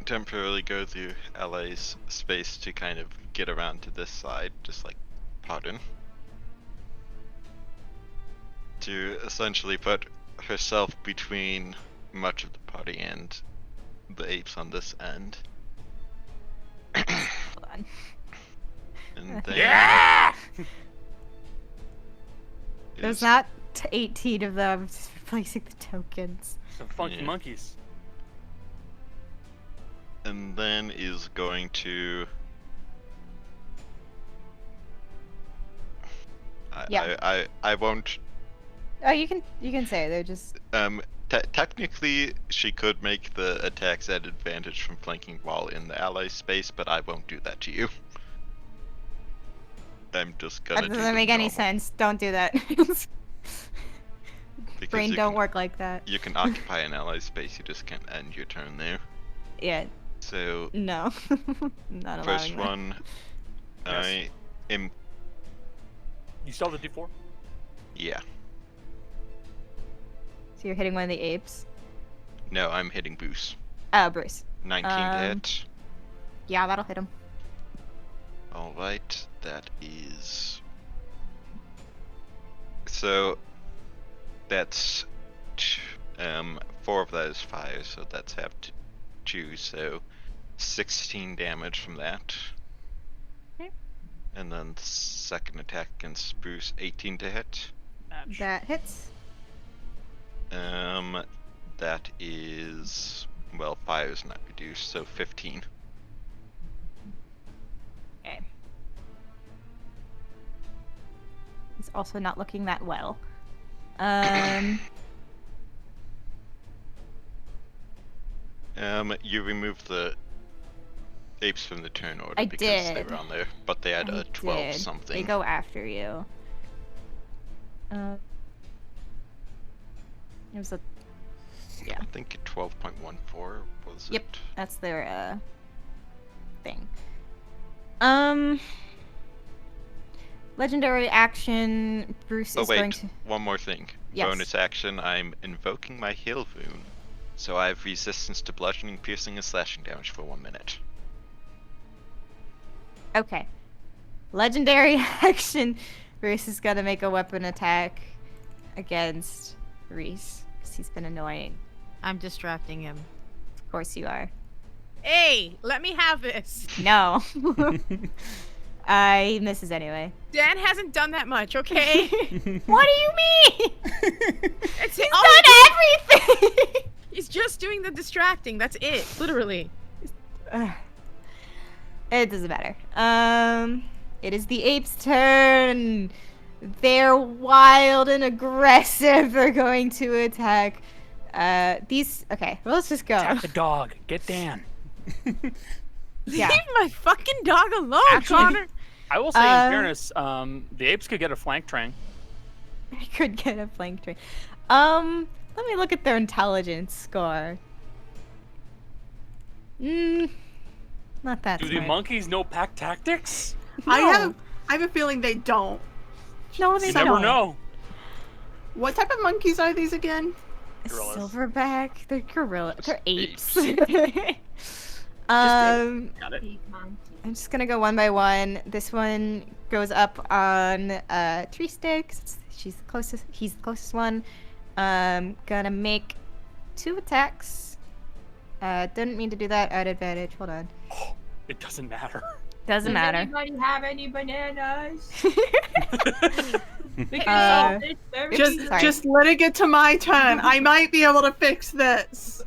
temporarily go through LA's space to kind of get around to this side, just like pardon. To essentially put herself between much of the party and the apes on this end. Hold on. And then Yeah! There's is- not 18 of them. I'm just replacing the tokens. Some funky Yeah. monkeys. and then is going to I won't Oh, you can say they're just. technically she could make the attacks at advantage from flanking while in the ally space, but I won't do that to you. I'm just gonna That do doesn't the make any normal, sense. Don't do that. because Brain you don't can- work like that. You can occupy an ally space, you just can't end your turn there. Yeah, So no. Not allowing first that. one, I am You saw the D4? yeah. So you're hitting one of the apes. No, I'm hitting Bruce. Oh, Bruce. 19 to hit. Yeah, that'll hit him. Alright, that is. So that's 4 of that is fire, so that's half to 2, so 16 damage from that. Okay. And then the second attack against Bruce, 18 to hit. That hits. That is, well, fire is not reduced, so 15. Okay. It's also not looking that well. You removed the apes from the turn order I because they did. were on there, but they had I a 12 did. something. They go after you. It was a. Yeah. I think 12.14 was Yep. it? That's their thing. Legendary action. Bruce Oh is going wait, to. one more thing. Yes. Bonus action, I'm invoking my heal rune, so I have resistance to bludgeoning, piercing, and slashing damage for 1 minute. Okay. Legendary action. Bruce is gonna make a weapon attack against Reese because he's been annoying. I'm distracting him. Of course you are. Hey, let me have this. No. He misses anyway. Dan hasn't done that much, okay? What do you mean? It's He's all done everything. He's just doing the distracting. That's it, literally. It doesn't matter. It is the ape's turn. They're wild and aggressive. They're going to attack These. Okay, well, let's just go. Attack the dog. Get Dan. Yeah. Leave my fucking dog alone, Actually- Connor. I will say, in fairness, the apes could get a flank train. I could get a flank train. Let me look at their intelligence score. Not that Do the smart. monkeys know pack tactics? I No. have a feeling they don't. No, they You don't. never know. What type of monkeys are these again? Gorillas. Silverback. They're gorilla. They're apes. Got it. I'm just gonna go one by one. This one goes up on tree sticks. She's the closest. He's the closest one. Gonna make 2 attacks. Didn't mean to do that at advantage. Hold on. It doesn't matter. Doesn't matter. Anybody have any bananas? We can Uh, solve this very Sorry. Just let it get to my turn. I might be able to fix this.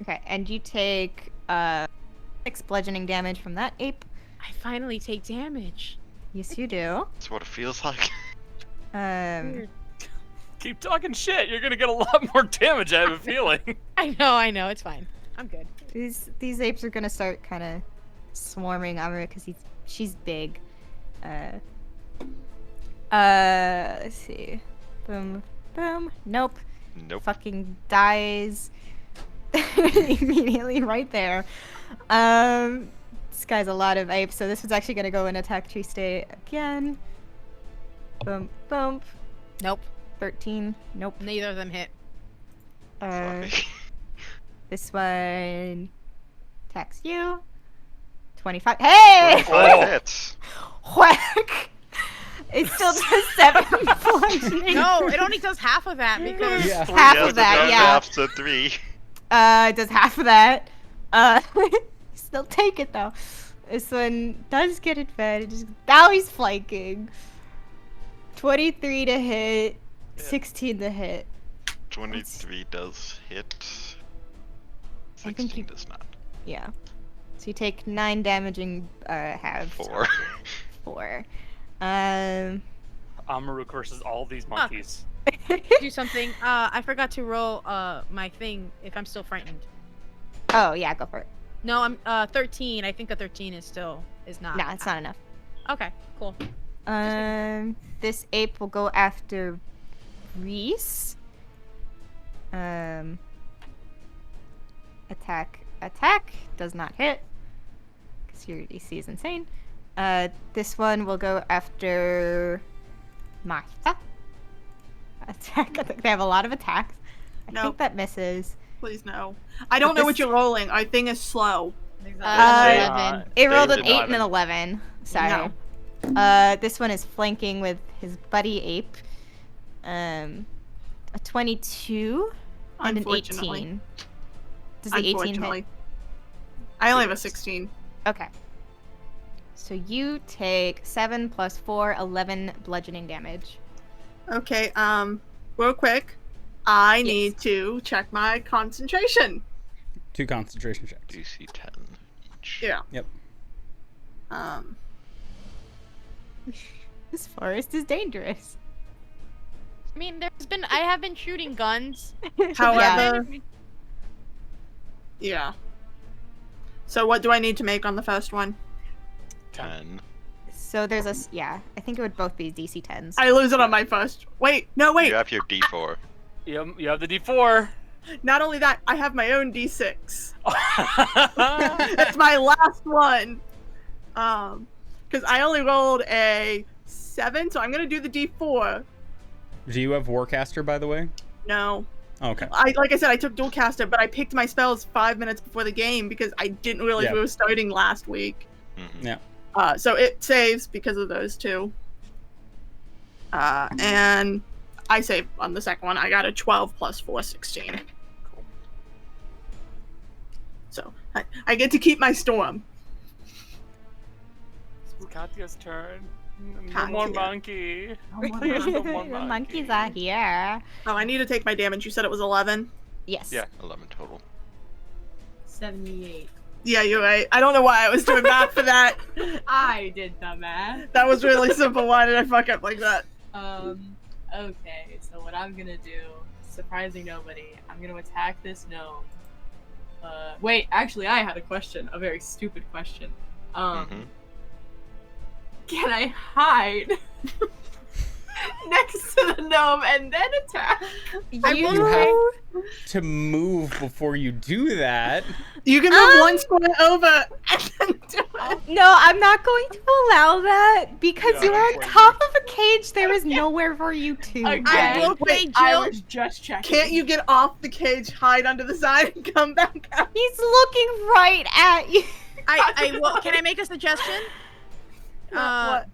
Okay, and you take 6 bludgeoning damage from that ape. I finally take damage. Yes, you do. That's what it feels like. Um, Keep talking shit. You're gonna get a lot more damage. I have a feeling. I know. It's fine. I'm good. these apes are gonna start kind of swarming on her because she's big. Let's see. Boom, boom. Nope. Nope. Fucking dies immediately right there. This guy's a lot of apes, so this was actually gonna go and attack Tree Stay again. Boom, boom. Nope. 13. Nope. Neither of them hit. Uh, Sorry. this one attacks you. 25. Hey! 25 hits. Whack! It still does 7 bludgeoning. No, it only does half of that because Yeah. Half Yes, of that, it yeah. half to 3. It does half of that. Still take it though. This one does get advantage. Now he's flanking. 23 to hit, 16 to hit. 23 does hit. I think 16 you- does not. Yeah. So you take 9 damaging halves. 4. 4. Amaruk versus all these monkeys. do something. I forgot to roll my thing if I'm still frightened. Oh yeah, go for it. No, I'm 13. I think a 13 is not. Nah, it's not enough. Okay, cool. This ape will go after Reese. Attack does not hit because your DC is insane. This one will go after Martha. Attack. I think they have a lot of attacks. I Nope. think that misses. Please no. I don't know what you're rolling. Our thing is slow. Uh, It rolled They an did 8 and an 11. Sorry. This one is flanking with his buddy ape. A 22 and an Unfortunately. 18. Does the 18 hit? Unfortunately. I only have a 16. Okay. So you take 7 plus 4, 11 bludgeoning damage. Okay, real quick. I need to check my concentration. 2 concentration checks. DC 10 each. Yeah. Yep. This forest is dangerous. I mean, I have been shooting guns. However, yeah. So what do I need to make on the first one? 10. So there's I think it would both be DC 10s. I lose it on my first. Wait, no, wait. You have your D4. You have the D4. Not only that, I have my own D6. It's my last one. Because I only rolled a 7, so I'm gonna do the D4. Do you have Warcaster, by the way? No. Okay. Like I said, I took Dualcaster, but I picked my spells 5 minutes before the game because I didn't realize Yeah. we were starting last week. Mhm. Yeah. So it saves because of those two. And I saved on the second one. I got a 12 plus 4, 16. Cool. So I get to keep my storm. It's Katya's turn. No Katya. more monkey. more Please, no more The monkey. monkeys are here. Oh, I need to take my damage. You said it was 11? Yes. Yeah. 11 total. 78. Yeah, you're right. I don't know why I was doing math for that. I did the math. That was really simple. Why did I fuck up like that? Okay, so what I'm gonna do, surprising nobody. I'm gonna attack this gnome. Wait, actually, I had a question. A very stupid question. Can I hide next to the gnome and then attack? You have to move before you do that. You can move one square over and then do it. No, I'm not going to allow that because Yeah, you are on that's top of a cage. There is nowhere for you to. Again, I will say, I Jill, was just checking. Can't you get off the cage, hide under the side, and come back out? He's looking right at you. I will. Can I make a suggestion? What?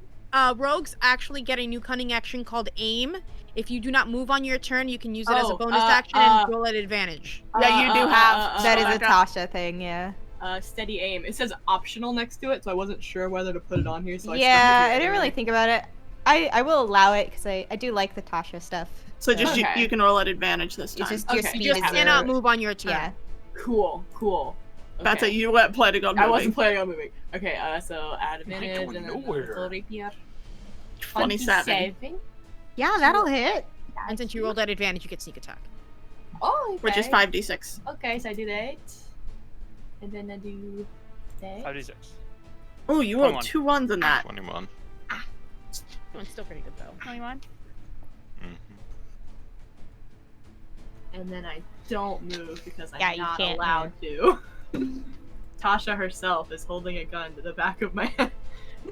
Rogues actually get a new cunning action called aim. If you do not move on your turn, you can use it as a Oh, bonus action and roll at advantage. Yeah, you do have. That is a backup. Tasha thing, yeah. Steady aim. It says optional next to it, so I wasn't sure whether to put it on here. So Yeah, I didn't really think about it. I will allow it because I do like the Tasha stuff. So just Okay. you can roll at advantage this time. It's just your Okay. speed You just is cannot your- move on your turn. Yeah. Cool. That's Okay. it. You weren't planning on moving. I wasn't planning on moving. Okay, so add advantage going and then nowhere. roll rapier. 27. Yeah, that'll hit. And since you rolled at advantage, you get sneak attack. Oh, okay. Which is 5d6. Okay, so I do that. And then I do that. 5d6. Oh, you 21. rolled 2 1s in that. 21. It's still pretty good though. 21. Mhm. And then I don't move because I'm Yeah, you not can't allowed to. Tasha herself is holding a gun to the back of my head.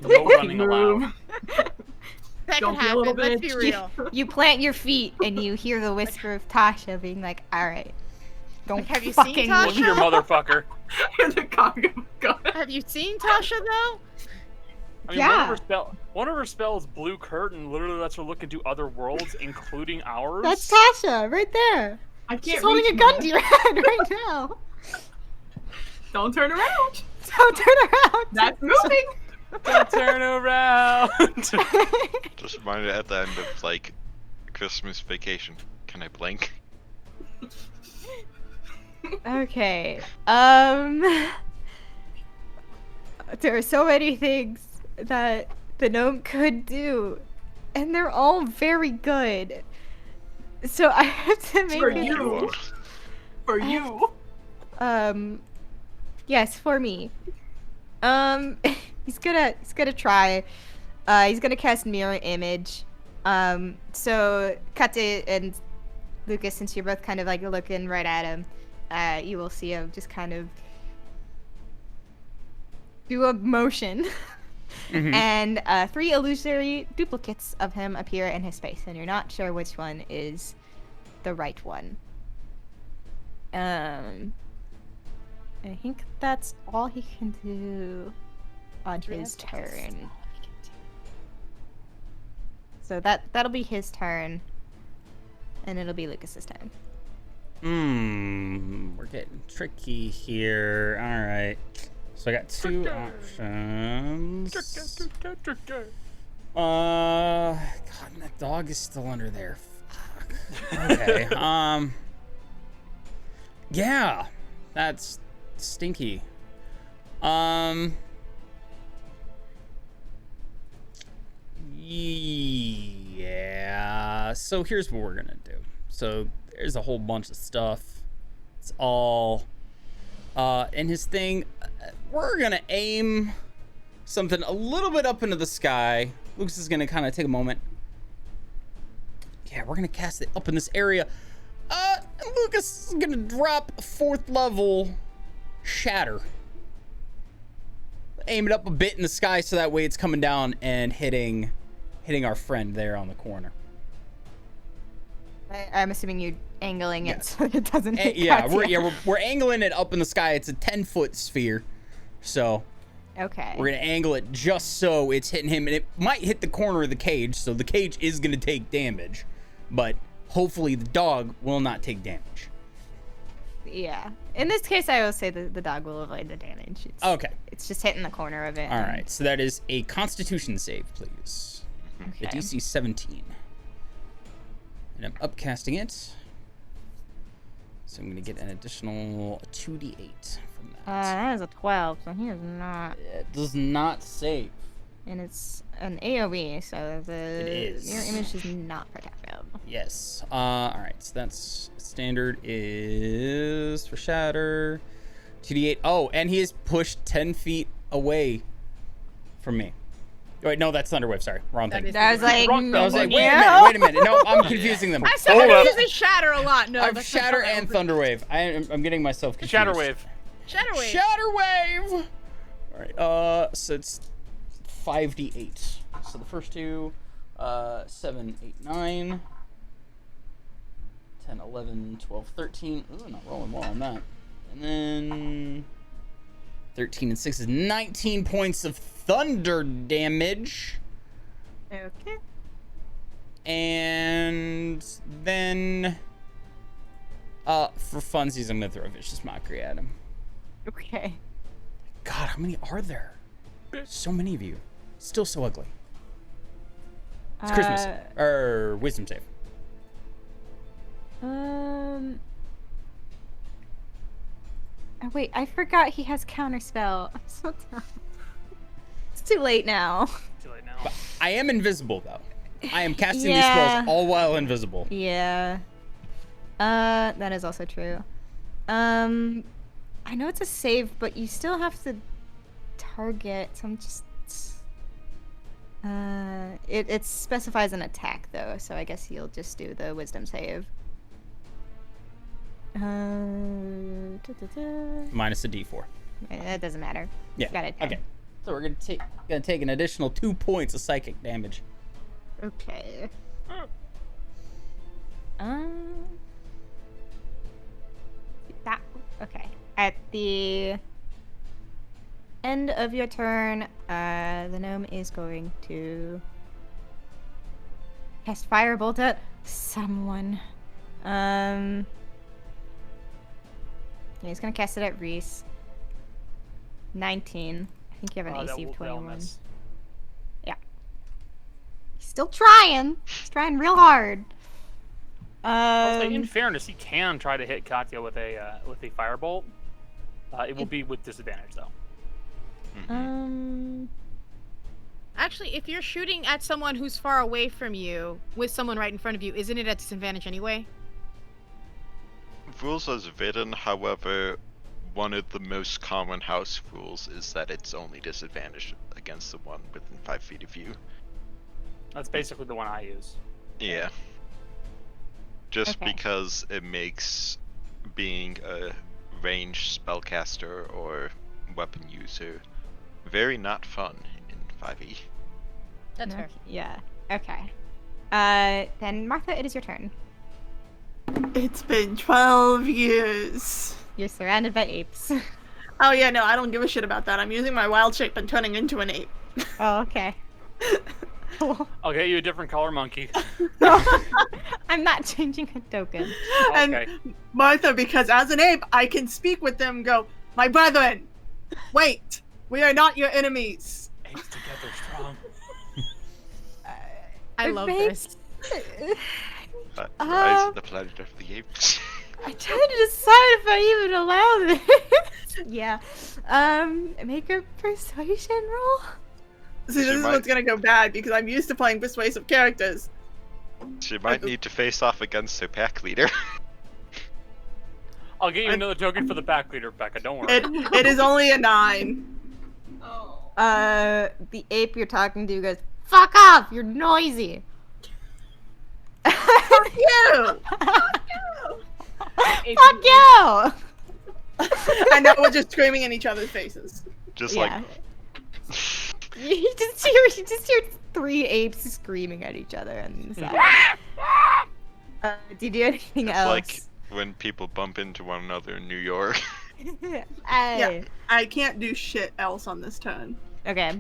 No running allowed. That Don't could be a little happen. Let's be bitch. real. You plant your feet and you hear the whisper of Tasha being like, "All right, don't Have you seen fucking Tasha? Look here, motherfucker. In the cock of a gun. Have you seen Tasha though? I mean, Yeah. one of her spells, Blue Curtain, literally lets her look into other worlds, including ours. That's Tasha right there. I can't She's holding reach a gun her. to your head right now. Don't turn around. Don't turn around. That's moving. Don't turn around. Just reminded at the end of like Christmas Vacation. Can I blink? Okay. There are so many things that the gnome could do, and they're all very good. So I have to make For a you. For you. Yes, for me. He's gonna try. He's gonna cast mirror image. So Kate and Lucas, since you're both kind of like looking right at him, you will see him just kind of do a motion. And 3 illusory duplicates of him appear in his space, and you're not sure which one is the right one. I think that's all he can do on his turn. So that'll be his turn, and it'll be Lucas's turn. We're getting tricky here. All right. So I got 2 options. God, and that dog is still under there. Fuck. Okay. Yeah, that's stinky. Yeah. So here's what we're gonna do. So there's a whole bunch of stuff. It's all in his thing. We're gonna aim something a little bit up into the sky. Lucas is gonna kind of take a moment. Yeah, we're gonna cast it up in this area. And Lucas is gonna drop 4th level Shatter. Aim it up a bit in the sky so that way it's coming down and hitting our friend there on the corner. I'm assuming you're angling it Yes. so that it doesn't hit Yeah, Katya. we're angling it up in the sky. It's a 10-foot sphere, so Okay. we're gonna angle it just so it's hitting him, and it might hit the corner of the cage. So the cage is gonna take damage, but hopefully the dog will not take damage. Yeah. In this case, I will say the dog will avoid the damage. Okay. It's just hitting the corner of it. All right. So that is a Constitution save, please. The Okay. DC 17, and I'm upcasting it. So I'm gonna get an additional 2d8 from that. That is a 12, so he is not. It does not save. And it's an AoE, so the is. mirror image is not protective. Yes. All right. So that's standard is for shatter. 2d8. Oh, and he is pushed 10 feet away from me. Wait, no, that's Thunderwave. Sorry, wrong thing. I was like, Wrong- I was like, wait no. a minute. No, I'm confusing them. I said Hold I'm up. using Shatter a lot. No, I'm that's not Shatter how that and works. Thunderwave. I'm getting myself confused. Shatterwave. Shatterwave. Shatterwave! Alright, so it's 5d8. So the first two, 7, 8, 9, 10, 11, 12, 13. Ooh, not rolling well on that. And then 13 and 6 is 19 points of thunder damage. Okay. And then, for funsies, I'm gonna throw a vicious mockery at him. Okay. God, how many are there? So many of you. Still so ugly. It's Christmas. Or wisdom save. Oh, wait, I forgot he has counterspell. I'm so dumb. It's too late now. Too late now. But I am invisible, though. I am casting these Yeah. spells all while invisible. Yeah. That is also true. I know it's a save, but you still have to target, so I'm just... It specifies an attack, though, so I guess you'll just do the wisdom save. Minus a d4. That doesn't matter. Yeah. Got it. Okay. So we're gonna take an additional 2 points of psychic damage. Okay. That okay. At the end of your turn, the gnome is going to cast firebolt at someone. Yeah, he's gonna cast it at Reese. 19. I think you have an AC of 21. Yeah. He's still trying. He's trying real hard. I'll say, in fairness, he can try to hit Katya with a firebolt. It will be with disadvantage, though. Actually, if you're shooting at someone who's far away from you with someone right in front of you, isn't it at disadvantage anyway? Rules as written, however, one of the most common house rules is that it's only disadvantage against the one within 5 feet of you. That's basically the one I use. Yeah. Just Okay. because it makes being a ranged spellcaster or weapon user very not fun in 5e. That's fair. Okay, yeah. Okay. Then Martha, it is your turn. It's been 12 years. You're surrounded by apes. Oh yeah, no, I don't give a shit about that. I'm using my wild shape and turning into an ape. Oh, okay. Cool. I'll get you a different color monkey. I'm not changing a token. Okay. And Martha, because as an ape, I can speak with them and go, my brethren, wait, we are not your enemies. Apes together strong. I love this. Rise of the Planet of the Apes. I tried to decide if I even allow this. Yeah. Make a persuasion roll. See, this is what's gonna go bad because I'm used to playing persuasive characters. She might need to face off against her pack leader. I'll get you another token for the pack leader, Becca. Don't worry. It is only a 9. The ape you're talking to goes, "Fuck off! You're noisy." Fuck you! Fuck you! And now we're just screaming in each other's faces. Just Yeah. like You just hear 3 apes screaming at each other on the side. Do you do anything it's else? like when people bump into one another in New York. Yeah, I can't do shit else on this turn. Okay.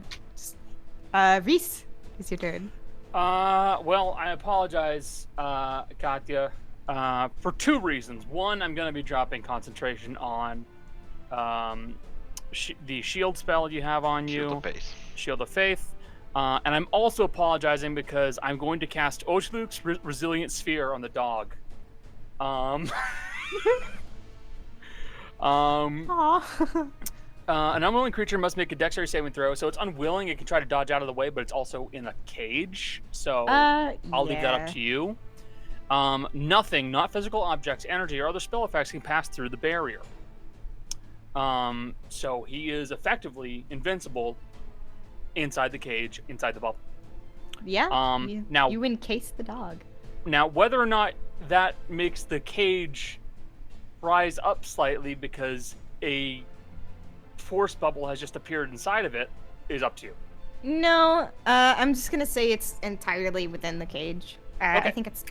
Reese, it's your turn. Well, I apologize, Katya, for 2 reasons. One, I'm going to be dropping concentration on the shield spell you have on you. Shield of Faith. Shield of Faith. And I'm also apologizing because I'm going to cast Oshluk's Resilient Sphere on the dog. Aww. An unwilling creature must make a dexterity saving throw. So it's unwilling. It can try to dodge out of the way, but it's also in a cage. So I'll leave that up Yeah. to you. Nothing, not physical objects, energy, or other spell effects can pass through the barrier. So he is effectively invincible inside the cage, inside the bubble. Yeah. Now- you encase the dog. Now, whether or not that makes the cage rise up slightly because a force bubble has just appeared inside of it is up to you. No, I'm just gonna say it's entirely within the cage. I Okay. think it's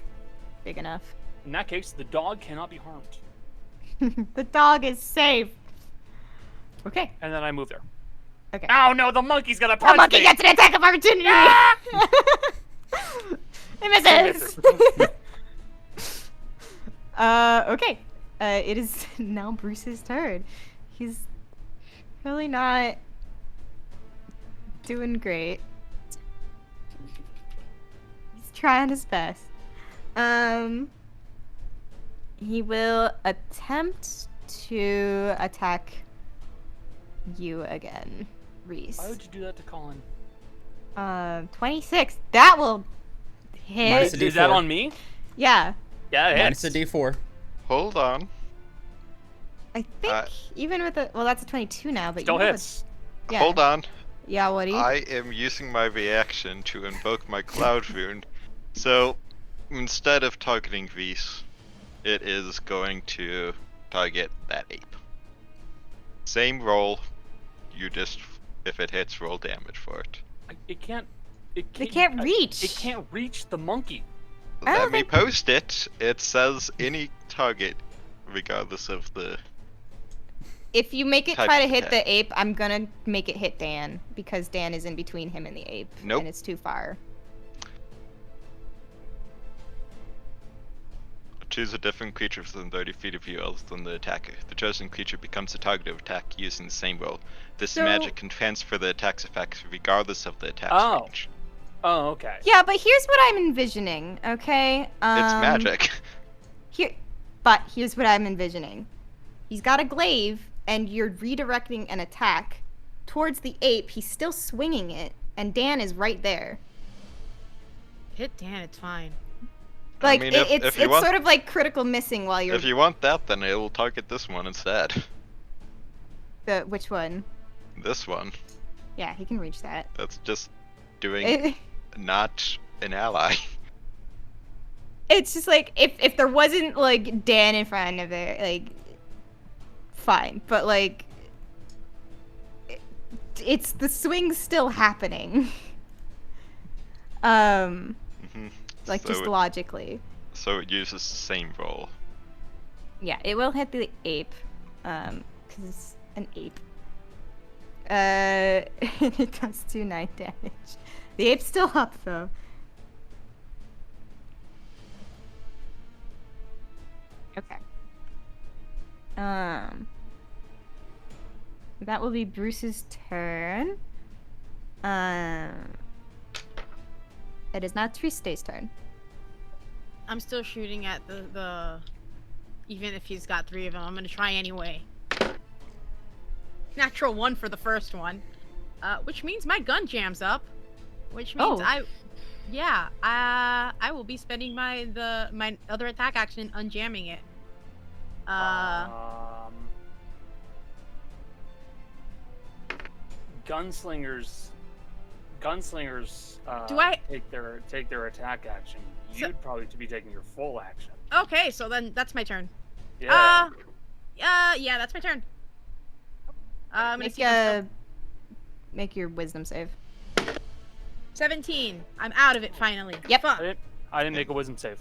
big enough. In that case, the dog cannot be harmed. The dog is safe. Okay. And then I move there. Okay. Oh no, the monkey's gonna The punch monkey me! gets an attack of opportunity. It misses. Okay. It is now Bruce's turn. He's really not doing great. He's trying his best. He will attempt to attack you again, Reese. Why would you do that to Colin? 26. That will hit. Minus a Is that D4. on me? Yeah. Yeah, it Minus hits. a D4. Hold on. I think even with a well, that's a 22 now, but Still you know hits. Yeah. Hold on. Yeah, what do you? I am using my reaction to invoke my Cloud Rune. So, instead of targeting Reese, it is going to target that ape. Same roll. You just, if it hits, roll damage for it. It can't. It They can't reach. It can't reach the monkey. I don't Let me think- post it. It says any target, regardless of the. If you make it Type try to of hit attack. the ape, I'm gonna make it hit Dan because Dan is in between him and the ape, Nope. and it's too far. Choose a different creature within 30 feet of you other than the attacker. The chosen creature becomes the target of attack using the same roll. This So- magic can transfer the attack's effects regardless of the attack's Oh. range. Oh, okay. Yeah, but here's what I'm envisioning. Okay. It's magic. But here's what I'm envisioning. He's got a glaive, and you're redirecting an attack towards the ape. He's still swinging it, and Dan is right there. Hit Dan, it's fine. Like I mean, it's you want, sort of like critical missing while you're if you want that, then it will target this one instead. which one? This one. Yeah, he can reach that. That's just doing It, not an ally. it's just like if there wasn't like Dan in front of it, like fine, but like it's the swing's still happening. Mhm. Like So just it- logically. So it uses the same roll. Yeah, it will hit the ape, because it's an ape. It does do 9 damage. The ape's still up though. Okay. That will be Bruce's turn. It is now Triste's turn. I'm still shooting at the even if he's got 3 of them, I'm gonna try anyway. Natural 1 for the first one. Which means my gun jams up. Which means Oh. I will be spending my other attack action unjamming it. Gunslingers. Do I- take their attack action? So- You'd probably be taking your full action. Okay, so then that's my turn. Yeah. Yeah, that's my turn. I'm gonna see Make your wisdom save. 17. I'm out of it finally. Yep. Fuck. I didn't make a wisdom save.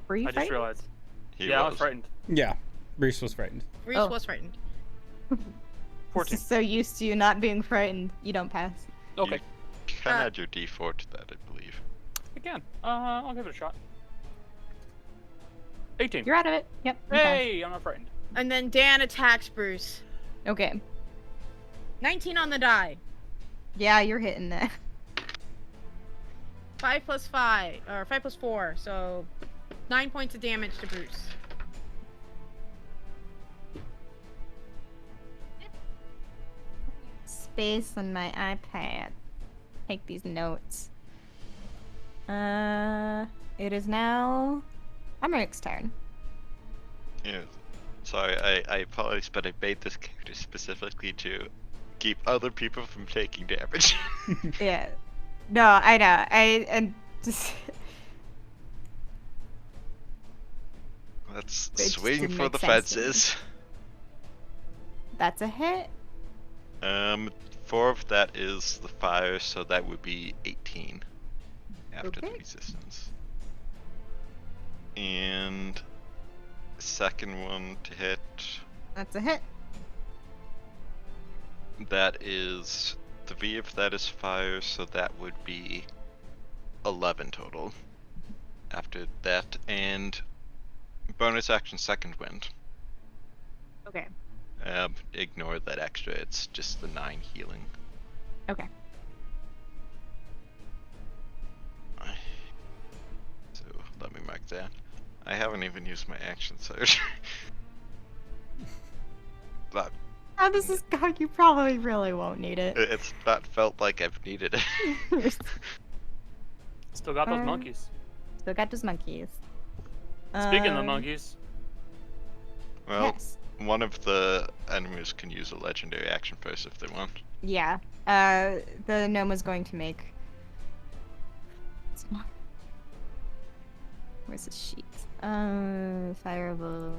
Were you I just frightened? realized. He Yeah, I was. was frightened. Yeah, Reese was frightened. Reese Oh. was frightened. 14. Just so used to you not being frightened, you don't pass. Okay. You can add your D4 to that, I believe. Again, I'll give it a shot. 18. You're out of it. Yep. you pass. Hey, I'm not frightened. And then Dan attacks Bruce. Okay. 19 on the die. Yeah, you're hitting that. 5 plus 5, or 5 plus 4, so 9 points of damage to Bruce. space on my iPad. Take these notes. It is now Amarik's turn. Yeah. Sorry, I apologize, but I made this character specifically to keep other people from taking damage. Yeah. No, I know. And just Let's just swing didn't for make the sense to me. fences. that's a hit. 4 of that is the fire, so that would be 18 after the Okay. resistance. And second one to hit, That's a hit. that is 3 of that is fire, so that would be 11 total after that. And bonus action second wind. Okay. Ignore that extra, it's just the 9 healing. Okay. So let me mark that. I haven't even used my action surge. But How does this go? You probably really won't need it. it's not felt like I've needed it. Still got those Um, monkeys. Still got those monkeys. Speaking of the monkeys, Well, Yes. one of the enemies can use a legendary action first if they want. Yeah. The gnome was going to make. Where's his sheet? Fireable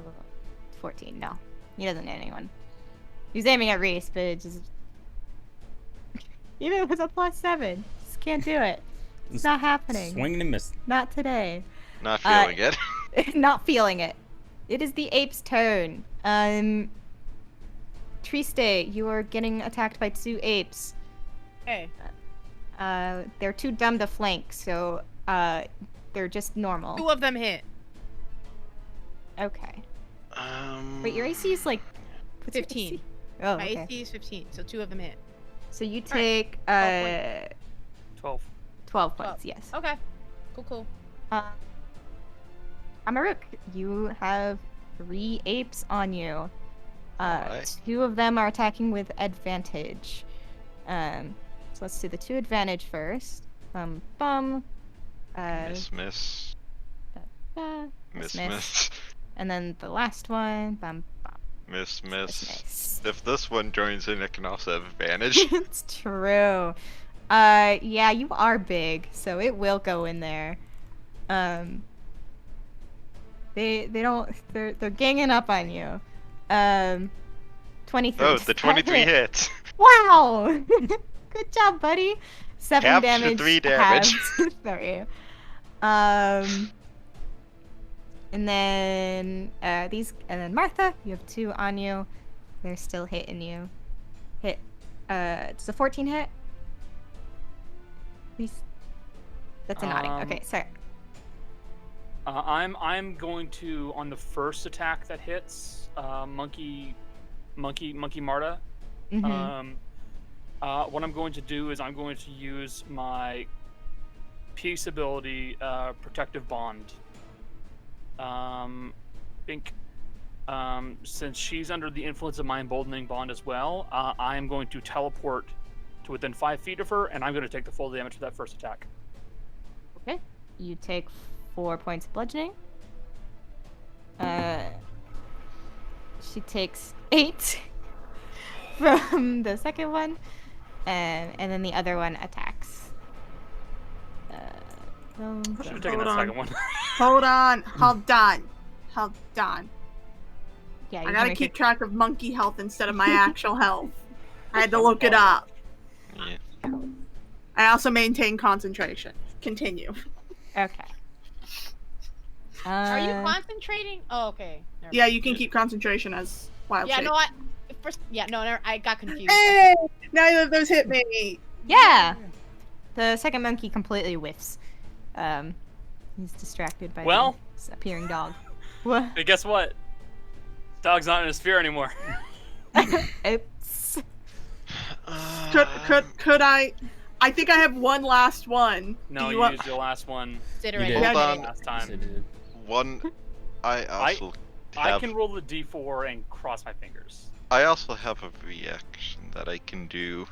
14. No, he doesn't hit anyone. He was aiming at Reese, but it just even with a +7, just can't do it. It's not happening. Swinging and missing. Not today. Not feeling it. Not feeling it. It is the ape's turn. Triste, you are getting attacked by 2 apes. Hey. They're too dumb to flank, so they're just normal. 2 of them hit. Okay. Wait, your AC is like what's your 15. AC? Oh, My okay. AC is 15, so 2 of them hit. So you Alright. take 12. 12 points. Yes. Okay. Cool. Amaruk, you have 3 apes on you. Alright. 2 of them are attacking with advantage. So let's do the 2 advantage first. Bum. Miss. Da, Miss. and then the last one. Bum. Miss. Miss. If this one joins in, it can also have advantage. It's true. Yeah, you are big, so it will go in there. They don't. They're ganging up on you. 23. Oh, the 23 hits. Wow! Good job, buddy. 7 Half to damage. 3 damage. half to 3. And then and then Martha, you have 2 on you. They're still hitting you. Hit. Does a 14 hit? Please. That's a nodding. Okay, sorry. I'm going to, on the first attack that hits, Monkey Marta. Mm-hmm. What I'm going to do is I'm going to use my peace ability, Protective Bond. Think, since she's under the influence of my emboldening bond as well, I am going to teleport to within 5 feet of her, and I'm going to take the full damage of that first attack. Okay. You take 4 points of bludgeoning. She takes 8 from the second one, and then the other one attacks. Should have taken Hold that on. second one. Hold on. Hold on. Yeah, I you gotta can keep track of monkey health instead of my actual health. I had to look it up. Yeah. I also maintain concentration. Continue. Okay. Are you concentrating? Oh, okay. Never Yeah, mind. you can keep concentration as wild Yeah, shape. no, I got confused. Hey! Neither of those hit me. Yeah. The second monkey completely whiffs. He's distracted by Well. this appearing dog. What? Hey, guess what? Dog's not in a sphere anymore. Oops. Could I? I think I have one last one. No, Do you want- used your last one Consider You it. did. Yeah, Hold on. last Yes, I time. did. One. I also I have. can roll the d4 and cross my fingers. I also have a reaction that I can do.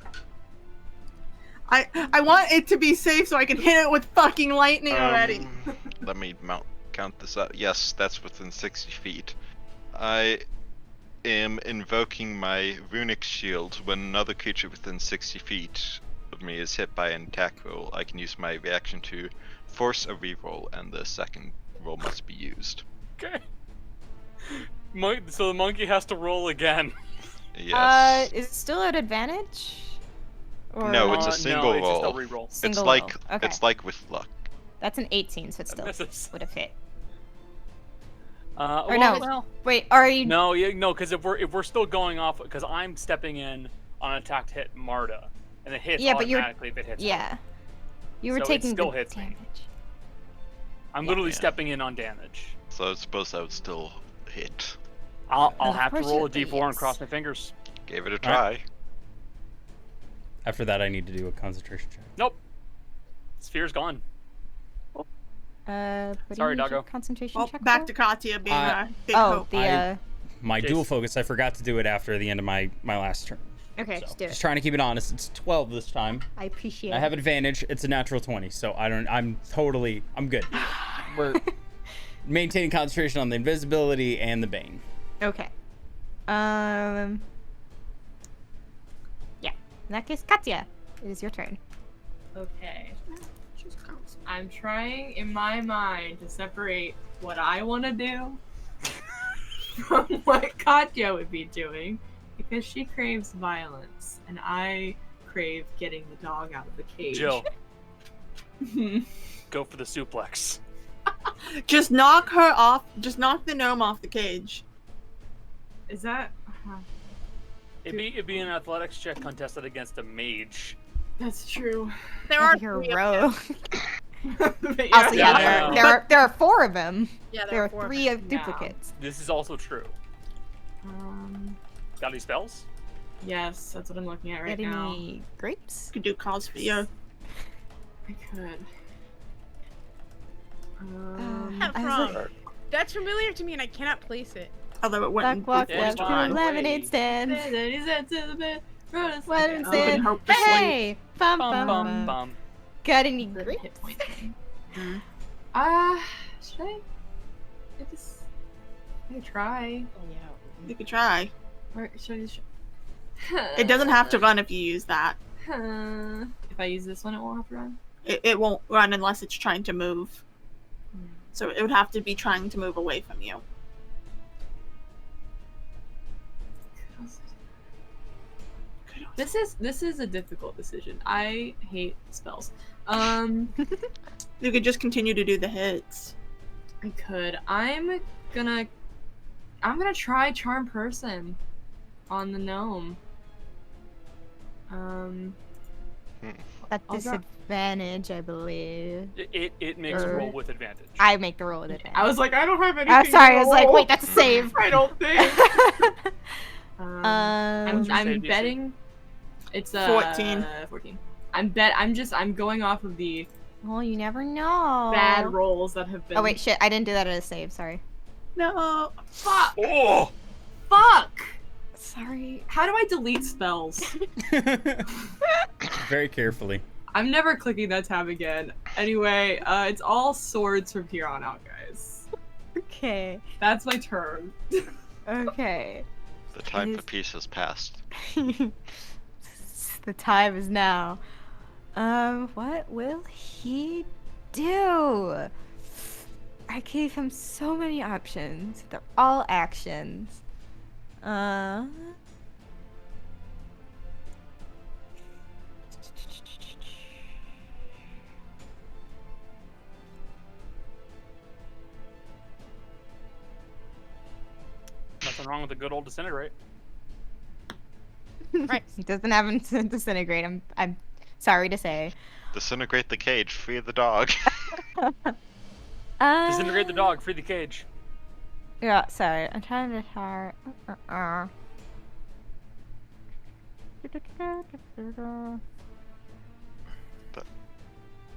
I want it to be safe so I can hit it with fucking lightning already. Let me count this out. Yes, that's within 60 feet. I am invoking my runic shield. When another creature within 60 feet of me is hit by an attack roll, I can use my reaction to force a reroll, and the second roll must be used. Okay. So the monkey has to roll again. Yes. Is it still at advantage? Or No, it's a single no, roll. It's just a reroll. single it's like roll. Okay. it's like with luck. That's an 18, so it still Misses. would have hit. Or no. Wait, are you? No, because if we're still going off, because I'm stepping in on an attack to hit Marta, and it hits Yeah, but you're- automatically if it hits. Yeah. her. You were So it taking still the hits me. damage. I'm Yeah. literally stepping in on damage. So I suppose that would still hit. I'll have to roll a Unfortunately, d4 and yes. cross my fingers. Gave it a try. After that, I need to do a concentration check. Nope. Sphere's gone. What Sorry, do you need your doggo. concentration Well, check back for? to Katya being a big Oh, hope. the My Jason. dual focus, I forgot to do it after the end of my last turn. okay, So, just do just it. trying to keep it honest. It's 12 this time. I appreciate I have it. advantage. It's a natural 20, so I'm good. We're maintaining concentration on the invisibility and the bane. Okay. Yeah. In that case, Katya, it is your turn. Okay. I'm trying in my mind to separate what I want to do from what Katya would be doing, because she craves violence, and I crave getting the dog out of the cage. Jill, go for the suplex. Just knock her off. Just knock the gnome off the cage. Is that? It'd be an athletics check contested against a mage. That's true. There are You're a 3 of rogue. But Also, Yeah, yeah, I know. there are 4 of them. Yeah, There are four of 3 them. of Yeah. duplicates. This is also true. Got any spells? Yes, that's what I'm looking at right Get now. any grapes? Could do cause for you. I could. Have I was wrong. like, That's familiar to me, and I cannot place it. Although it wouldn't. walk be Yeah, left to it's fine. lemonade stand. Then he said to the bed, "Run, Let okay, him I'll say, Open hope to sleep. hey, bum Bum bum bum bum. bum. Got any put a grapes? hit point in. Mhm. Should I? I just. I could try. You could try. Or should I just? It doesn't have to run if you use that. If I use this one, it won't have to run. It won't run unless it's trying to move. Hmm. So it would have to be trying to move away from you. This is a difficult decision. I hate spells. You could just continue to do the hits. I could. I'm gonna try Charm Person on the gnome. At I'll drop- disadvantage, I believe. It makes a roll with advantage. I make the roll with advantage. I was like, I don't have anything. I'm sorry, I to was like, roll. wait, that's a save. I don't think. Um, What's your I'm save DC? betting it's 14. 14. I'm going off of the well, you never know. bad rolls that have been. Oh wait, shit! I didn't do that as a save. Sorry. No. Fuck! Oh! Fuck! Sorry. How do I delete spells? Very carefully. I'm never clicking that tab again. Anyway, it's all swords from here on out, guys. Okay. That's my turn. Okay. The time for Is- peace has passed. The time is now. What will he do? I gave him so many options. They're all actions. Nothing wrong with a good old disintegrate. Right. He doesn't have him to disintegrate. I'm sorry to say. Disintegrate the cage, free the dog. Disintegrate the dog, free the cage. Yeah, sorry. I'm trying to tar.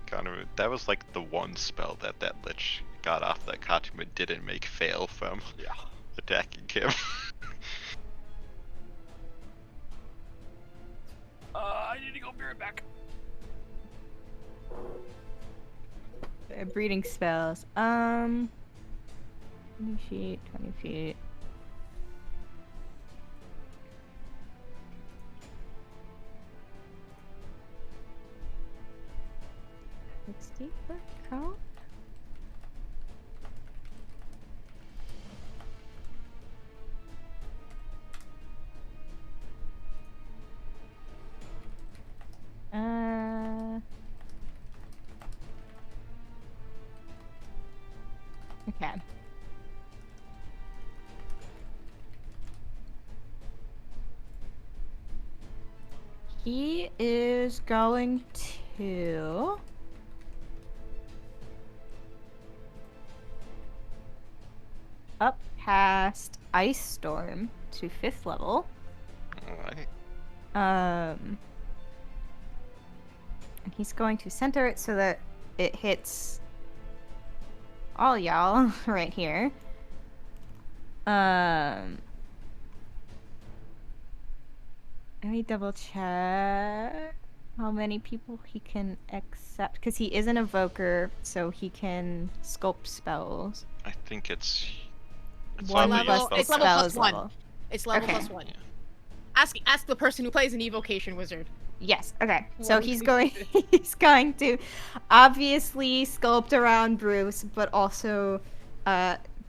Connor, that was like the one spell that lich got off that Katuma didn't make fail from Yeah. attacking him. breeding spells. 20 feet, 20 feet. Foot count? Okay. He is going to up past Ice Storm to 5th level. Alright. And he's going to center it so that it hits all y'all right here. Let me double check how many people he can accept, because he is an evoker, so he can sculpt spells. I think it's One level- plus it's the level spell's plus one. level. It's level Okay. plus 1. Ask the person who plays an evocation wizard. Yes. Okay. So Well, he's going to obviously sculpt around Bruce, but also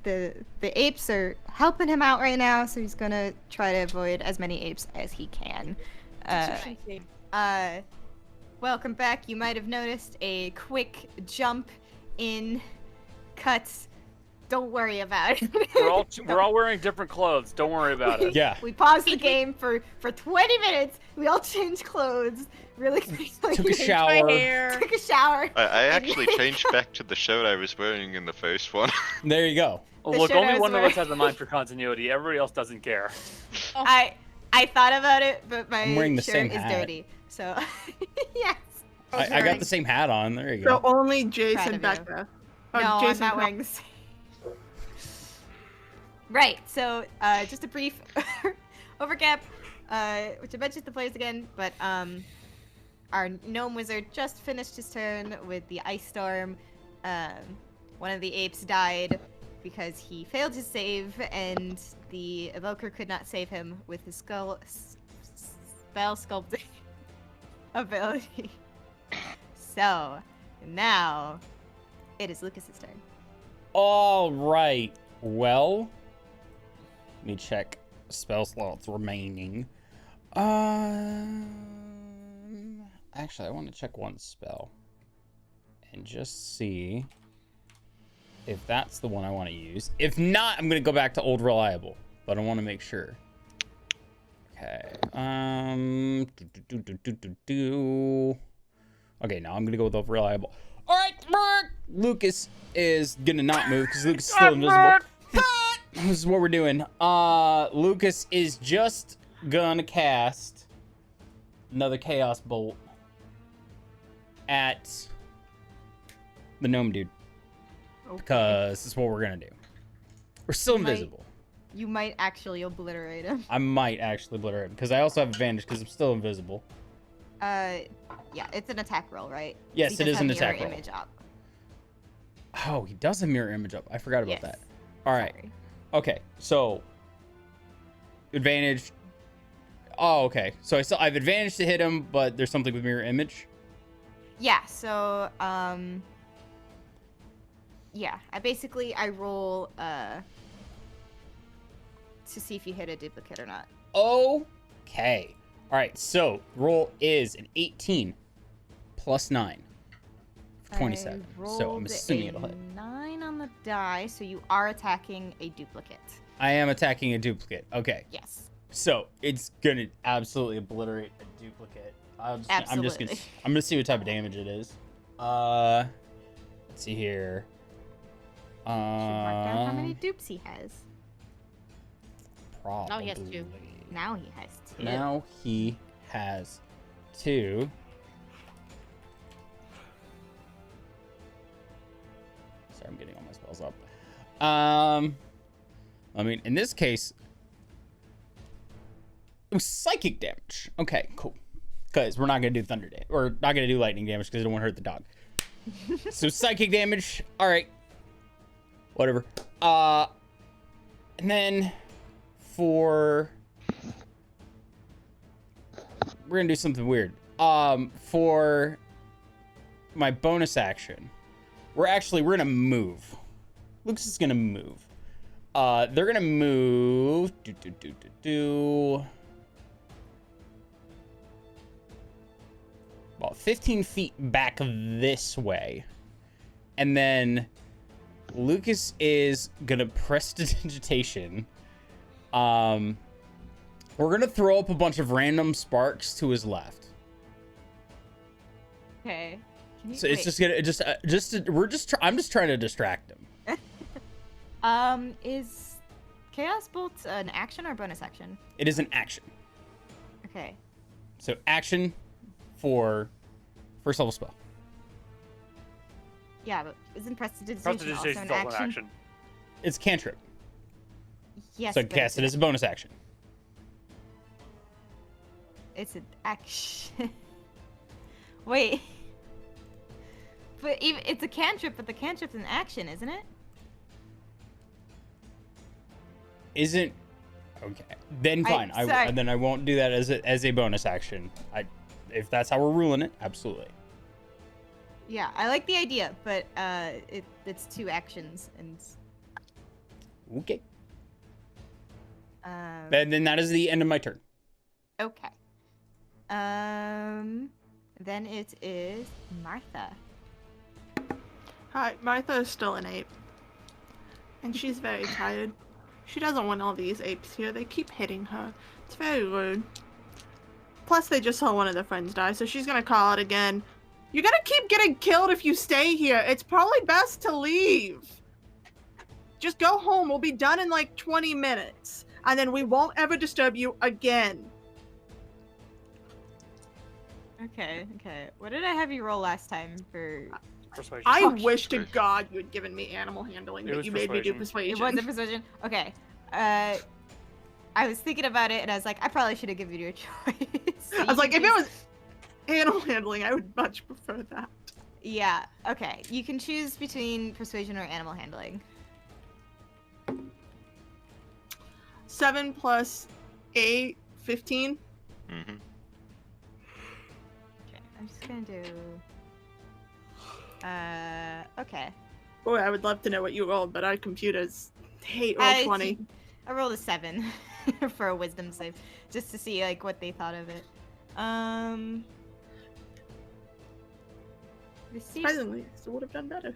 the apes are helping him out right now, so he's gonna try to avoid as many apes as he can. Welcome back. You might have noticed a quick jump in cuts. Don't worry about it. We're all wearing different clothes. Don't worry about it. Yeah. We paused the game for 20 minutes. We all changed clothes really quickly. Took a My shower. hair. Took a shower. I actually changed back to the shirt I was wearing in the first one. There you go. Well, The look, shirt I only was one of wearing. us has a mind for continuity. Everybody else doesn't care. I thought about it, but my I'm wearing the shirt same is hat. dirty. So yes. I got the same hat on. There you So go. only Proud Jason of you. Becca. No, I'm Jason not wearing the same. Right. So just a brief overcap, which I mentioned the players again, but our gnome wizard just finished his turn with the ice storm. One of the apes died because he failed his save, and the evoker could not save him with his spell sculpting ability. So now it is Lucas's turn. All right. Well, let me check spell slots remaining. Actually, I want to check one spell and just see if that's the one I want to use. If not, I'm gonna go back to old reliable, but I want to make sure. Okay. Okay, now I'm gonna go with old reliable. All right, Lucas is gonna not move because Lucas is still invisible. This is what we're doing. Lucas is just gonna cast another chaos bolt at the gnome dude because this is what we're gonna do. We're still invisible. You might actually obliterate him. I might actually obliterate him because I also have advantage because I'm still invisible. Yeah, it's an attack roll, right? Yes, He it does is have an attack mirror roll. image up. Oh, he does a mirror image up. I forgot about Yes. that. All right. Sorry. Okay, so advantage. Oh, okay. So I have advantage to hit him, but there's something with mirror image. Yeah, so yeah, I roll to see if you hit a duplicate or not. Okay. All right. So roll is an 18 plus 9 for 27. I So I'm rolled assuming a it'll hit. 9 on the die, so you are attacking a duplicate. I am attacking a duplicate. Okay. Yes. So it's gonna absolutely obliterate a duplicate. Absolutely. I'm gonna see what type of damage it is. Let's see here. Should mark down how many dupes he has. Probably. Now he has 2. Now he has 2. Now he has 2. Sorry, I'm getting all my spells up. I mean, in this case, it was psychic damage. Okay, cool. Because we're not gonna do thunder damage, or not gonna do lightning damage because I don't want to hurt the dog. So psychic damage. All right. Whatever. And then we're gonna do something weird. For my bonus action, we're gonna move. Lucas is gonna move. They're gonna move. About 15 feet back this way. And then Lucas is gonna prestidigitation. We're gonna throw up a bunch of random sparks to his left. Okay. So it's just gonna I'm just trying to distract him. Is Chaos Bolt an action or bonus action? It is an action. Okay. So action for first level spell. Yeah, but isn't prestidigitation also Prestidigitation an is also an action? action. It's cantrip. Yes. So but cast it as a bonus action. It's an action. Wait. But even it's a cantrip, but the cantrip's an action, isn't it? Isn't okay. Then fine. sorry. Then I won't do that as a bonus action. If that's how we're ruling it, absolutely. Yeah, I like the idea, but it's 2 actions and. Okay. And then that is the end of my turn. Okay. Then it is Martha. Hi, Martha is still an ape. And she's very tired. She doesn't want all these apes here. They keep hitting her. It's very rude. Plus, they just saw one of their friends die, so she's gonna call out again. You're gonna keep getting killed if you stay here. It's probably best to leave. Just go home. We'll be done in like 20 minutes. And then we won't ever disturb you again. Okay. What did I have you roll last time for? Persuasion. I Fuck. wish to God you had given me animal handling, It but was you made me do persuasion. persuasion. It was a precision. Okay. I was thinking about it, and I was like, I probably should have given you a choice. I was like, if it was animal handling, I would much prefer that. Yeah. Okay. You can choose between persuasion or animal handling. 7 plus 8, 15. Mm-hmm. Okay. I'm just gonna do. Okay. Boy, I would love to know what you rolled, but our computers hate roll 20. I rolled a 7 for a wisdom save, just to see like what they thought of it. Surprisingly, still would have done better.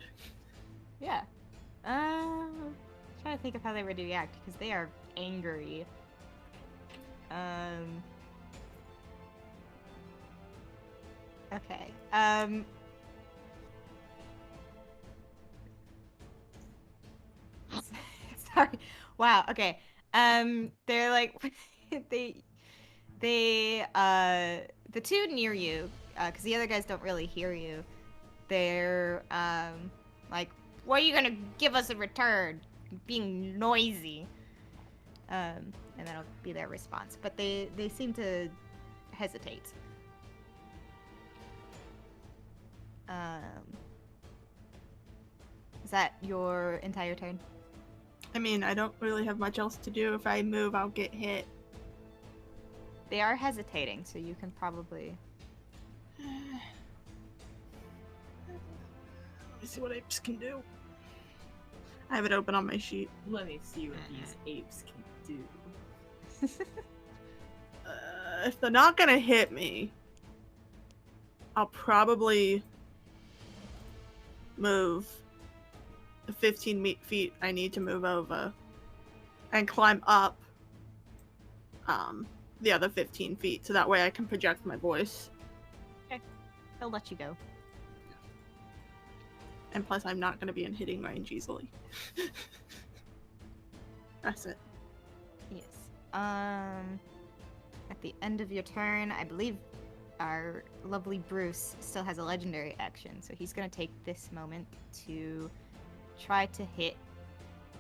Yeah. Trying to think of how they would react because they are angry. Okay. Sorry. Wow. Okay. They're like the 2 near you, because the other guys don't really hear you. They're like, what are you gonna give us in return? Being noisy. And that'll be their response. But they seem to hesitate. Is that your entire turn? I mean, I don't really have much else to do. If I move, I'll get hit. They are hesitating, so you can probably. Let me see what apes can do. I have it open on my sheet. Let me see what these apes can do. If they're not gonna hit me, I'll probably move the 15 feet I need to move over and climb up the other 15 feet so that way I can project my voice. They'll let you go. And plus, I'm not going to be in hitting range easily. That's it. Yes. At the end of your turn, I believe our lovely Bruce still has a legendary action, so he's gonna take this moment to try to hit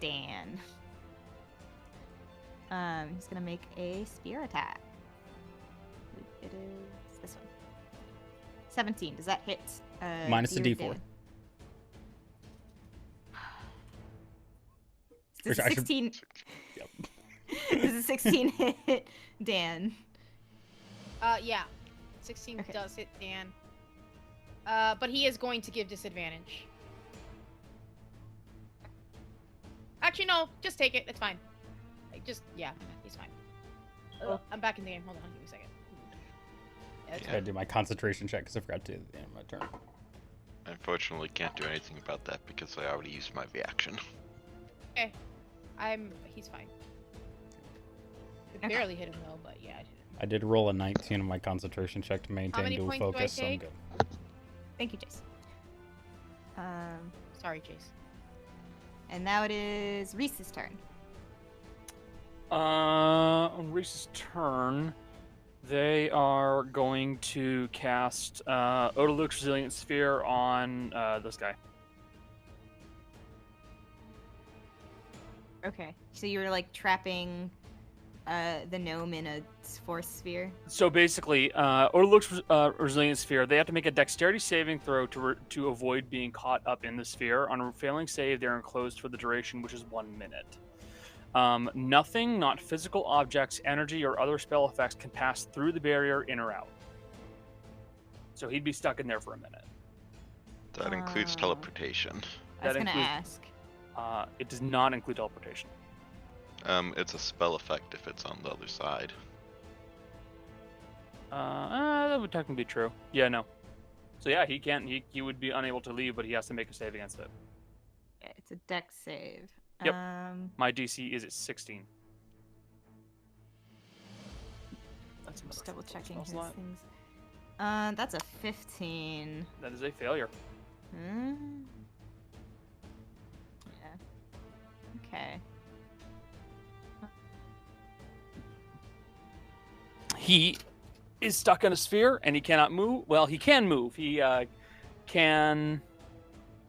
Dan. He's gonna make a spear attack. It is this one. 17. Does that hit? Minus a your D4. Dan? Does Which a I should- 16 Yep. Does a 16 hit Dan? Yeah. 16 Okay. does hit Dan. But he is going to give disadvantage. Actually, no. Just take it. It's fine. Yeah, he's fine. I'm back in the game. Hold on. Give me a second. Yeah, it's I gotta do my concentration check because I forgot to at the end of my turn. I unfortunately can't do anything about that because I already used my reaction. okay. He's fine. I Okay. barely hit him though, but yeah, I hit him. I did roll a 19 on my concentration check to maintain many dual points do I focus, so I'm take? good. Thank you, Jace. Sorry, Chase. And now it is Reese's turn. On Reese's turn, they are going to cast Odaluk's Resilient Sphere on this guy. Okay. So you're like trapping the gnome in a force sphere. So basically, Odaluk's Resilient Sphere, they have to make a dexterity saving throw to avoid being caught up in the sphere. On a failing save, they're enclosed for the duration, which is 1 minute. Nothing, not physical objects, energy, or other spell effects can pass through the barrier in or out. So he'd be stuck in there for a minute. That includes Oh. teleportation. I was That gonna includes- ask. It does not include teleportation. It's a spell effect if it's on the other side. That would technically be true. Yeah, no. So yeah, he can't. He would be unable to leave, but he has to make a save against it. Yeah, it's a dex save. Yep. My DC is at 16. That's I'm just another double full checking spell his slot. things. That's a 15. That is a failure. Hmm. Yeah. Okay. He is stuck in a sphere and he cannot move. Well, he can move. He can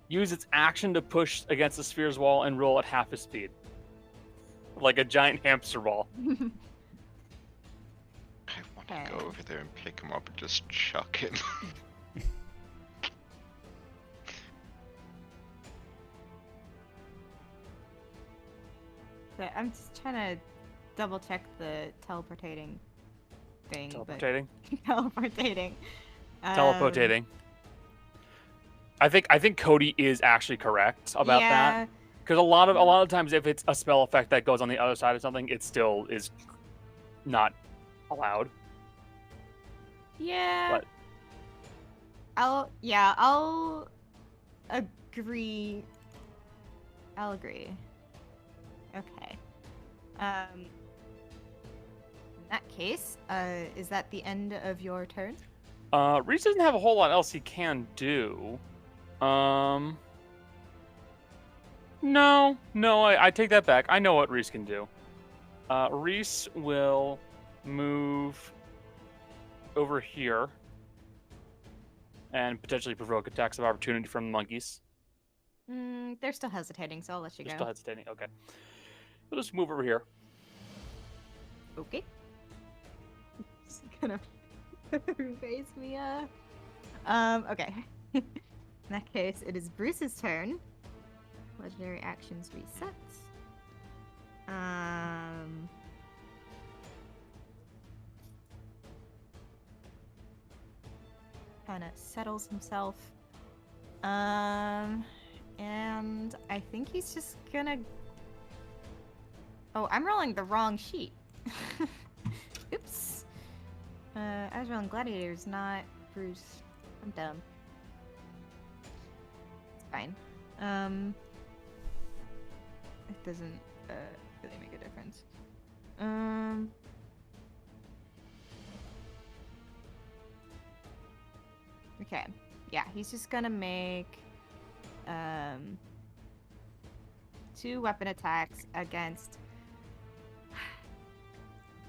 use its action to push against the sphere's wall and roll at half his speed, like a giant hamster ball. I want to go Okay. over there and pick him up and just chuck him. But I'm just trying to double check the teleportating thing. Teleportating. But teleportating. Teleportating. I think Cody is actually correct about that. Yeah. Because a lot of times, if it's a spell effect that goes on the other side of something, it still is not allowed. Yeah. But- I'll agree. I'll agree. Okay. In that case, is that the end of your turn? Reese doesn't have a whole lot else he can do. No, I take that back. I know what Reese can do. Reese will move over here and potentially provoke attacks of opportunity from the monkeys. They're still hesitating, so I'll let you They're go. still hesitating. Okay. We'll just move over here. Okay. Just gonna face me. Okay. In that case, it is Bruce's turn. Legendary actions resets. Kind of settles himself. And I think he's just gonna. Oh, I'm rolling the wrong sheet. Oops. I was rolling gladiators, not Bruce. I'm dumb. It's fine. It doesn't really make a difference. Okay. Yeah, he's just gonna make 2 weapon attacks against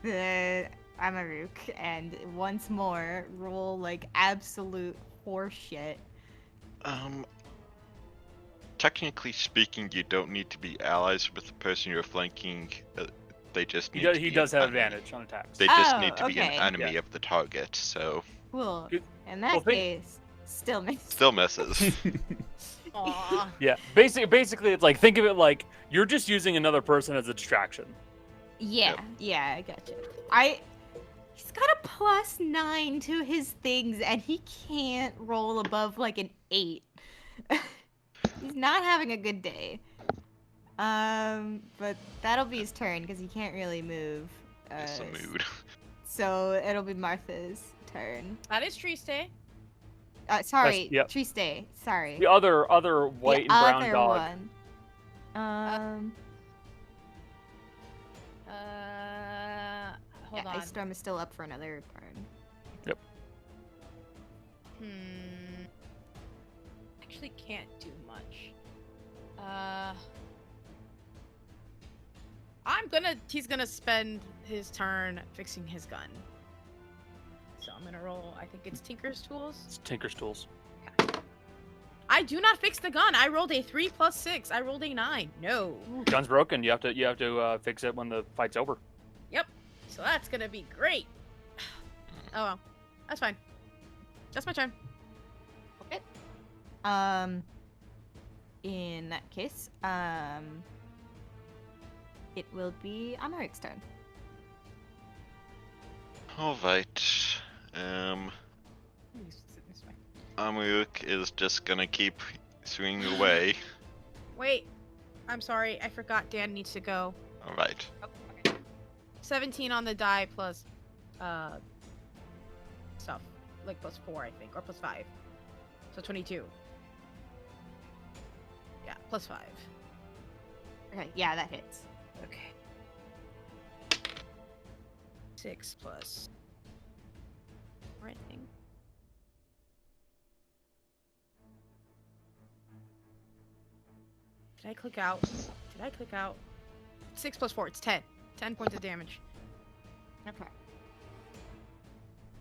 the Amaruk, and once more roll like absolute horseshit. Technically speaking, you don't need to be allies with the person you're flanking. They just He need does, to he be does an have enemy. advantage on attacks. They just Oh, need to be an okay. enemy Yeah. of the target, so Cool. Good. In that Well, think- case, still makes. still misses. Aw. Yeah, basically, it's like, think of it like you're just using another person as a distraction. Yeah, Yep. yeah, I gotcha. He's got a +9 to his things, and he can't roll above like an 8. He's not having a good day. But that'll be his turn because he can't really move. It's a mood. So it'll be Martha's turn. That is Triste. Sorry, yep. Triste. Sorry. The other white and the brown other dog. one. Hold yeah, on. Ice Storm is still up for another turn. Yep. Actually can't do much. He's gonna spend his turn fixing his gun. So I'm gonna roll, I think it's Tinker's Tools. It's Tinker's Tools. I do not fix the gun. I rolled a 3 + 6. I rolled a 9. No. Gun's broken. You have to fix it when the fight's over. Yep. So that's gonna be great. Oh well. That's fine. That's my turn. Okay. In that case, it will be Amarik's turn. Alright. Amaruk is just gonna keep swinging away. Wait. I'm sorry. I forgot Dan needs to go. Alright. 17 on the die plus stuff. Like +4, I think. Or +5. So 22. Yeah, +5. Okay, yeah, that hits. Okay. 6 plus 4, I think. Did I click out? 6 plus 4, it's 10. 10 points of damage. Okay.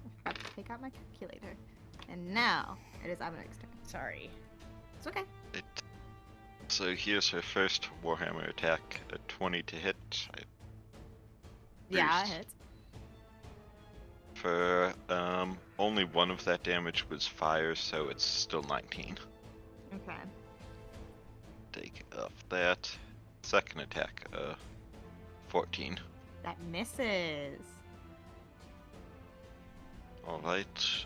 I forgot to take out my calculator. And now it is Amarik's turn. Sorry. It's okay. So here's her first Warhammer attack, a 20 to hit. Yeah, it Boost. hits. For only one of that damage was fire, so it's still 19. Okay. Take off that. Second attack, 14. That misses. Alright.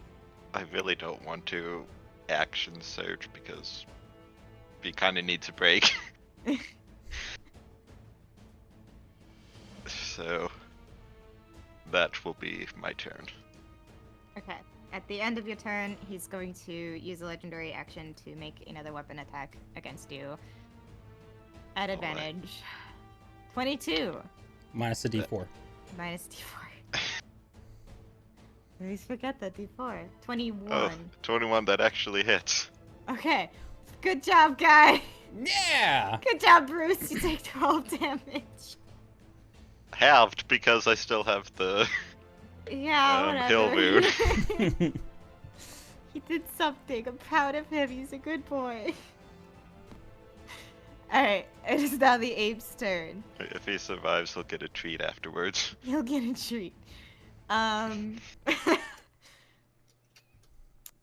I really don't want to action surge because he kind of needs a break. So that will be my turn. Okay. At the end of your turn, he's going to use a legendary action to make another weapon attack against you. At All right. advantage. 22 Minus the D4. minus D4. I always forget that D4. 21. Oh, 21, that actually hits. Okay. Good job, guy. Yeah! Good job, Bruce. You take 12 damage. Halved because I still have the Yeah, hill whatever. moon. He did something. I'm proud of him. He's a good boy. Alright, it is now the ape's turn. If he survives, he'll get a treat afterwards. He'll get a treat.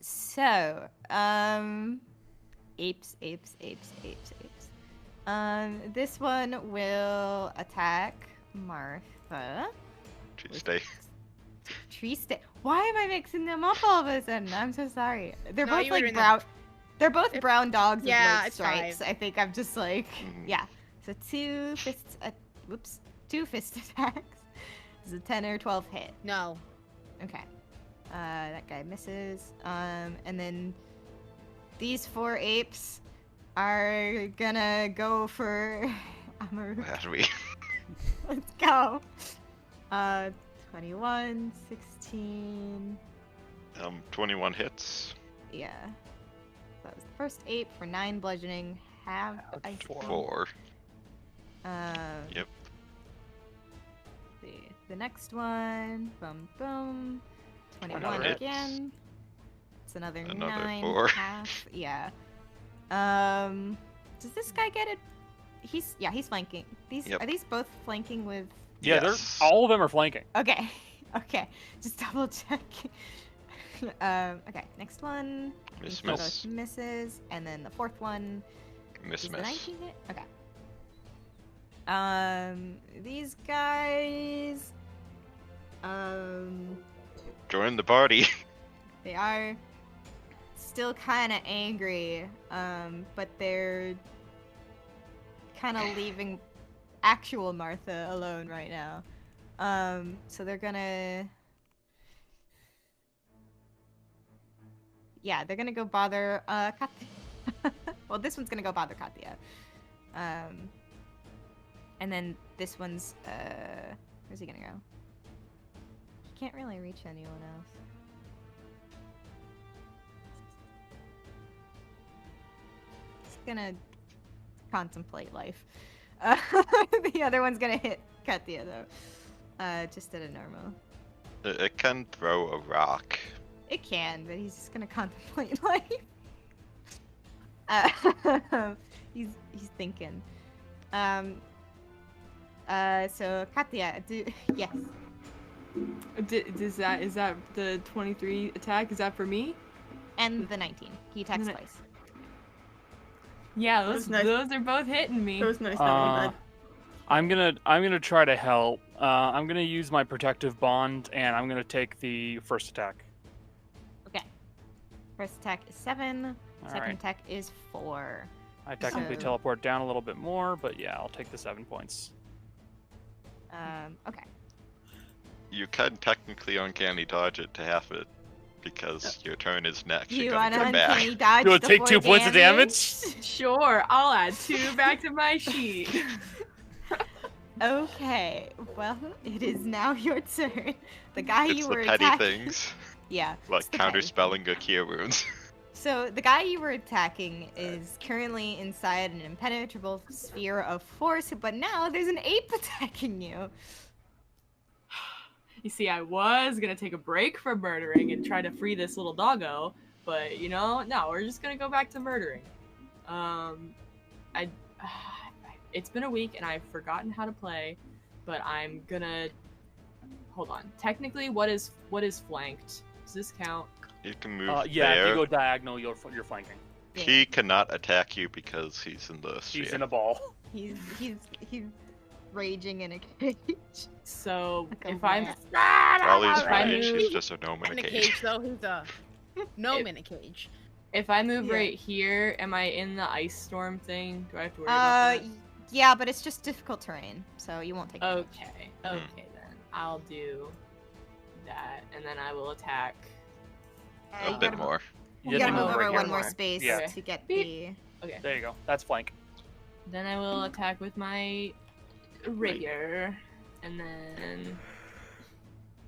So, apes. This one will attack Martha. Tuesday. Triste. Why am I mixing them up all of a sudden? I'm so sorry. They're No, both you were like doing brown. They're both brown dogs with Yeah, like it's stripes. fine. I think I'm just like, Mhm. yeah. So two fist attacks. Does a 10 or 12 hit? No. Okay. That guy misses. And then these 4 apes are gonna go for Amaru. How do we? Let's go. 21, 16. 21 hits. Yeah. That was the first ape for 9 bludgeoning. Have I 4. Yep. See. The next one. Boom, boom. 21 Another hit. again. It's another Another 9. 4. Half. Yeah. Does this guy get it? He's flanking. Yep. Are these both flanking with? Yeah, Yes. all of them are flanking. Okay. Okay. Just double check. Okay, next one. Miss, Both miss. misses, and then the fourth one Miss, is the miss. 19 hit. Okay. These guys. Join the party. They are still kind of angry, but they're kind of leaving actual Martha alone right now. So they're gonna... Yeah, they're gonna go bother, Katya. Well, this one's gonna go bother Katya. And then this one's, where's he gonna go? He can't really reach anyone else. He's gonna contemplate life. The other one's gonna hit Katya, though. Just at a normal. It can throw a rock. It can, but he's just gonna contemplate life. He's thinking. So Katya, yes. Is that the 23 attack? Is that for me? And the 19. He attacks Ni- twice. Yeah, That those was nice. those are both hitting me. It was nice knowing that. I'm gonna try to help. I'm gonna use my protective bond, and I'm gonna take the first attack. Okay. First attack is 7. Second Alright. attack is 4. I technically So- teleport down a little bit more, but yeah, I'll take the 7 points. Okay. You can technically uncanny dodge it to half it because your turn is next. You You're want gonna to come back. uncanny dodge You wanna the take 4 2 points of damage? Sure, I'll add 2 back to my sheet. Okay. Well, it is now your turn. The guy It's you the were petty attacking. things, Yeah. like it's the petty counterspelling a cure wounds. So the guy you were attacking is currently inside an impenetrable sphere of force, but now there's an ape attacking you. You see, I was gonna take a break from murdering and try to free this little doggo, but you know, no, we're just gonna go back to murdering. It's been a week and I've forgotten how to play, but I'm gonna hold on. Technically, what is flanked? Does this count? You can move Yeah, if there. you go diagonal, you're flanking. Yeah. He cannot attack you because he's in the sphere. He's in a ball. He's raging in a cage. So Like a if I'm rat. While he's If I raged, move- he's just a gnome in In a a cage. cage, though, he's a gnome in a cage. if I move Yeah. right here, am I in the ice storm thing? Do I have to worry about that? Yeah, but it's just difficult terrain, so you won't take damage. Okay, okay then. I'll do that, and then I will attack. A You bit gotta more. You gotta move over here one more more. space Yeah. to get Beep. the... Okay. There you go. That's flank. Then I will attack with my rapier, and then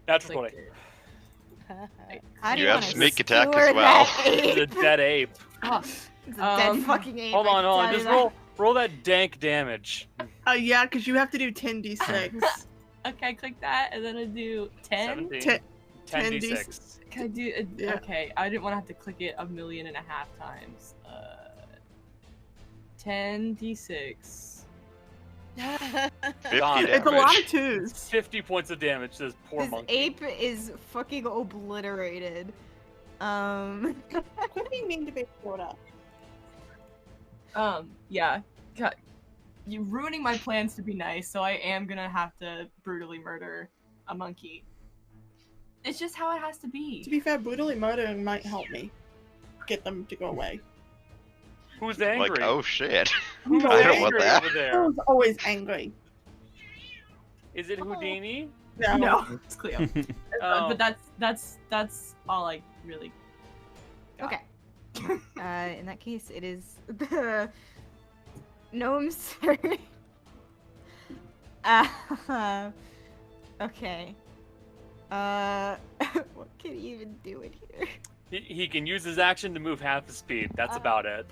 Natural click 20. it. How do You you have wanna sneak attack as skewer well. that It's ape? a dead ape. Oh, It's a dead Um, fucking ape. Hold I on, can hold on. tell you Just roll that dank damage. Yeah, because you have to do 10d6. okay, click that, and then I do 10. 17. Ten- 10d6. Can I do? Yeah. Okay, I didn't want to have to click it 1.5 million times. 10d6. 50 God. It's a lot damage. of twos. 50 points of damage to this poor This monkey. ape is fucking obliterated. What do you mean to be showed up? Yeah. God, you're ruining my plans to be nice, so I am gonna have to brutally murder a monkey. It's just how it has to To be. be fair, brutally murdering might help me get them to go away. Who's angry? Like, oh shit. Who's I don't angry want that. over I there? was always angry. Is it Houdini? No, it's Cleo. Oh. But that's all I really got. Okay. In that case, it is the gnome's turn. Okay. What can he even do in here? He can use his action to move half his speed. That's about it.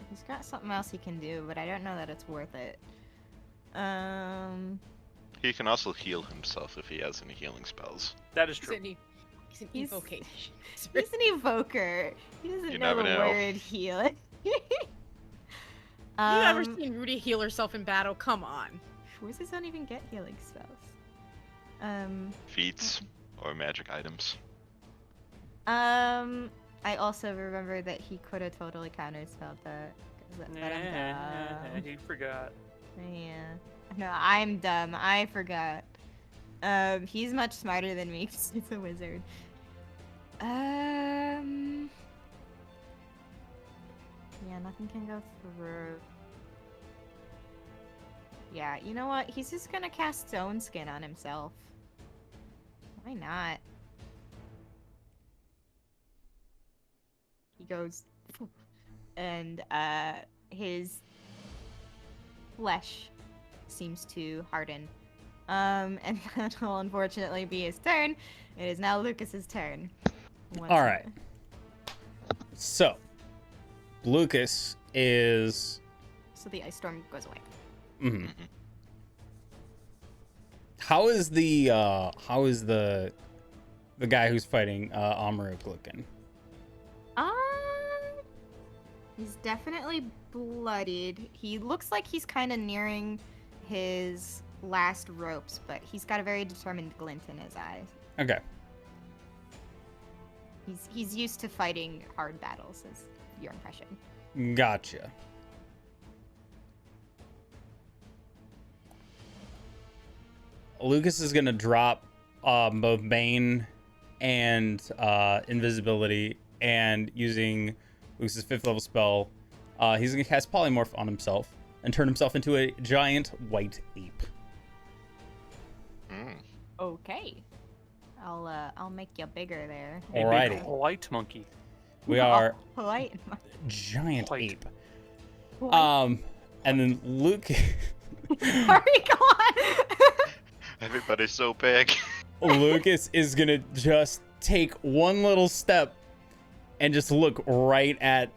He's got something else he can do, but I don't know that it's worth it. He can also heal himself if he has any healing spells. That is He's true. an He's- evocation. He's an evoker. He doesn't You know never the know. word heal. You ever Um, seen Rudy heal herself in battle? Come on. Horses don't even get healing spells. Feats or magic items. I also remember that he could have totally counterspelled that. But I'm dumb. He forgot. Yeah. No, I'm dumb. I forgot. He's much smarter than me 'cause he's a wizard. Yeah, nothing can go through. Yeah, you know what? He's just gonna cast Stone Skin on himself. Why not? He goes, and his flesh seems to harden. And that will unfortunately be his turn. It is now Lucas's turn. All right. So, Lucas is. So the ice storm goes away. Mhm. How is the guy who's fighting Amaruk looking? He's definitely bloodied. He looks like he's kind of nearing his last ropes, but he's got a very determined glint in his eyes. Okay. He's used to fighting hard battles, is your impression. Gotcha. Lucas is gonna drop both Bane and invisibility, and using Lucas's 5th level spell, he's gonna cast Polymorph on himself and turn himself into a giant white ape. Okay. I'll make you bigger there. A big Alrighty. white monkey. We are White. giant White. ape. And then Luke. Sorry, go on. Everybody's so big. Lucas is gonna just take one little step and just look right at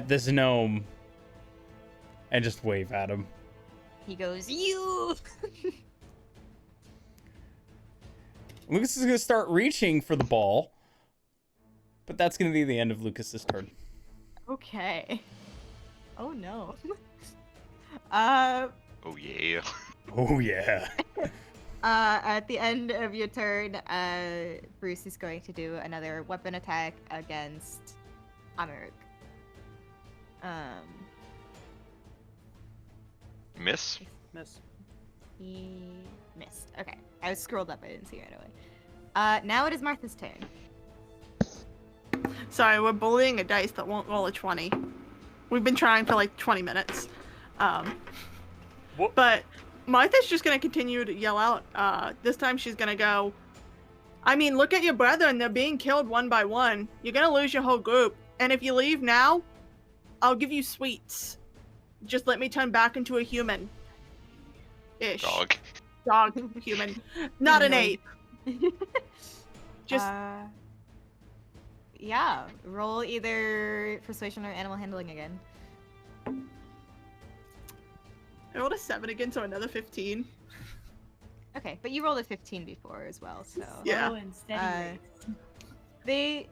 this gnome and just wave at him. He goes, you. Lucas is gonna start reaching for the ball, but that's gonna be the end of Lucas's turn. Okay. Oh no. Oh yeah. Oh yeah. At the end of your turn, Bruce is going to do another weapon attack against Amaruk. Miss. Miss. He missed. Okay. I was scrolled up, I didn't see it right away. Now it is Martha's turn. Sorry, we're bullying a dice that won't roll a 20. We've been trying for like 20 minutes. What? But Martha's just gonna continue to yell out. This time she's gonna go, I mean, look at your brethren. They're being killed one by one. You're gonna lose your whole group. And if you leave now, I'll give you sweets. Just let me turn back into a human. Ish. Dog. Dog, human. Not an ape. Just Yeah, roll either persuasion or animal handling again. I rolled a 7 again, so another 15. Okay, but you rolled a 15 before as well, so Yeah. Slow and steady race.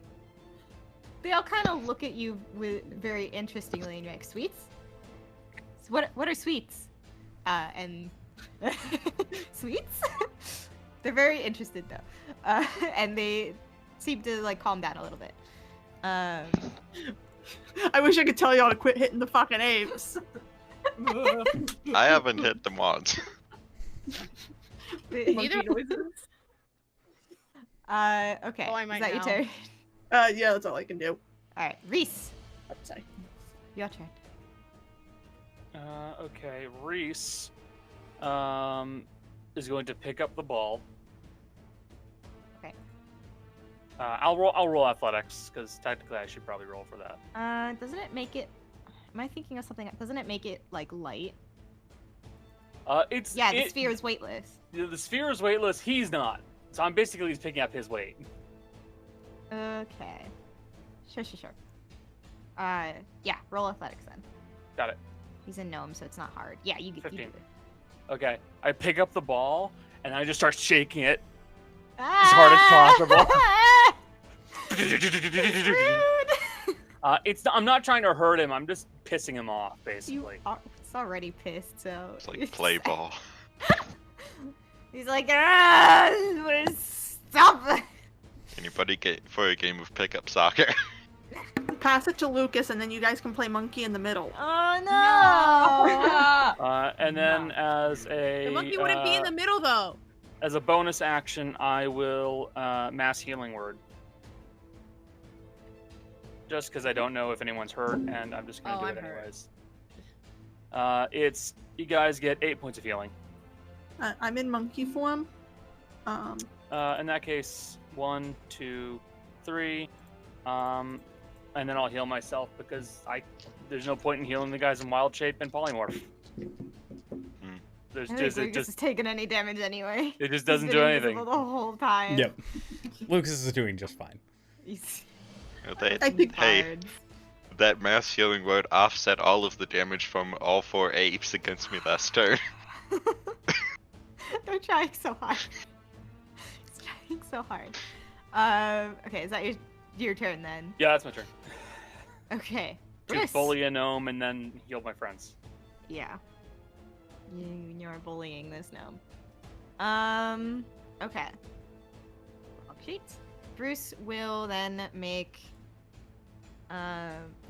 they all kind of look at you with very interestingly, and you're like, sweets? So what are sweets? And sweets? They're very interested though, and they seem to like calm down a little bit. I wish I could tell y'all to quit hitting the fucking apes. I haven't hit them once. They- Neither- okay, Oh, I is might that your now. turn? Yeah, that's all I can do. All right, Reese, Sorry. your turn. Okay, Reese is going to pick up the ball. Okay. I'll roll athletics because technically I should probably roll for that. Doesn't it make it? Am I thinking of something? Doesn't it make it like light? It's Yeah, the sphere is weightless. The sphere is weightless. He's not. So I'm basically just picking up his weight. Okay. Sure. Yeah, roll athletics then. Got it. He's a gnome, so it's not hard. Yeah, you do 15. it. Okay. I pick up the ball and I just start shaking it As hard as possible. Rude. I'm not trying to hurt him. I'm just pissing him off, You basically. are, it's already pissed, so. It's like play ball. He's like, stop. Anybody get for a game of pickup soccer? Pass it to Lucas, and then you guys can play monkey in the middle. Oh no! And then as a The monkey wouldn't be in the middle though. as a bonus action, I will mass healing word. Just because I don't know if anyone's hurt, and I'm just gonna do I'm it hurt. anyways. It's you guys get 8 points of healing. I'm in monkey form. In that case, 1, 2, 3, and then I'll heal myself because there's no point in healing the guys in wild shape and polymorph. There's I think just Lucas is taking any damage anyway. it just He's doesn't been do invisible anything. the whole time. Yep. Lucas is doing just fine. He's I think Hey, hard. that mass healing word offset all of the damage from all 4 apes against me last turn. They're trying so hard. He's trying so hard. Okay, is that your turn then? Yeah, that's my turn. Okay. To Bruce. bully a gnome and then heal my friends. Yeah. You're bullying this gnome. Okay. Log sheet. Bruce will then make.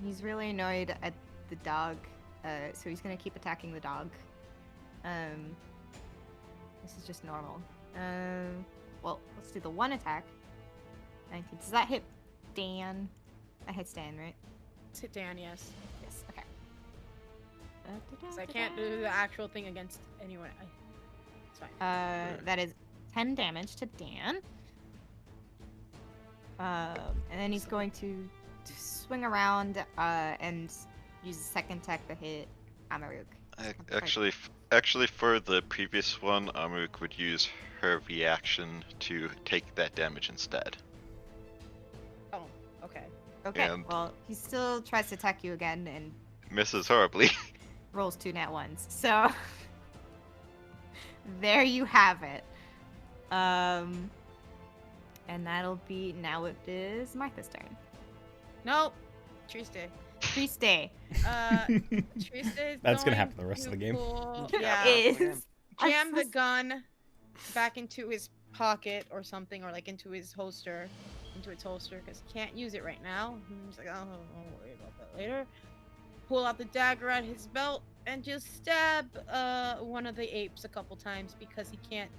He's really annoyed at the dog, so he's gonna keep attacking the dog. This is just normal. Well, let's do the one attack. 19. Does that hit Dan? That hits Dan, right? Let's hit Dan, yes. Yes. Okay. 'Cause I can't do the actual thing against anyone. It's fine. That is 10 damage to Dan. And then he's going to swing around and use a second attack to hit Amaruk. Actually, for the previous one, Amuk would use her reaction to take that damage instead. Oh, okay. Okay, And- well, he still tries to attack you again and Misses horribly. rolls 2 nat 1s. So, there you have it. And that'll be, now it is Martha's turn. Nope. Triste. Triste. Triste is That's gonna going happen the rest of the to game. Yeah. Is. Jam the gun back into his pocket or something, or like into its holster, because he can't use it right now. He's like, oh, I'll worry about that later. Pull out the dagger at his belt and just stab one of the apes a couple times because he can't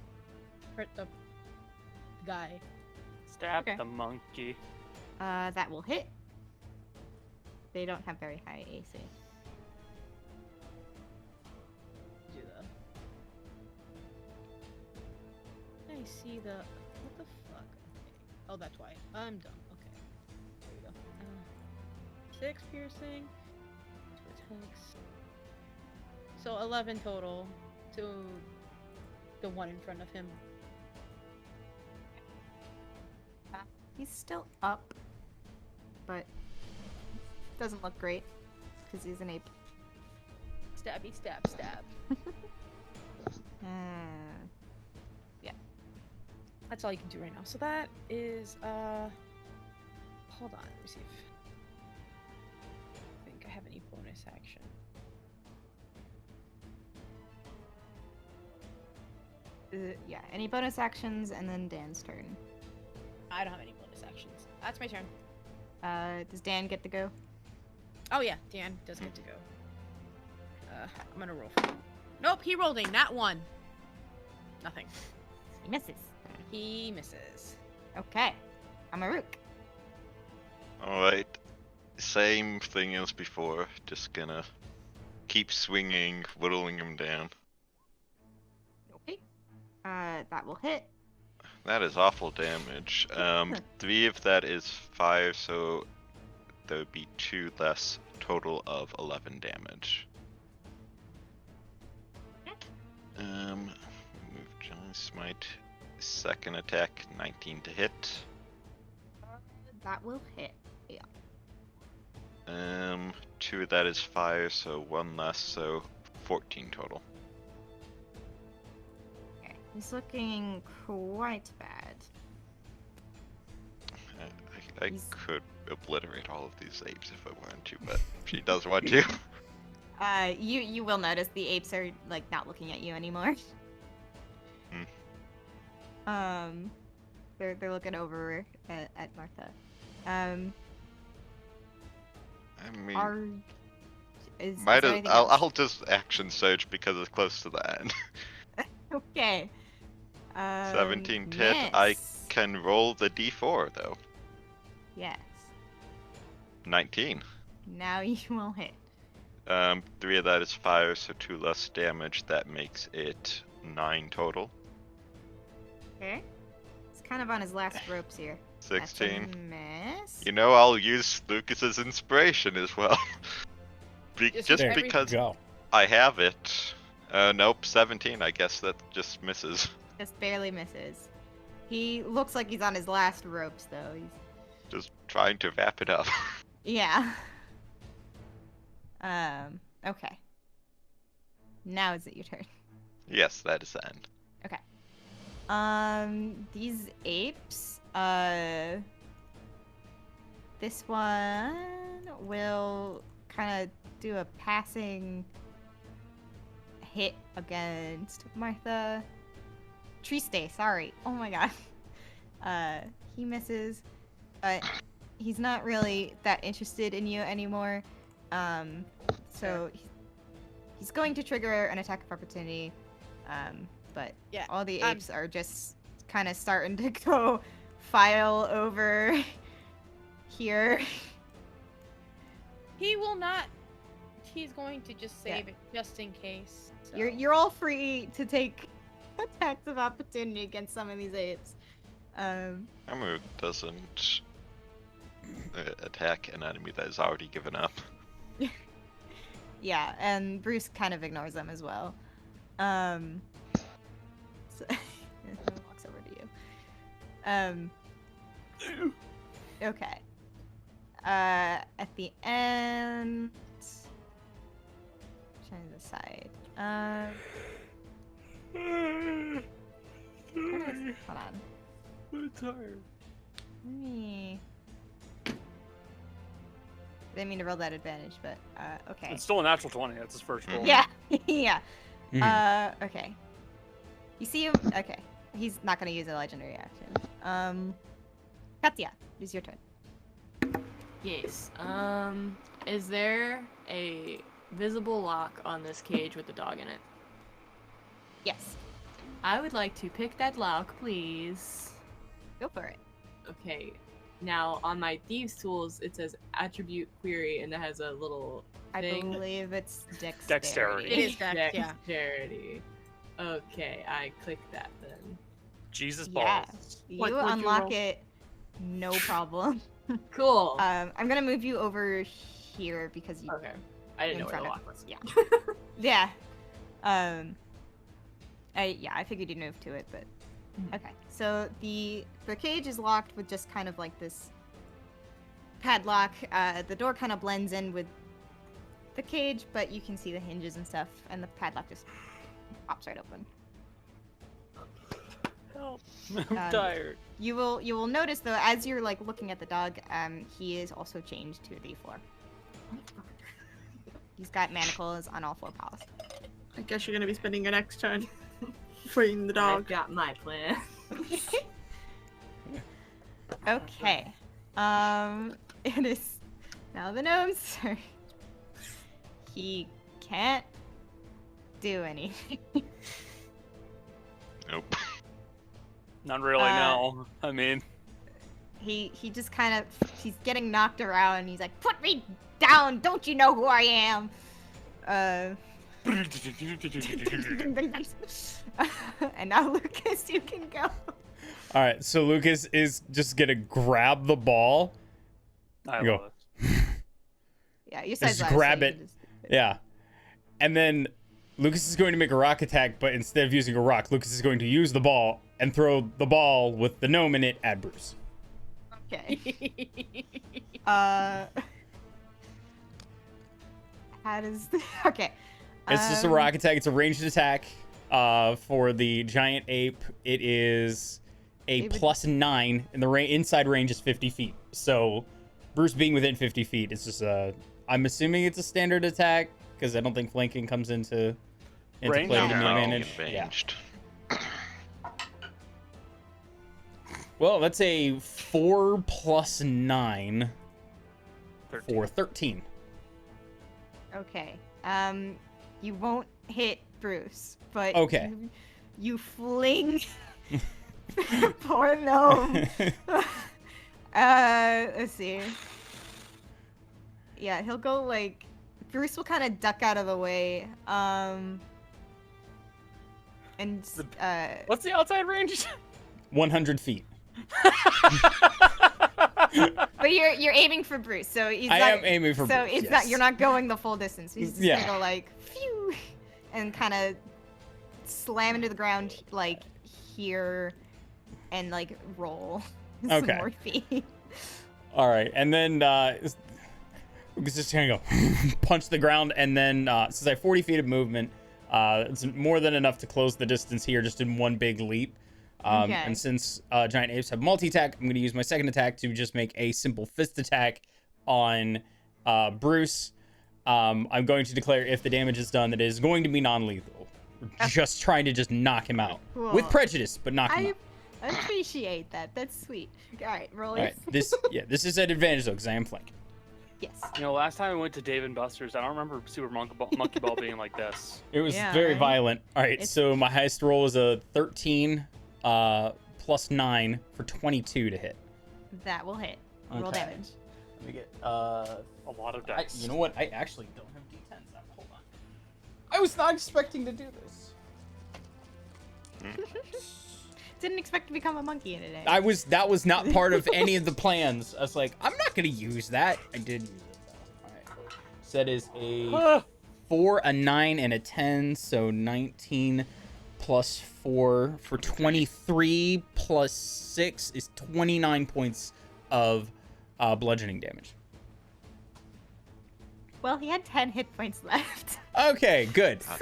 hurt the guy. Stab Okay. the monkey. That will hit. They don't have very high AC. Do the. I see the. What the fuck? Okay. Oh, that's why. I'm done. Okay. There we go. 6 piercing. 2 attacks. So 11 total to the one in front of him. He's still up, but doesn't look great because he's an ape. Stabby, stab, stab. Yeah. That's all you can do right now. So that is hold on, let me see if I think I have any bonus action. Yeah. Any bonus actions, and then Dan's turn. I don't have any bonus actions. That's my turn. Does Dan get to go? Oh yeah, Dan does get to go. I'm gonna roll for him. Nope, he rolled a nat 1. Nothing. He misses. He misses. Okay. Amaruk. Alright. Same thing as before. Just gonna keep swinging, whittling him down. Okay. That will hit. That is awful damage. 3 of that is 5, so there would be 2 less, total of 11 damage. Move Giant Smite. Second attack, 19 to hit. That will hit. 2 of that is 5, so 1 less, so 14 total. Okay. He's looking quite bad. I He's- could obliterate all of these apes if I wanted to, but she does want to. You will notice the apes are like not looking at you anymore. They're looking over at Martha. I mean, Is might there as, anything else? I'll just action surge because it's close to the end. Okay. 17 hit. I miss. can roll the d4 though. Yes. 19. Now you will hit. 3 of that is fire, so 2 less damage. That makes it 9 total. Okay. He's kind of on his last ropes here. 16. That's a miss. You know, I'll use Lucas's inspiration as well. Just There you because go. I have it. Nope, 17. I guess that just misses. Just barely misses. He looks like he's on his last ropes though. He's Just trying to wrap it up. yeah. Okay. Now is it your turn? Yes, that is the end. These apes, this one will kind of do a passing hit against Martha. Triste, sorry. Oh my god. He misses, but he's not really that interested in you anymore. So he's going to trigger an attack of opportunity. But Yeah, all the I'm- apes are just kind of starting to go file over here. He will not. He's going to just Yeah. save it just in case. So. You're all free to take attacks of opportunity against some of these apes. Amaru doesn't attack an enemy that is already given up. Yeah, and Bruce kind of ignores them as well. So he walks over to you. Okay. At the end, trying to decide. Hold on. I'm tired. Let me. Didn't mean to roll that advantage, but okay. It's still a natural 20. That's his first roll. Yeah, yeah. Mhm. Okay. You see him? Okay. He's not gonna use a legendary action. Katya, it's your turn. Yes. Is there a visible lock on this cage with the dog in it? Yes. I would like to pick that lock, please. Go for it. Okay. Now, on my Thieves Tools, it says Attribute Query, and it has a little I thing. believe it's dexterity. Dexterity. It is dex, yeah. Dexterity. Okay, I click that then. Jesus Yeah. balls. You What would you unlock roll? it, no problem. Cool. I'm gonna move you over here because you. Okay. I didn't in know where the front of- lock was. Yeah. Yeah. I figured you'd move to it, but Mhm. okay. So the cage is locked with just kind of like this padlock. The door kind of blends in with the cage, but you can see the hinges and stuff, and the padlock just pops right open. Help. I'm Um, tired. You will notice though, as you're like looking at the dog, he is also chained to the floor. He's got manacles on all 4 paws. I guess you're gonna be spending your next turn freeing the I've dog. got my plan. Okay. It is now the gnome's turn. He can't do anything. Nope. Not really, no. I mean, He just kind of he's getting knocked around and he's like, "Put me down! Don't you know who I am?" And now Lucas, you can go. All right, so Lucas is just gonna grab the ball. I Go. love it. Yeah, you said Just grab it. Yeah. And then Lucas is going to make a rock attack, but instead of using a rock, Lucas is going to use the ball and throw the ball with the gnome in it at Bruce. Okay. How does okay? It's just a rock attack. It's a ranged attack for the giant ape. It is a It would- +9, and the inside range is 50 feet. So Bruce being within 50 feet is just I'm assuming it's a standard attack because I don't think flanking comes into Range? play to No, my advantage. Yeah. ranged. Well, that's a 4 + 9 13. for 13. Okay. You won't hit Bruce, but Okay. you fling poor gnome. Let's see. Yeah, he'll go like Bruce will kind of duck out of the way. And What's the outside range? 100 feet. but you're aiming for Bruce, so he's I not, am aiming for so Bruce, it's yes. not you're not going the full distance. He's just Yeah. gonna go like phew, and kind of slam into the ground like here, and like roll some Okay. more feet. All right, and then Lucas is just gonna go punch the ground, and then since I have 40 feet of movement, it's more than enough to close the distance here just in one big leap. Okay. And since giant apes have multi-attack, I'm gonna use my second attack to just make a simple fist attack on Bruce. I'm going to declare if the damage is done that it is going to be non-lethal. We're just trying to just knock him out with Cool. prejudice, but knock him I out. appreciate that. That's sweet. All right, roll All it. right, this is an advantage though because I am flanking. Yes. You know, last time I went to Dave and Buster's, I don't remember Super Monkey Ball being like this. It was Yeah, very right? violent. All right, It's- so my highest roll is a 13 +9 for 22 to hit. That will hit. Roll Okay. damage. Let me get A lot of dice. you know what? I actually don't have d10s now. Hold on. I was not expecting to do this. Didn't expect to become a monkey in a day. That was not part of any of the plans. I was like, I'm not gonna use that. I did use it though. All right. So that is a 4, a 9, and a 10. So 19 plus 4 for 23 plus 6 is 29 points of bludgeoning damage. Well, he had 10 hit points left. Okay, good. So...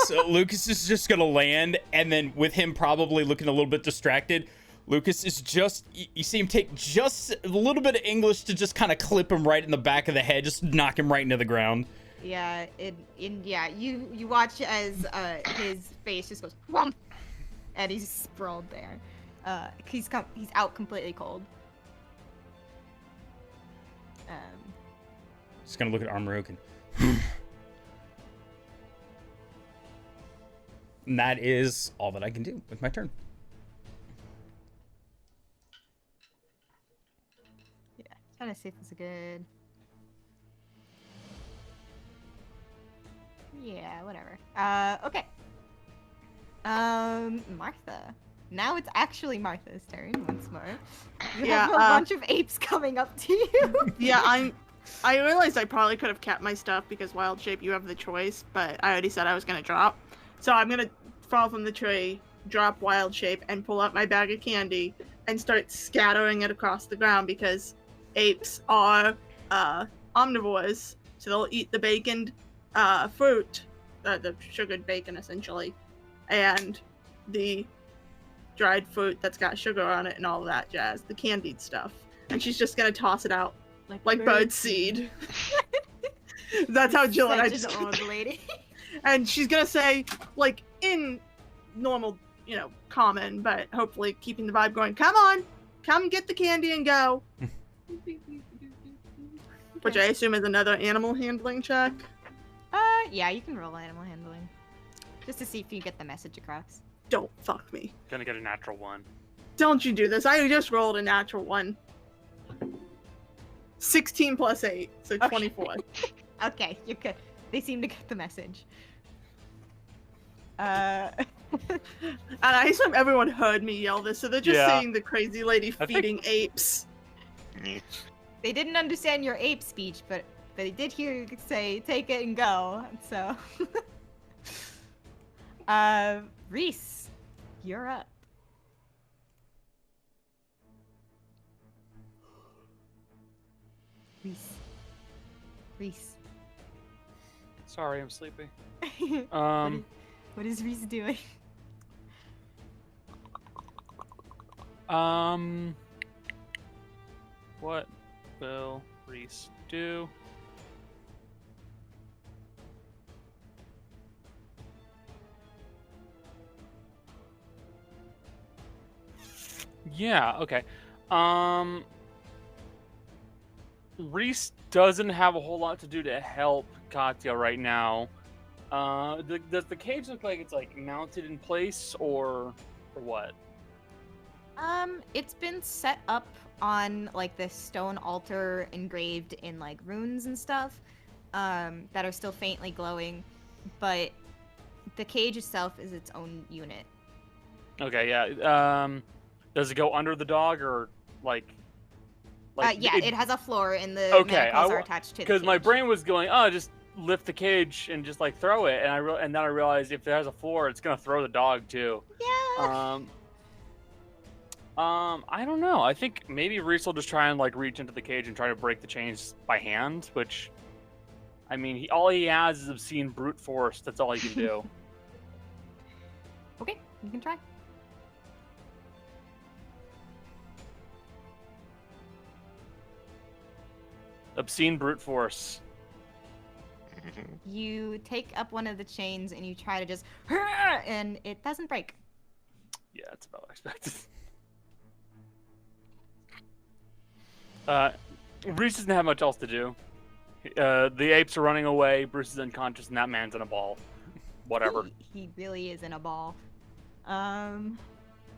So Lucas is just gonna land, and then with him probably looking a little bit distracted, Lucas is just, you see him take just a little bit of English to just kind of clip him right in the back of the head, just knock him right into the ground. Yeah, you watch as his face just goes whomp, and he's sprawled there. He's out completely cold. Just gonna look at Armorook and and that is all that I can do with my turn. Yeah, trying to see if it's a good. Yeah, whatever. Okay. Martha. Now it's actually Martha's turn once more. You Yeah, have a bunch of apes coming up to you. Yeah, I realized I probably could have kept my stuff because Wild Shape, you have the choice, but I already said I was gonna drop. So I'm gonna fall from the tree, drop Wild Shape, and pull out my bag of candy and start scattering it across the ground because apes are omnivores, so they'll eat the baconed fruit, the sugared bacon essentially, and the dried fruit that's got sugar on it and all of that jazz, the candied stuff. And she's just gonna toss it out like bird seed. That's how Jill and I Such just. an old lady. And she's gonna say, like, in normal, common, but hopefully keeping the vibe going, come get the candy and go. Which I assume is another animal handling check. Yeah, you can roll animal handling. Just to see if you get the message across. Don't fuck me. Gonna get a natural 1. Don't you do this. I just rolled a natural 1. 16 plus 8, so Okay. 24. Okay, you're good. They seem to get the message. And I assume everyone heard me yell this, so they're just Yeah. seeing the crazy lady I think- feeding apes. they didn't understand your ape speech, but they did hear you say, take it and go, so. Reese, you're up. Reese. Sorry, I'm sleepy. What Um, is Reese doing? What will Reese do? Yeah, okay. Reese doesn't have a whole lot to do to help Katya right now. Does the cage look like it's like mounted in place or what? It's been set up on like this stone altar engraved in like runes and stuff, that are still faintly glowing, but the cage itself is its own unit. Okay, yeah. Does it go under the dog or like? Yeah, it has a floor, and the Okay, manacles are attached to the because my cage. brain was going, oh, just lift the cage and just like throw it, and then I realized if it has a floor, it's gonna throw the dog too. Yeah. I don't know. I think maybe Reese will just try and like reach into the cage and try to break the chains by hand, which, I mean, all he has is obscene brute force. That's all he can do. Okay, you can try. Obscene brute force. You take up one of the chains and you try to just, and it doesn't break. Yeah, that's about what I expected. Reese doesn't have much else to do. The apes are running away. Bruce is unconscious, and that man's in a ball. Whatever. He really is in a ball.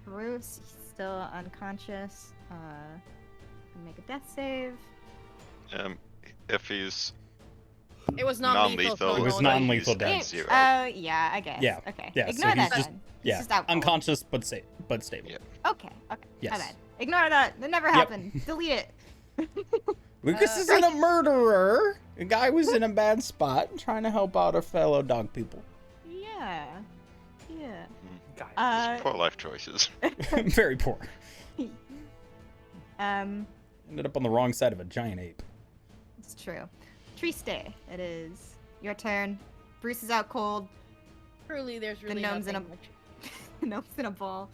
Bruce, he's still unconscious. Make a death save. If he's It was non-lethal. non-lethal, It was so non-lethal he's damage. at 0. Yeah, I guess. Yeah, Okay. yeah, so Ignore he's that just- then. Yeah, He's just out cold. unconscious but stable. Yeah. Okay. Okay. Yes. My bad. Ignore that. That never happened. Delete it. Lucas isn't a murderer. The guy was in a bad spot trying to help out our fellow dog people. Yeah. Yeah. Guys. Poor life choices. Very poor. Um, Ended up on the wrong side of a giant ape. it's true. Triste, it is your turn. Bruce is out cold. Truly, there's really gnome's in nothing a- much. Nope's in a ball.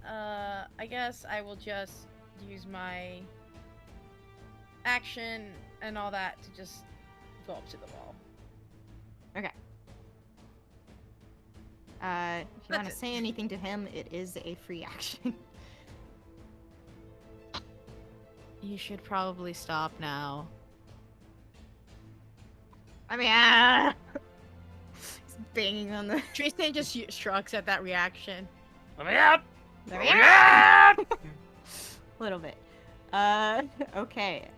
I guess I will just use my action and all that to just go up to the wall. Okay. If you want to That's it. say anything to him, it is a free action. You should probably stop now. I mean, he's banging on the. Tristan just shrugs at that reaction. Let me out! There Let we me are. out! Little bit. Okay.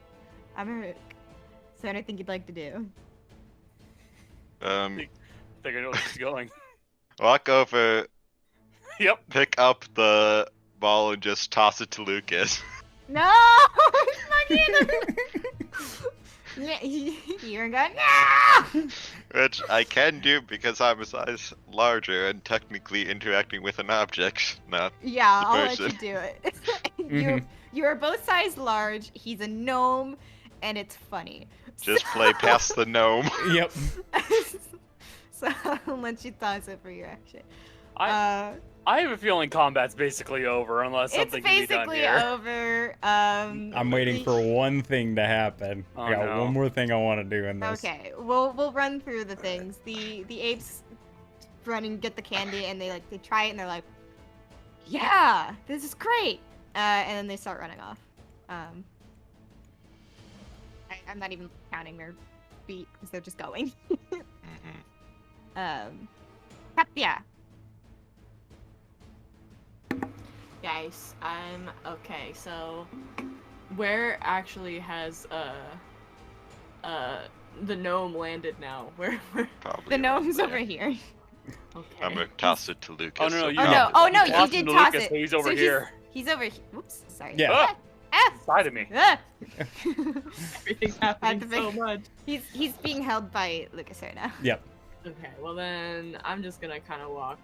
Is there anything you'd like to do? I think I know where this is going. Walk over, Yep. pick up the ball, and just toss it to Lucas. No! It's not either! Yeah, you're going, no! Which I can do because I'm a size larger and technically interacting with an object, not Yeah, the I'll let you person. do it. Mhm. You are both size large, he's a gnome, and it's funny. just play past the gnome. Yep. So I'll let you toss it for your action. I have a feeling combat's basically over unless It's something can be done basically here. over. I'm waiting for one thing to happen. Oh, I got no. one more thing I want to do in this. Okay, we'll run through the things. The apes run and get the candy, and they try it, and they're like, "Yeah, this is great!" And then they start running off. I'm not even counting their feet because they're just going. Yeah. Guys, okay. So, where actually has the gnome landed now? Where? Probably The gnome's around over there. here. Okay. I'm gonna toss it to Lucas. Oh, no, so you Oh Yeah. no! probably- Oh no! You Toss did him to toss Lucas, it. so he's over So here. He's over. Whoops. Sorry. Yeah. Side of me. Everything's happening so much. He's being held by Lucas right now. Yep. Okay, well then I'm just gonna kind of walk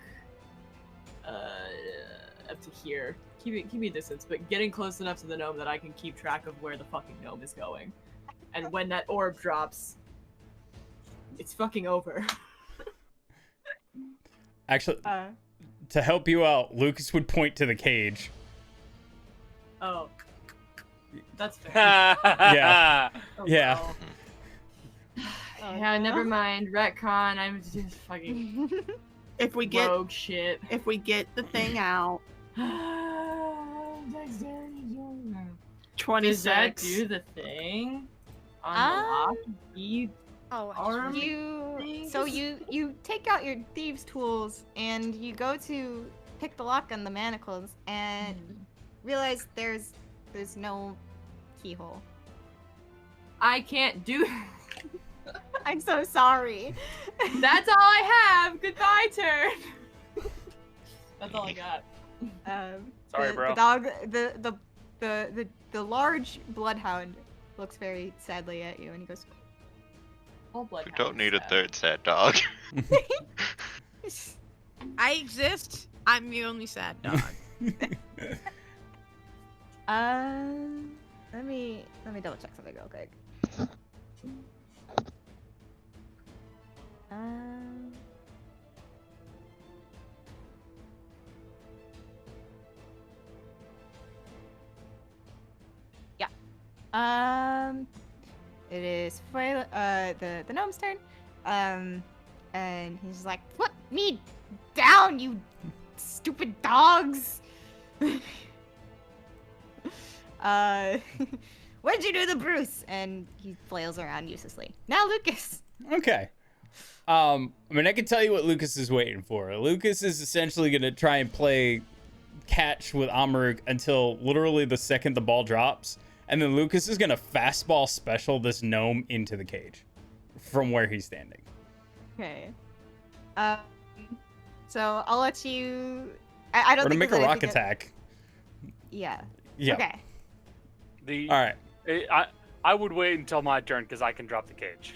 up to here. Keep me distance, but getting close enough to the gnome that I can keep track of where the fucking gnome is going. And when that orb drops, it's fucking over. Actually, to help you out, Lucas would point to the cage Oh. That's fair. Yeah. Oh, Yeah. well. Oh, Yeah, no. never mind. Retcon. I'm just fucking If we get rogue shit. the thing out, Dexterity. 26. Does that do the thing on the lock? You Oh, arm? You take out your thieves' tools and you go to pick the lock on the manacles and realize there's no keyhole. I can't do. I'm so sorry. That's all I have. Goodbye, turn. That's all I got. Sorry, the, bro. The dog, the large bloodhound looks very sadly at you and he goes, Whole blood We don't need a sad. third sad dog. I exist. I'm the only sad dog. let me double check something real quick. It is for the gnome's turn. And he's like, "Put me down, you stupid dogs!" What'd you do to Bruce? And he flails around uselessly. Now, Lucas. Okay. I mean, I can tell you what Lucas is waiting for. Lucas is essentially going to try and play catch with Amaruk until literally the second the ball drops. And then Lucas is going to fastball special this gnome into the cage from where he's standing. Okay. So I'll let you. I don't We're going to think make a there's rock anything that- attack. Yeah. Yeah. Okay. All right. I would wait until my turn because I can drop the cage.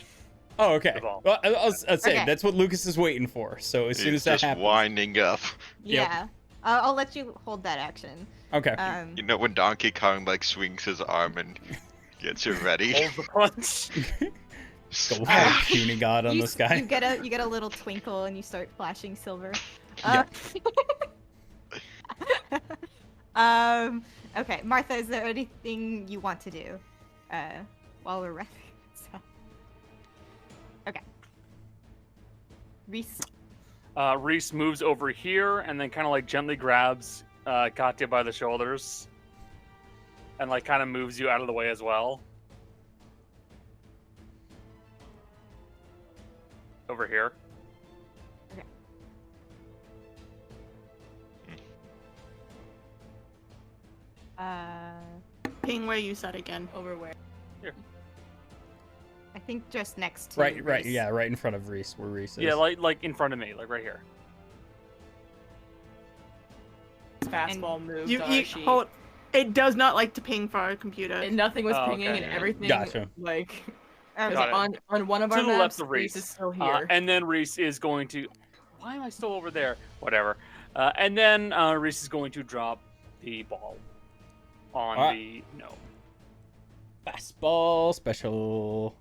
Oh, okay. The ball. Well, I'll say Okay. that's what Lucas is waiting for. So as soon He's as that just happens. winding up. Yep. Yeah. I'll let you hold that action. Okay. You know when Donkey Kong like swings his arm and gets you ready? Hold the punch. Go full puny god on you, this guy. You get a little twinkle and you start flashing silver. Okay, Martha, is there anything you want to do while we're wrapping this up? Okay. Reese. Reese moves over here and then kind of like gently grabs Katya by the shoulders and like kind of moves you out of the way as well. Over here. Ping where you said again. Over where? I think just next to Right, Reese. yeah, right in front of Reese, where Reese is. Yeah, like in front of me, like right here. Fastball moved You on our sheet. hold. It does not like to ping for our computer. And nothing was Oh, pinging okay. and everything. Gotcha. Like, Okay. Got it. on one of To our the left maps, of Reese Reese. is still here. And then Reese is going to. Why am I still over there? Whatever. And then Reese is going to drop the ball on Alright. the gnome. Fastball special.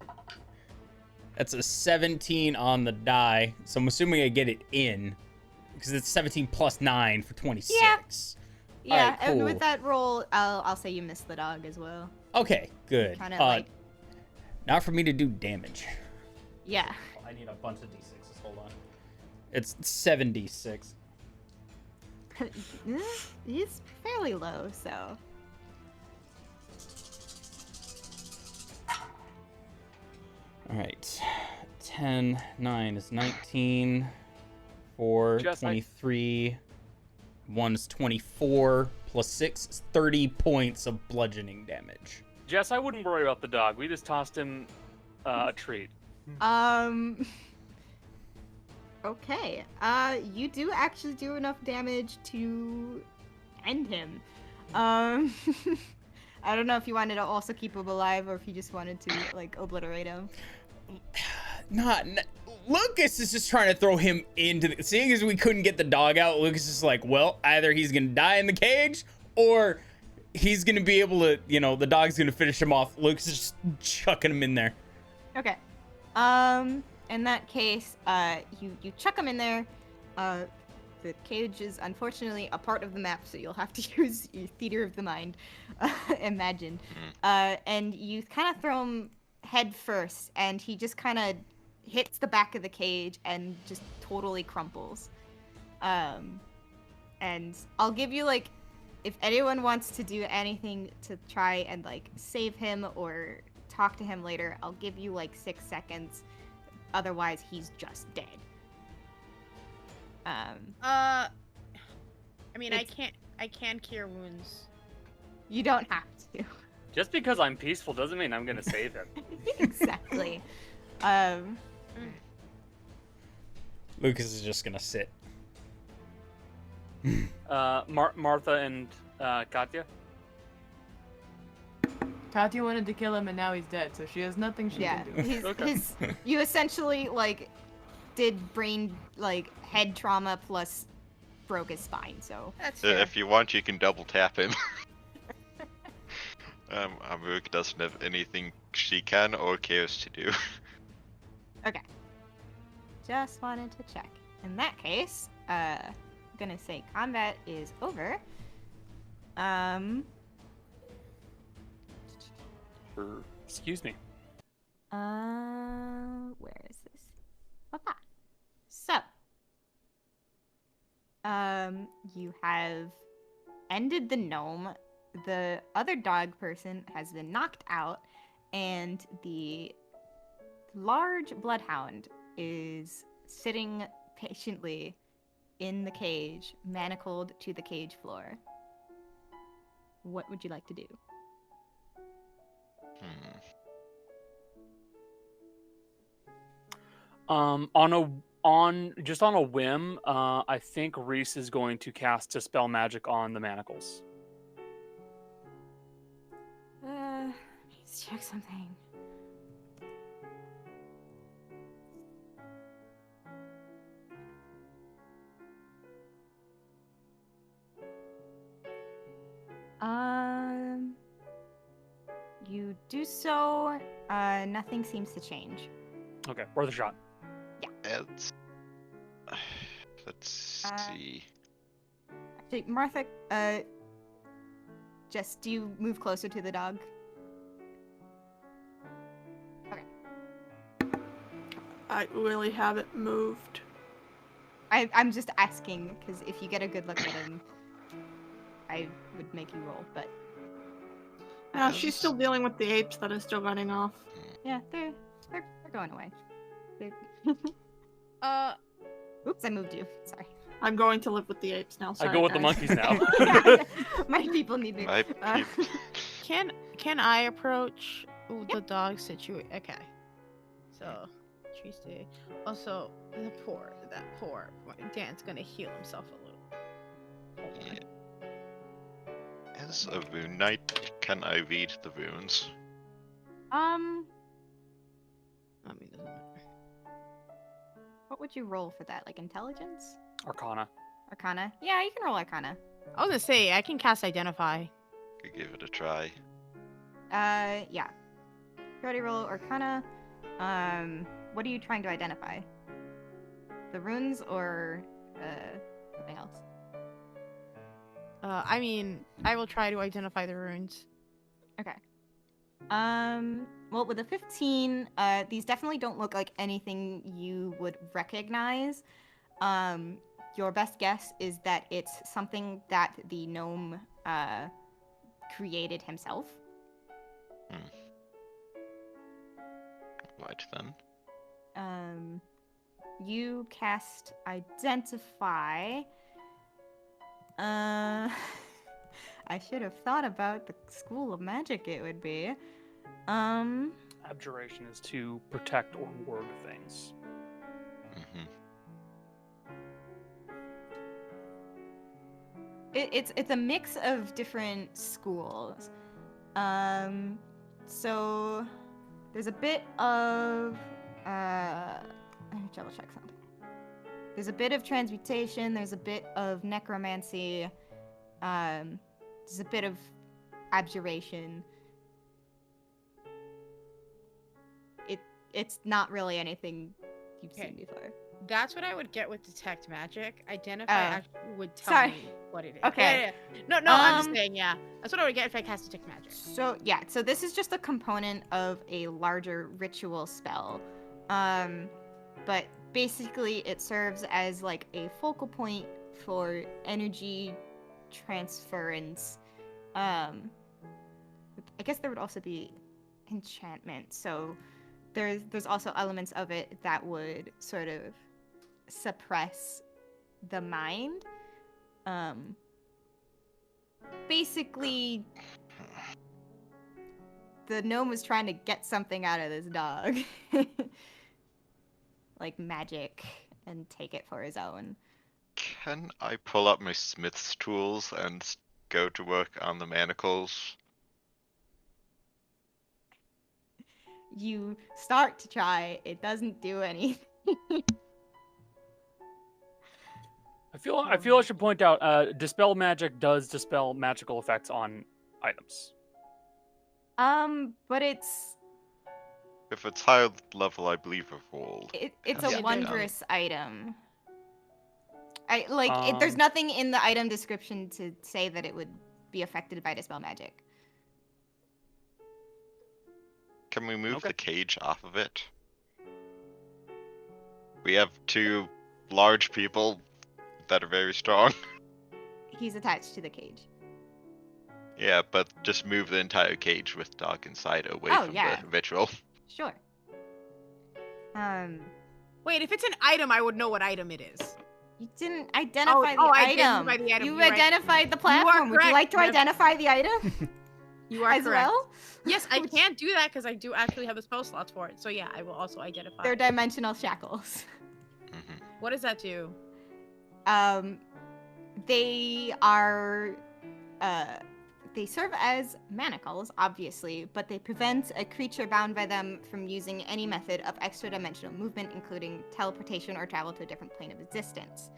That's a 17 on the die, so I'm assuming I get it in because it's 17 plus 9 for 26. Yeah, Alright, and cool. with that roll, I'll say you missed the dog as well. Okay, good. Kind of like, Now for me to do damage. yeah. I need a bunch of d6s. Hold on. It's 7d6. He's fairly low, so. All right. 10, 9 is 19. 4, Just like- 23. 1 is 24. Plus 6 is 30 points of bludgeoning damage. Jess, I wouldn't worry about the dog. We just tossed him a treat. Okay. You do actually do enough damage to end him. I don't know if you wanted to also keep him alive or if you just wanted to like obliterate him. Lucas is just trying to throw him into the. Seeing as we couldn't get the dog out, Lucas is like, well, either he's gonna die in the cage or he's gonna be able to, the dog's gonna finish him off. Lucas is just chucking him in there. Okay. In that case, you chuck him in there. the cage is unfortunately a part of the map, so you'll have to use your theater of the mind, imagine. And you kind of throw him head first, and he just kind of hits the back of the cage and just totally crumples. And I'll give you, like, if anyone wants to do anything to try and, like, save him or talk to him later, I'll give you, like, 6 seconds. Otherwise, he's just dead. I mean, It's- I can cure wounds. You don't have to. Just because I'm peaceful doesn't mean I'm gonna save him. Exactly. Lucas is just gonna sit. Martha and Katya. Katya wanted to kill him and now he's dead, so she has nothing she Yeah, can do. Okay. you essentially, like, did brain, like, head trauma plus broke his spine, so. That's fair. If you want, you can double tap him. Amaruk doesn't have anything she can or cares to do. Okay. Just wanted to check. In that case, I'm gonna say combat is over. Excuse me. Where is this? Papa. So, you have ended the gnome. The other dog person has been knocked out, and the large bloodhound is sitting patiently in the cage, manacled to the cage floor. What would you like to do? On a whim, I think Reese is going to cast Dispel Magic on the manacles. Let's check something. You do so. Nothing seems to change. Okay, worth a shot. Let's see. Actually, Martha, just do you move closer to the dog? I really haven't moved. I'm just asking, because if you get a good look at him, I would make you roll, but No, she's still dealing with the apes that are still running off. yeah, they're going away. Oops, I moved you. Sorry. I'm going to live with the apes now. Sorry, I go with the guys. monkeys now. My people need me. My Uh, peop- Can I approach the dog situation? Okay. So, Tuesday. Also, that poor Dan's gonna heal himself a little. Hold on. As a rune knight, can I read the runes? I mean, doesn't matter. What would you roll for that? Like intelligence? Arcana. Arcana? Yeah, you can roll Arcana. I was gonna say I can cast Identify. Could give it a try. Yeah. Already roll Arcana. What are you trying to identify? The runes or something else? I mean, I will try to identify the runes. Okay. Well, with a 15, these definitely don't look like anything you would recognize. Your best guess is that it's something that the gnome, created himself. Right then. You cast Identify. I should have thought about the school of magic it would be. Abjuration is to protect or ward things. It's a mix of different schools. So there's a bit of let me double check something. There's a bit of transmutation, there's a bit of necromancy, there's a bit of abjuration. It's not really anything you've seen before. That's what I would get with detect magic. Identify Oh. actually would tell Sorry. me what it is. Okay. Yeah. No, I'm just Um, saying, yeah. That's what I would get if I cast detect magic. So yeah, so this is just a component of a larger ritual spell. But basically it serves as like a focal point for energy transference. I guess there would also be enchantment. So there's also elements of it that would sort of suppress the mind. Basically the gnome was trying to get something out of this dog. Like magic, and take it for his own. Can I pull up my smith's tools and go to work on the manacles? You start to try, it doesn't do anything. I feel I should point out, dispel magic does dispel magical effects on items. But it's If it's higher level, I believe a roll. it's has a to be done. wondrous item. There's Um, nothing in the item description to say that it would be affected by dispel magic. Can we move Okay. the cage off of it? We have two large people that are very strong. He's attached to the cage. Yeah, but just move the entire cage with dog inside away Oh, from yeah. the ritual. Sure. Wait, if it's an item, I would know what item it is. You didn't identify the I item. identified the item. You You're right. identified the You are platform. Would you correct. like to Yep. identify the item You are as correct. well? Yes, I can do that because I do actually have the spell slots for it. So yeah, I will also identify. They're dimensional shackles. Mhm. What does that do? They are, they serve as manacles, obviously, but they prevent a creature bound by them from using any method of extra-dimensional movement, including teleportation or travel to a different plane of existence.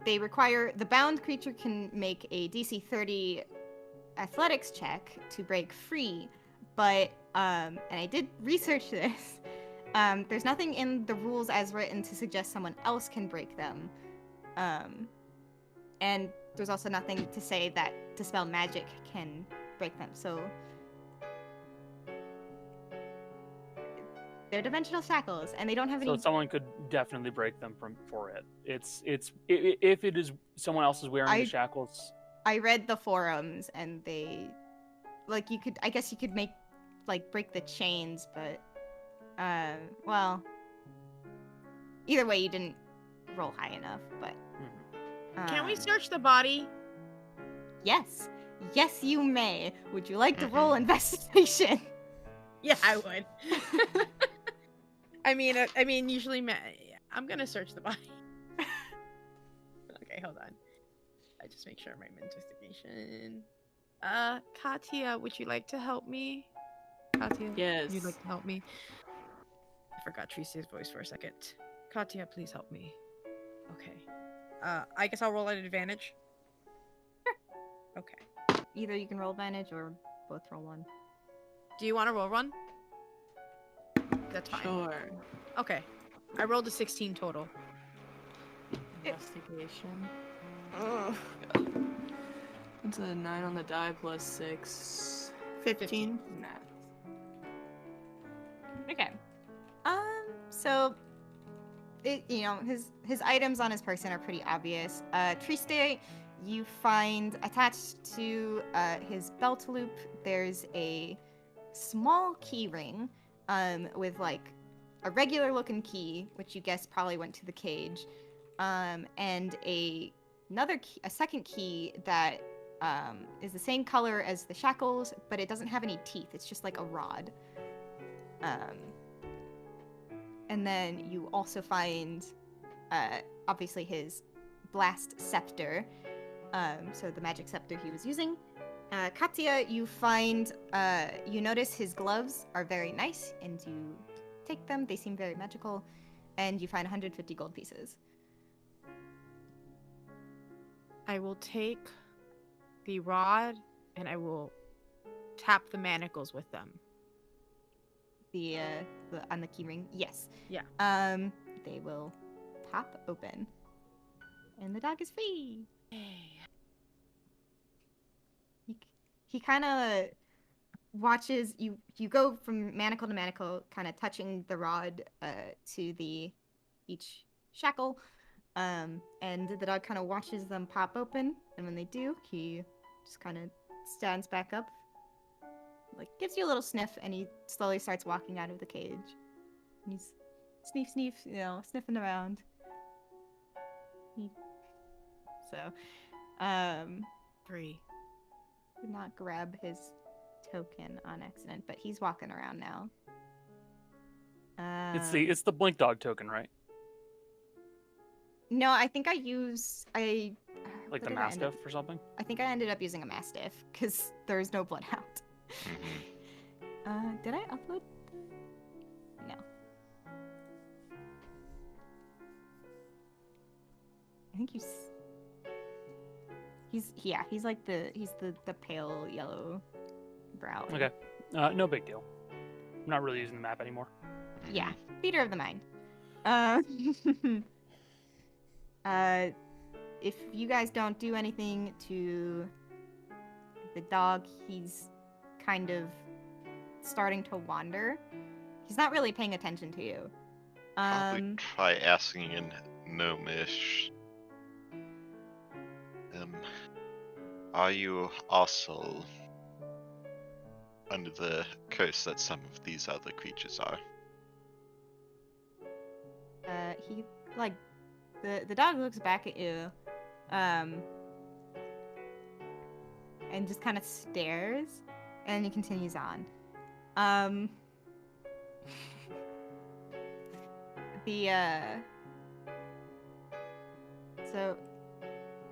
They require the bound creature can make a DC 30 athletics check to break free, but and I did research this. There's nothing in the rules as written to suggest someone else can break them. And there's also nothing to say that dispel magic can break them. So they're dimensional shackles, and they don't have any. So someone could definitely break them for it. If it is someone else is wearing the shackles. I read the forums, and they, like, I guess you could break the chains, but, well, either way, you didn't roll high enough, but. Can we search the body? Yes. Yes, you may. Would you like to roll investigation? Yeah, I would. I mean, usually, I'm gonna search the body. Okay, hold on. I just make sure my investigation. Katya, would you like to help me? Katya, Yes. would you like to help me? I forgot Teresa's voice for a second. Katya, please help me. Okay. I guess I'll roll at advantage. Sure. Okay. Either you can roll advantage or both roll one. Do you want to roll one? That's fine. Sure. Okay. I rolled a 16 total. Investigation. Oh, it's a 9 on the die plus 6. 15. Nah. Okay. So, his items on his person are pretty obvious. Triste, you find attached to his belt loop, there's a small key ring, with like a regular looking key, which you guess probably went to the cage, and another key, a second key that is the same color as the shackles, but it doesn't have any teeth. It's just like a rod. And then you also find, obviously, his blast scepter, so the magic scepter he was using. Katya, you notice his gloves are very nice, and you take them. They seem very magical, and you find 150 gold pieces. I will take the rod and I will tap the manacles with them. on the key ring? Yes. Yeah. They will pop open, and the dog is free. He kind of watches you. You go from manacle to manacle, kind of touching the rod to each shackle, and the dog kind of watches them pop open. And when they do, he just kind of stands back up, like gives you a little sniff, and he slowly starts walking out of the cage. And he's sniff, sniffing around. So, Free. did not grab his token on accident, but he's walking around now. It's the blink dog token, right? No, I think I Like the mastiff or something. I think I ended up using a mastiff because there's no bloodhound. Mhm. Did I upload? No. I think he's like the pale yellow brown. Okay. No big deal. I'm not really using the map anymore. Yeah, theater of the mind. If you guys don't do anything to the dog, he's kind of starting to wander. He's not really paying attention to you. Probably try asking in gnomish. Are you also under the curse that some of these other creatures are? He like the dog looks back at you, and just kind of stares, and he continues on. So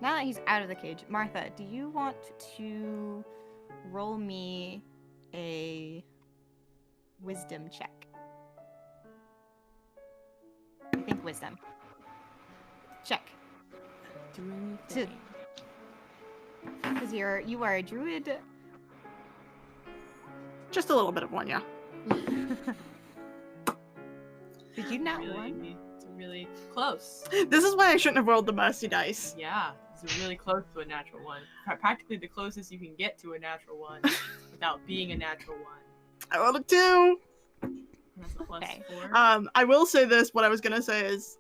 now that he's out of the cage, Martha, do you want to roll me a wisdom check? I think wisdom. Check. Do anything. Because you are a druid. Just a little bit of one, yeah. Did you not one? It's really close. This is why I shouldn't have rolled the mercy dice. Yeah, it's really close to a natural one. Practically the closest you can get to a natural one without being a natural one. I rolled a 2. That's a plus Okay. 4. I will say this. What I was gonna say is,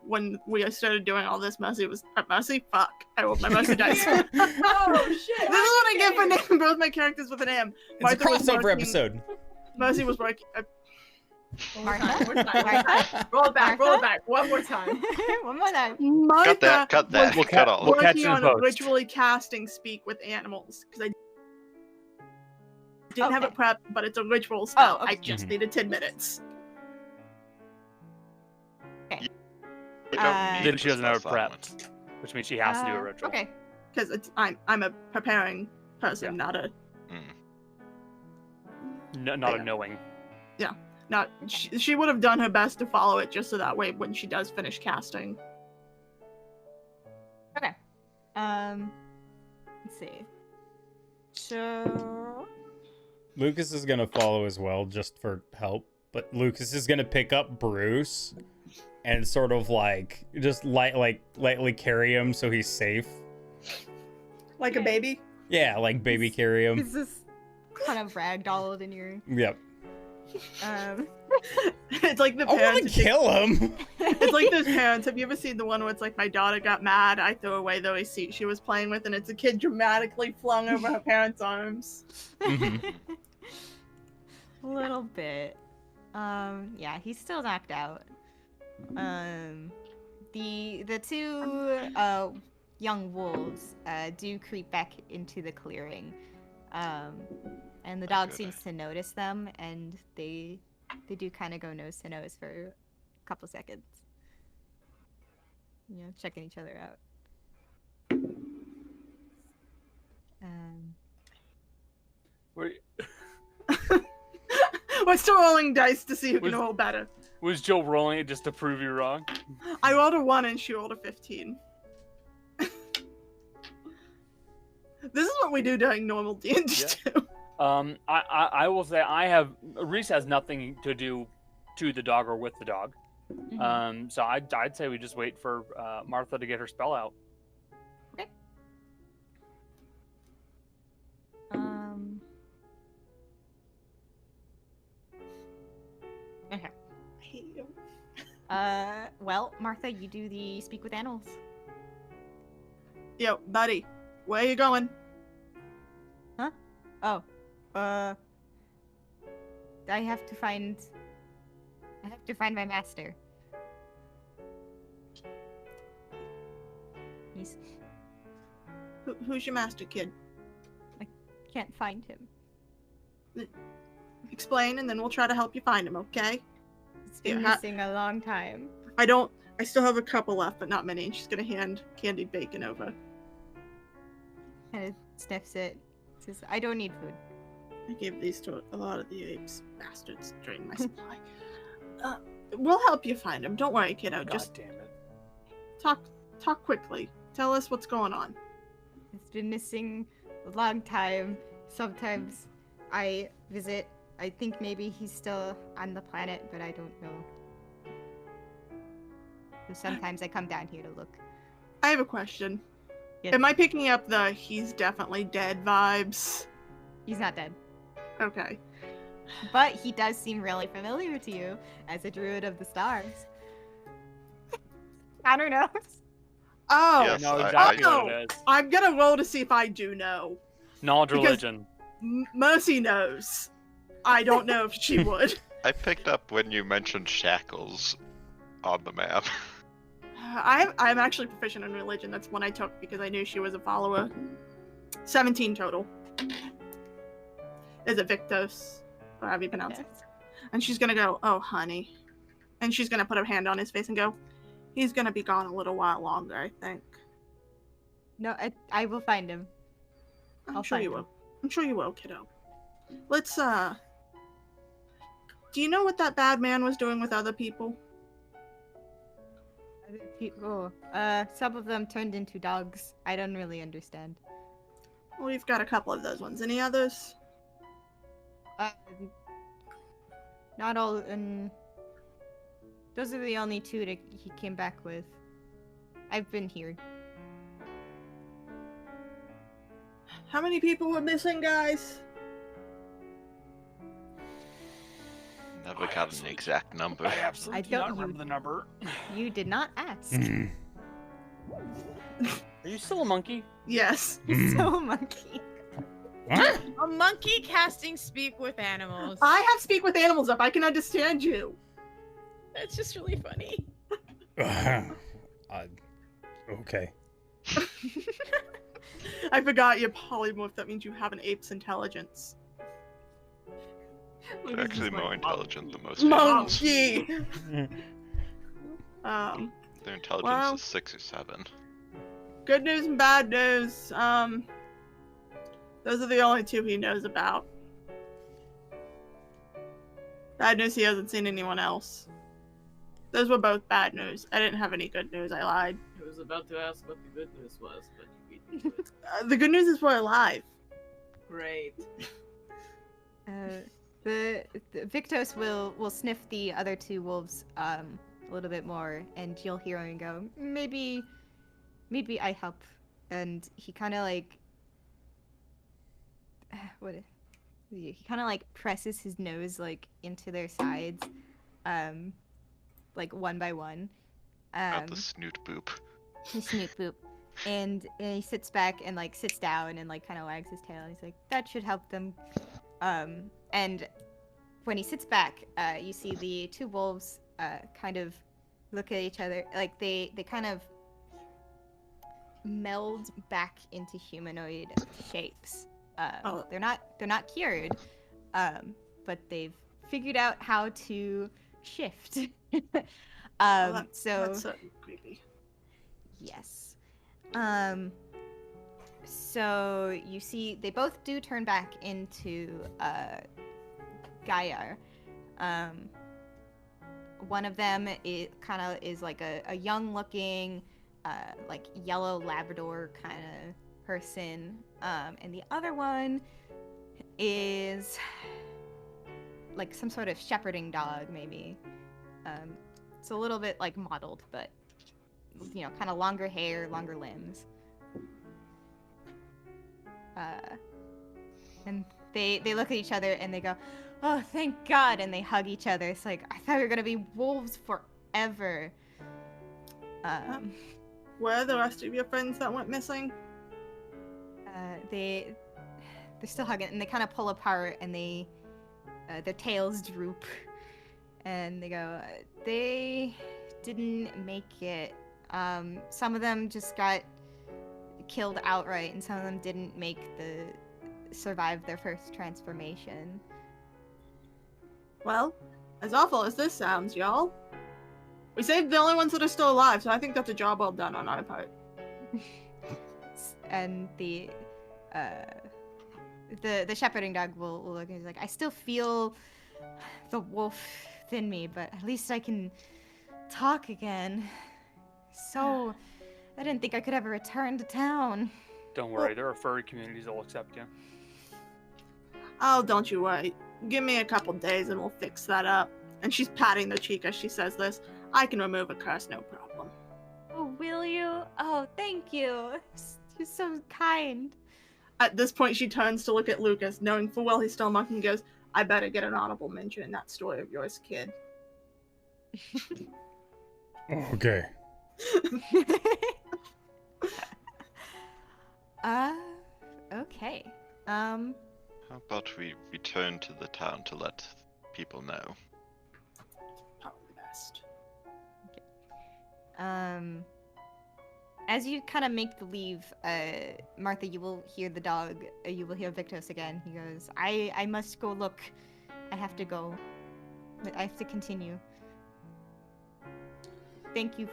when we started doing all this, Mercy was Mercy. Fuck! I rolled my Mercy dice. Oh shit! This is what I get for naming both my characters with an M. It's Martha a was crossover working- episode. Mercy was working. Martha? Roll it back, roll it back. One more time. One more time. Martha Cut that. We'll Cut all we'll of catch working you in on post. ritually casting speak with animals because I didn't have it Okay. prepped, but it's a ritual spell. Oh, okay. I just Mhm. needed 10 minutes. You don't need Then she doesn't have it spell slot prepped, which means she has to do a ritual. Okay. Because I'm a preparing person, not a Mm. No, not Yeah. a knowing. not. She would have done her best to follow it just so that way when she does finish casting. Okay. Let's see. So Lucas is gonna follow as well, just for help. But Lucas is gonna pick up Bruce and sort of like just lightly carry him so he's safe. Like a baby. Yeah, like baby carry him. is this kind of ragdolled in your Yep. It's like the I want parents. to kill him. It's like those parents. Have you ever seen the one where it's like, my daughter got mad, I threw away the receipt she was playing with, and it's a kid dramatically flung over her parents' arms. Mhm. a little bit. Yeah, he's still knocked out. The two young wolves do creep back into the clearing. And the dog Good. seems to notice them, and they do kind of go nose to nose for a couple seconds. You know, checking each other out. We're still rolling dice to see who can Was- roll better. Was Joe rolling it just to prove you wrong? I rolled a 1 and she rolled a 15. This is what we do during normal D&D Yeah. too. I will say Reese has nothing to do to the dog or with the dog. So I'd say we just wait for Martha to get her spell out. Okay. Okay. I hate you. Well, Martha, you do the speak with animals. Yo, buddy, where you going? Oh, I have to find my master. He's Who's your master, kid? can't find him. Explain, and then we'll try to help you find him, okay? It's been Yeah, missing a long time. I still have a couple left, but not many. And she's gonna hand candied bacon over. Kind of sniffs it. Says, "I don't need food." I gave these to a lot of the apes. Bastards drained my supply. We'll help you find him. Don't worry, kiddo. God Just damn it. talk quickly. Tell us what's going on. It's been missing a long time. Sometimes I visit. I think maybe he's still on the planet, but I don't know. So sometimes I come down here to look. I have a question. Yes. Am I picking up the "he's definitely dead" vibes? He's not dead. Okay. But he does seem really familiar to you as a druid of the stars. I don't know. Oh, Yes, I know I- exactly I- what it is. I'm gonna roll to see if I do know. Knowledge because- religion. Mercy knows. I don't know if she would. I picked up when you mentioned shackles on the map. I'm actually proficient in religion. That's one I took because I knew she was a follower. 17 total. Is it Victos? Or however you pronounce it. And she's gonna go, "Oh, honey." And she's gonna put her hand on his face and go, "He's gonna be gone a little while longer, I think." No, I will find him. I'm sure you will. I'm sure you will, kiddo. Let's, do you know what that bad man was doing with other people? Other people. Some of them turned into dogs. I don't really understand. Well, we've got a couple of those ones. Any others? Not all. Those are the only two that he came back with. I've been here. How many people were missing, guys? Never got an exact number. I absolutely I do not don't- remember the number. You did not ask. Are you still a monkey? Yes. So monkey. What? A monkey casting speak with animals. I have speak with animals up. I can understand you. That's just really funny. Okay. I forgot you're polymorph. That means you have an ape's intelligence. They're actually more intelligent than most humans. Monkey. Their intelligence Well- is 6 or 7. Good news and bad news. Those are the only two he knows about. Bad news, he hasn't seen anyone else. Those were both bad news. I didn't have any good news. I lied. I was about to ask what the good news was, but you beat me to it. The good news is we're alive. Great. The Victos will sniff the other two wolves a little bit more, and you'll hear him go, maybe I help. And he kind of like he kind of like presses his nose like into their sides, like one by one. Not the snoot boop. His snoot boop. And he sits back and like sits down and like kind of wags his tail, and he's like, that should help them. And when he sits back, you see the two wolves kind of look at each other, like they kind of meld back into humanoid shapes. They're not cured, but they've figured out how to shift. That's creepy. Yes. So you see, they both do turn back into Gadhar. One of them is like a young-looking, like yellow Labrador kind of person, and the other one is like some sort of shepherding dog, maybe. It's a little bit like mottled, but you know, kind of longer hair, longer limbs. And they look at each other and they go, "Oh, thank God!" And they hug each other. It's like, I thought we were gonna be wolves forever. Where are the rest of your friends that went missing? They're still hugging, and they kind of pull apart, and their tails droop, and they go, "They didn't make it. Some of them just got killed outright, and some of them didn't survive their first transformation." Well, as awful as this sounds, y'all, we saved the only ones that are still alive, so I think that's a job well done on our part. And the shepherding dog will look and he's like, "I still feel the wolf within me, but at least I can talk again. So, I didn't think I could ever return to town." Don't worry, there are furry communities that'll accept you. Oh, don't you worry. Give me a couple days and we'll fix that up. And she's patting the cheek as she says this. I can remove a curse, no problem. "Oh, will you? Oh, thank you. You're so kind." At this point, she turns to look at Lucas, knowing full well he's still monkey, and goes, "I better get an honorable mention in that story of yours, kid." Okay. Okay. How about we return to the town to let people know? Probably best. As you kind of make the leave, Martha, you will hear the dog. You will hear Victos again. He goes, I must go look. I have to go. But I have to continue. Thank you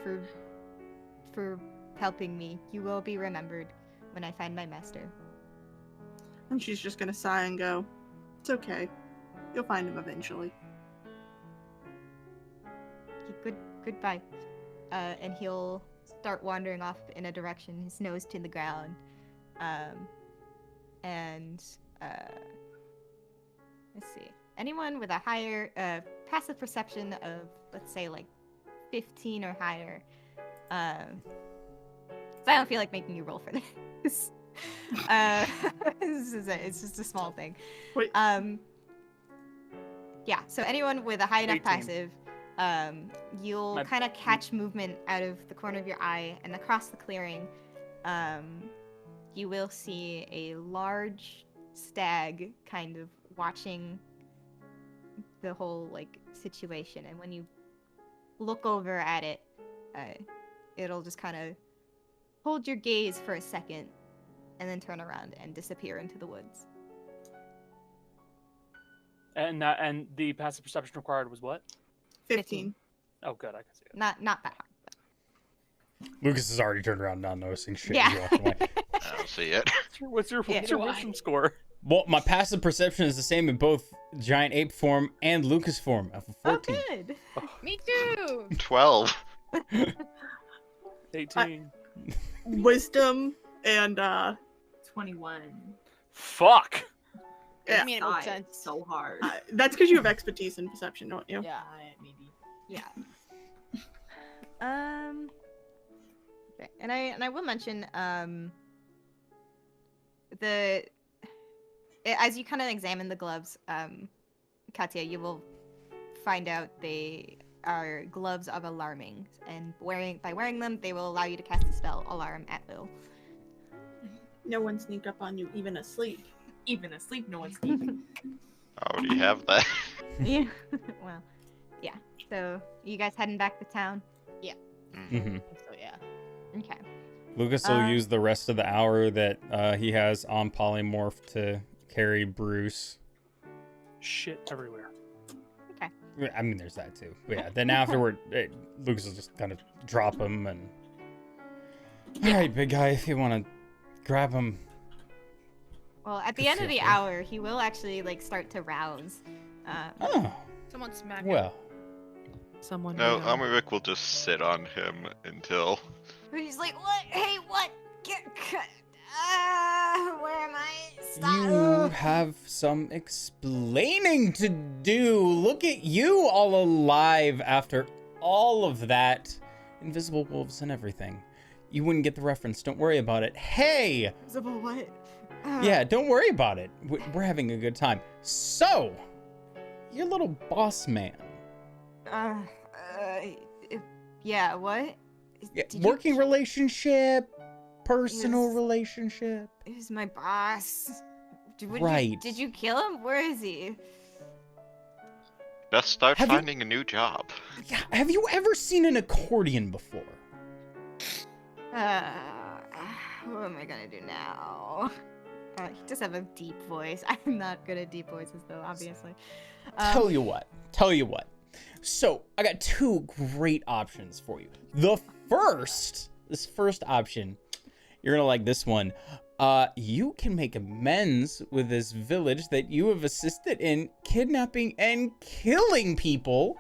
for helping me. You will be remembered when I find my master." And she's just gonna sigh and go, "It's okay. You'll find him eventually." Goodbye. And he'll start wandering off in a direction, his nose to the ground. Let's see. Anyone with a higher passive perception of, let's say, like 15 or higher. So I don't feel like making you roll for this. It's just a small thing. Wait. Yeah, so anyone with a high enough 18. passive, you'll kind of catch movement out of the corner of your eye, and across the clearing, you will see a large stag kind of watching the whole like situation. And when you look over at it, it'll just kind of hold your gaze for a second, and then turn around and disappear into the woods. And the passive perception required was what? 15. Oh, good, I can see it. Not that hard. Lucas has already turned around, not noticing shit. Yeah. He's walking away. I don't see it. What's your wisdom score? Well, my passive perception is the same in both giant ape form and Lucas form. I have a 14. Oh, good. Me too. 12. 18. Wisdom and 21. Fuck. Yeah. I mean, it makes Sighed sense. so hard. That's because you have expertise in perception, don't you? Yeah. Maybe. Yeah. Okay. And I will mention as you kind of examine the gloves, Katya, you will find out they are gloves of alarming, and by wearing them, they will allow you to cast the spell Alarm at will. No one sneak up on you, even asleep. Even asleep, no one's sleeping. I already have that. Yeah. Well, yeah. So you guys heading back to town? Mm-hmm. So yeah. Okay. Lucas will use the rest of the hour that he has on polymorph to carry Bruce. Shit everywhere. I mean, there's that too. But yeah, then afterward, Lucas will just kind of drop him and... Alright, big guy, if you want to grab him. Well, at the Good end of the feel. hour, he will actually like start to rouse. Oh, Someone smack him. well. Someone. No, Amaric will just sit on him until... He's like, "What? Hey, what? Where am I? Stop!" have some explaining to do. Look at you, all alive after all of that. Invisible wolves and everything. You wouldn't get the reference. Don't worry about it. Hey! Invisible what? Yeah, don't worry about it. We're having a good time. So, your little boss man. Yeah, what? Yeah, Did working you... relationship, personal Yes. relationship. Who's my boss? Right. Did you kill him? Where is he? Best start Have you- finding a new job. Yeah, have you ever seen an accordion before? What am I gonna do now? He does have a deep voice. I'm not good at deep voices, though, obviously. Tell you what. So, I got two great options for you. This first option, you're gonna like this one. You can make amends with this village that you have assisted in kidnapping and killing people.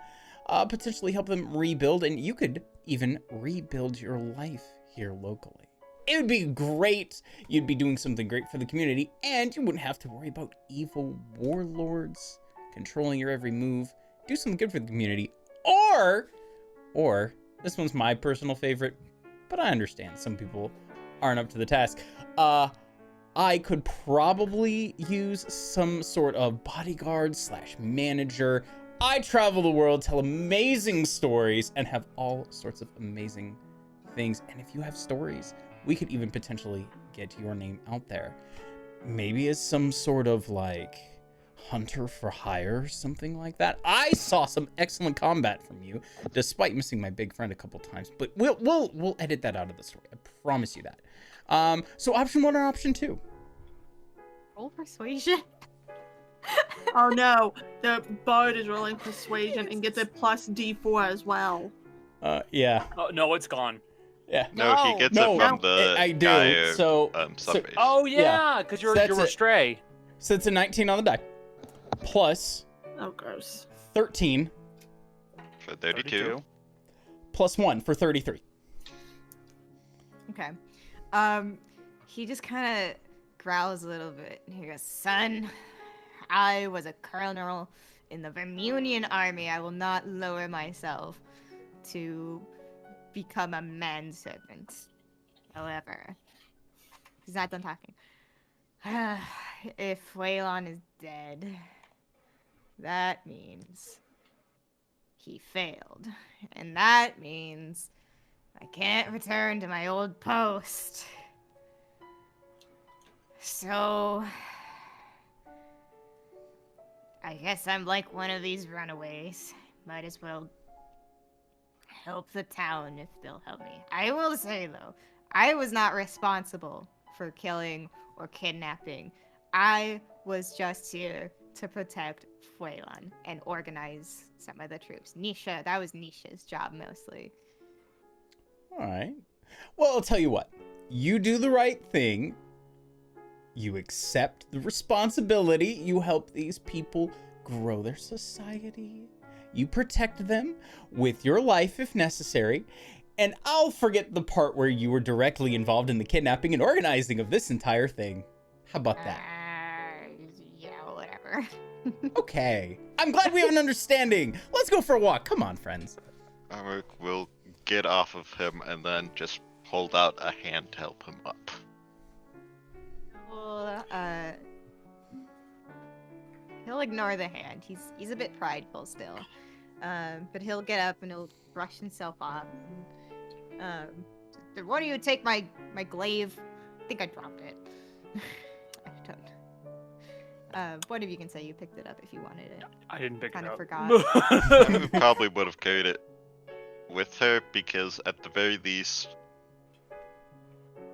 Potentially help them rebuild, and you could even rebuild your life here locally. It would be great. You'd be doing something great for the community, and you wouldn't have to worry about evil warlords controlling your every move. Do something good for the community. Or this one's my personal favorite, but I understand some people aren't up to the task. I could probably use some sort of bodyguard / manager. I travel the world, tell amazing stories, and have all sorts of amazing things. And if you have stories, we could even potentially get your name out there. Maybe as some sort of like hunter for hire, something like that. I saw some excellent combat from you, despite missing my big friend a couple times. But we'll edit that out of the story. I promise you that. So option 1 or option 2? Roll persuasion. Oh no, the bard is rolling persuasion and gets a plus D4 as well. Yeah. Oh, no, it's gone. Yeah. No, he gets it from the I do. guy, So Sunbase. Oh, Yeah. yeah, because So that's you're a it. stray. So it's a 19 on the die. Plus Oh, gross. 13 For 32. plus 1 for 33. Okay. He just kind of growls a little bit, and he goes, "Son, I was a colonel in the Vermunian army. I will not lower myself to become a manservant. However," he's not done talking. "If Waylon is dead, that means he failed. And that means I can't return to my old post. So I guess I'm like one of these runaways. Might as well help the town if they'll help me. I will say, though, I was not responsible for killing or kidnapping. I was just here to protect Fuelan and organize some of the troops. Nisha, that was Nisha's job mostly." All right. Well, I'll tell you what. You do the right thing. You accept the responsibility. You help these people grow their society. You protect them with your life if necessary. And I'll forget the part where you were directly involved in the kidnapping and organizing of this entire thing. How about that? Yeah, whatever. Okay. I'm glad we have an understanding. Let's go for a walk. Come on, friends. Amrik will get off of him and then just hold out a hand to help him up. Well, he'll ignore the hand. He's a bit prideful still. But he'll get up and he'll brush himself off. Why don't you take my glaive? I think I dropped it. I don't. One of you can say you picked it up if you wanted it. I didn't pick it Kind up. of forgot. I probably would have carried it with her because at the very least,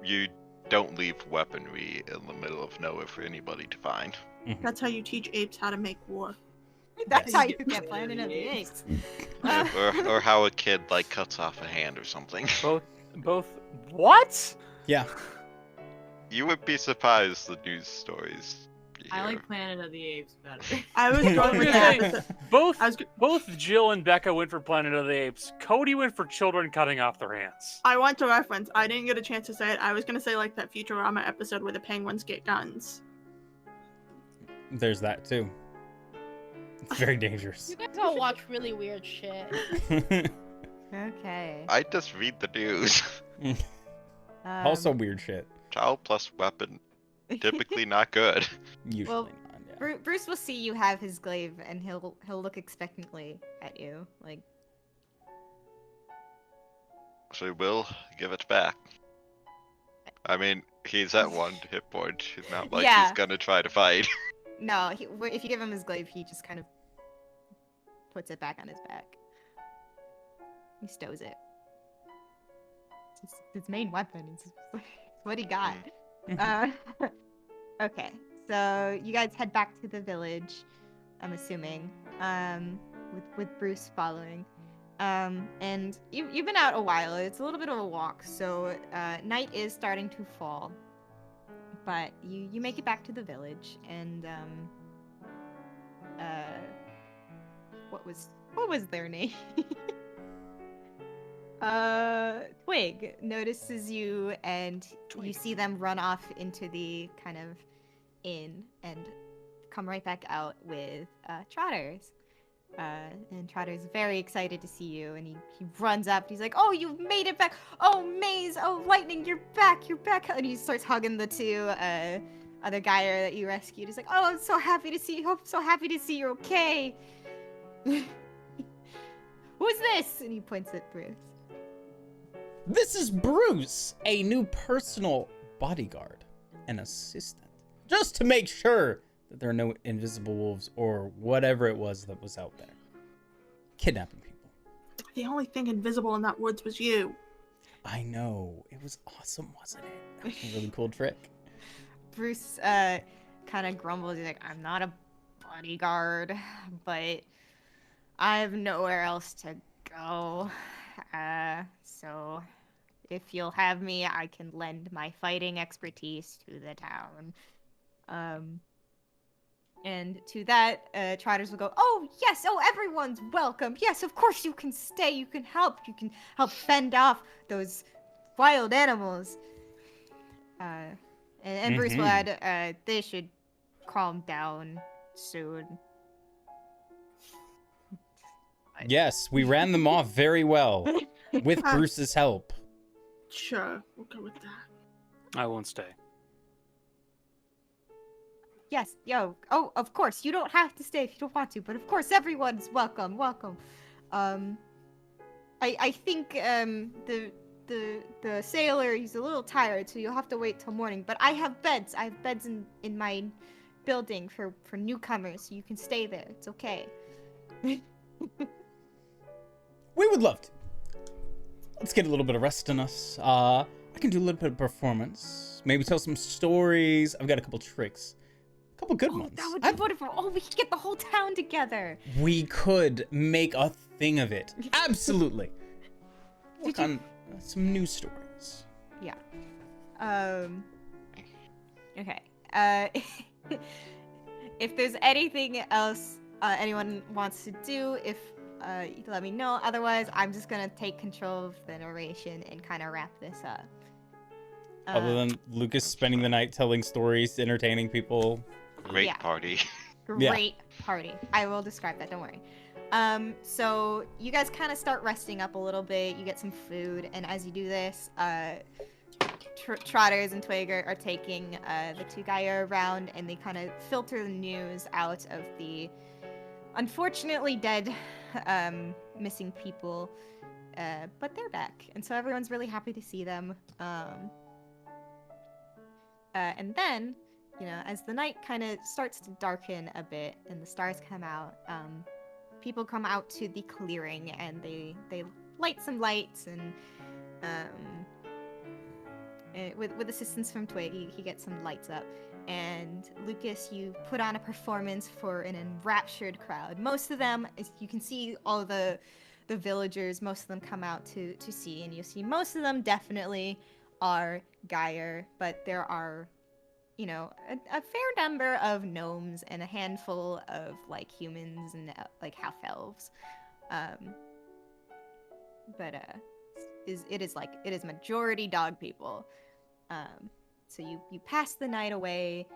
you don't leave weaponry in the middle of nowhere for anybody to find. That's how you teach apes how to make war. That's Yes. how you get Planet of the Apes. or how a kid like cuts off a hand or something. Both. What? Yeah. You would be surprised the news stories. You I hear. like Planet of the Apes better. I was I going was with gonna that. say, both I was- both Jill and Becca went for Planet of the Apes. Cody went for children cutting off their hands. I want to reference. I didn't get a chance to say it. I was gonna say like that Futurama episode where the penguins get guns. There's that too. It's very dangerous. You guys all watch really weird shit. Okay. I just read the news. Also weird shit. Child plus weapon, typically not good. Usually Well, not. Yeah. Bruce will see you have his glaive, and he'll look expectantly at you, like. So he will give it back. I mean, he's at 1 hit point. It's not like Yeah. he's gonna try to fight. No, if you give him his glaive, he just kind of puts it back on his back. He stows it. It's his main weapon. It's what he got. Okay, so you guys head back to the village, I'm assuming, with Bruce following. And you've been out a while. It's a little bit of a walk, so night is starting to fall. But you make it back to the village, and what was their name? Twig notices you, and you see them run off into the kind of inn and come right back out with Trotters. And Trotter's very excited to see you, and he runs up. He's like, "Oh, you've made it back! Oh, Maze! Oh, Lightning, you're back! You're back!" And he starts hugging the two other Gadhar that you rescued. He's like, "Oh, I'm so happy to see you! I'm so happy to see you're okay!" Who's this? And he points at Bruce. This is Bruce, a new personal bodyguard and assistant. Just to make sure that there are no invisible wolves or whatever it was that was out there. Kidnapping people. The only thing invisible in that woods was you. I know. It was awesome, wasn't it? That was a really cool trick. Bruce kind of grumbles. He's like, "I'm not a bodyguard, but I have nowhere else to go. So if you'll have me, I can lend my fighting expertise to the town." And to that, Trotters will go, "Oh, yes, oh, everyone's welcome. Yes, of course you can stay. You can help. You can help fend off those wild animals." And Bruce will add, "They should calm down soon." Yes, we ran them off very well with Bruce's help. Sure, we'll go with that. I won't stay. Yes, oh, of course, you don't have to stay if you don't want to, but of course, everyone's welcome. I think, the sailor, he's a little tired, so you'll have to wait till morning, but I have beds. I have beds in my building for newcomers, so you can stay there. It's okay. We would love to. Let's get a little bit of rest in us. I can do a little bit of performance. Maybe tell some stories. I've got a couple tricks. A couple good ones. That would be wonderful. Oh, we could get the whole town together. We could make a thing of it. Absolutely. Work on some news stories. Yeah. Okay. If there's anything else anyone wants to do, you can let me know. Otherwise, I'm just gonna take control of the narration and kind of wrap this up. Other than Lucas spending the night telling stories, entertaining people. Great Yeah. party. Great party. I will describe that. Don't worry. So you guys kind of start resting up a little bit. You get some food, and as you do this, Trotters and Twig are taking the two Gadhar around, and they kind of filter the news out of the unfortunately dead missing people, but they're back, and so everyone's really happy to see them. And then, as the night kind of starts to darken a bit and the stars come out, people come out to the clearing, and they light some lights, and with assistance from Twig, he gets some lights up. And Lucas, you put on a performance for an enraptured crowd. Most of them, as you can see, all the villagers, most of them come out to see, and you see most of them definitely are Gadhar, but there are, a fair number of gnomes and a handful of humans and half elves. But it is majority dog people. So you pass the night away,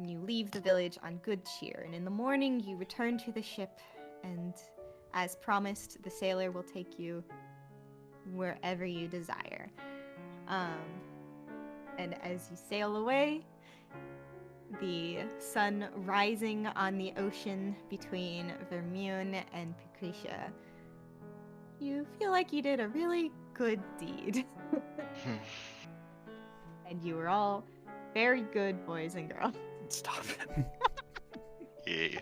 You leave the village on good cheer, and in the morning you return to the ship, and as promised, the sailor will take you wherever you desire. And as you sail away, the sun rising on the ocean between Vermune and Patricia, you feel like you did a really good deed. And you were all very good boys and girls. Stop it. Yeah.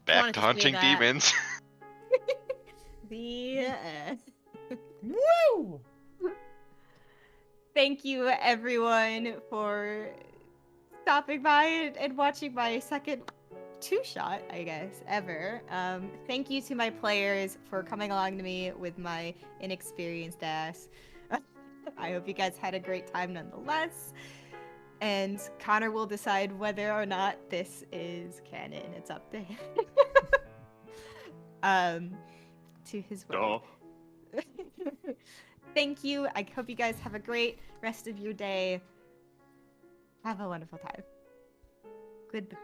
wanted Back to to say hunting that. demons. The Woo! Thank you, everyone, for stopping by and watching my second two-shot, I guess, ever. Thank you to my players for coming along to me with my inexperienced ass. I hope you guys had a great time nonetheless. And Connor will decide whether or not this is canon. It's up to him. To his will. Thank you. I hope you guys have a great rest of your day. Have a wonderful time. Goodbye.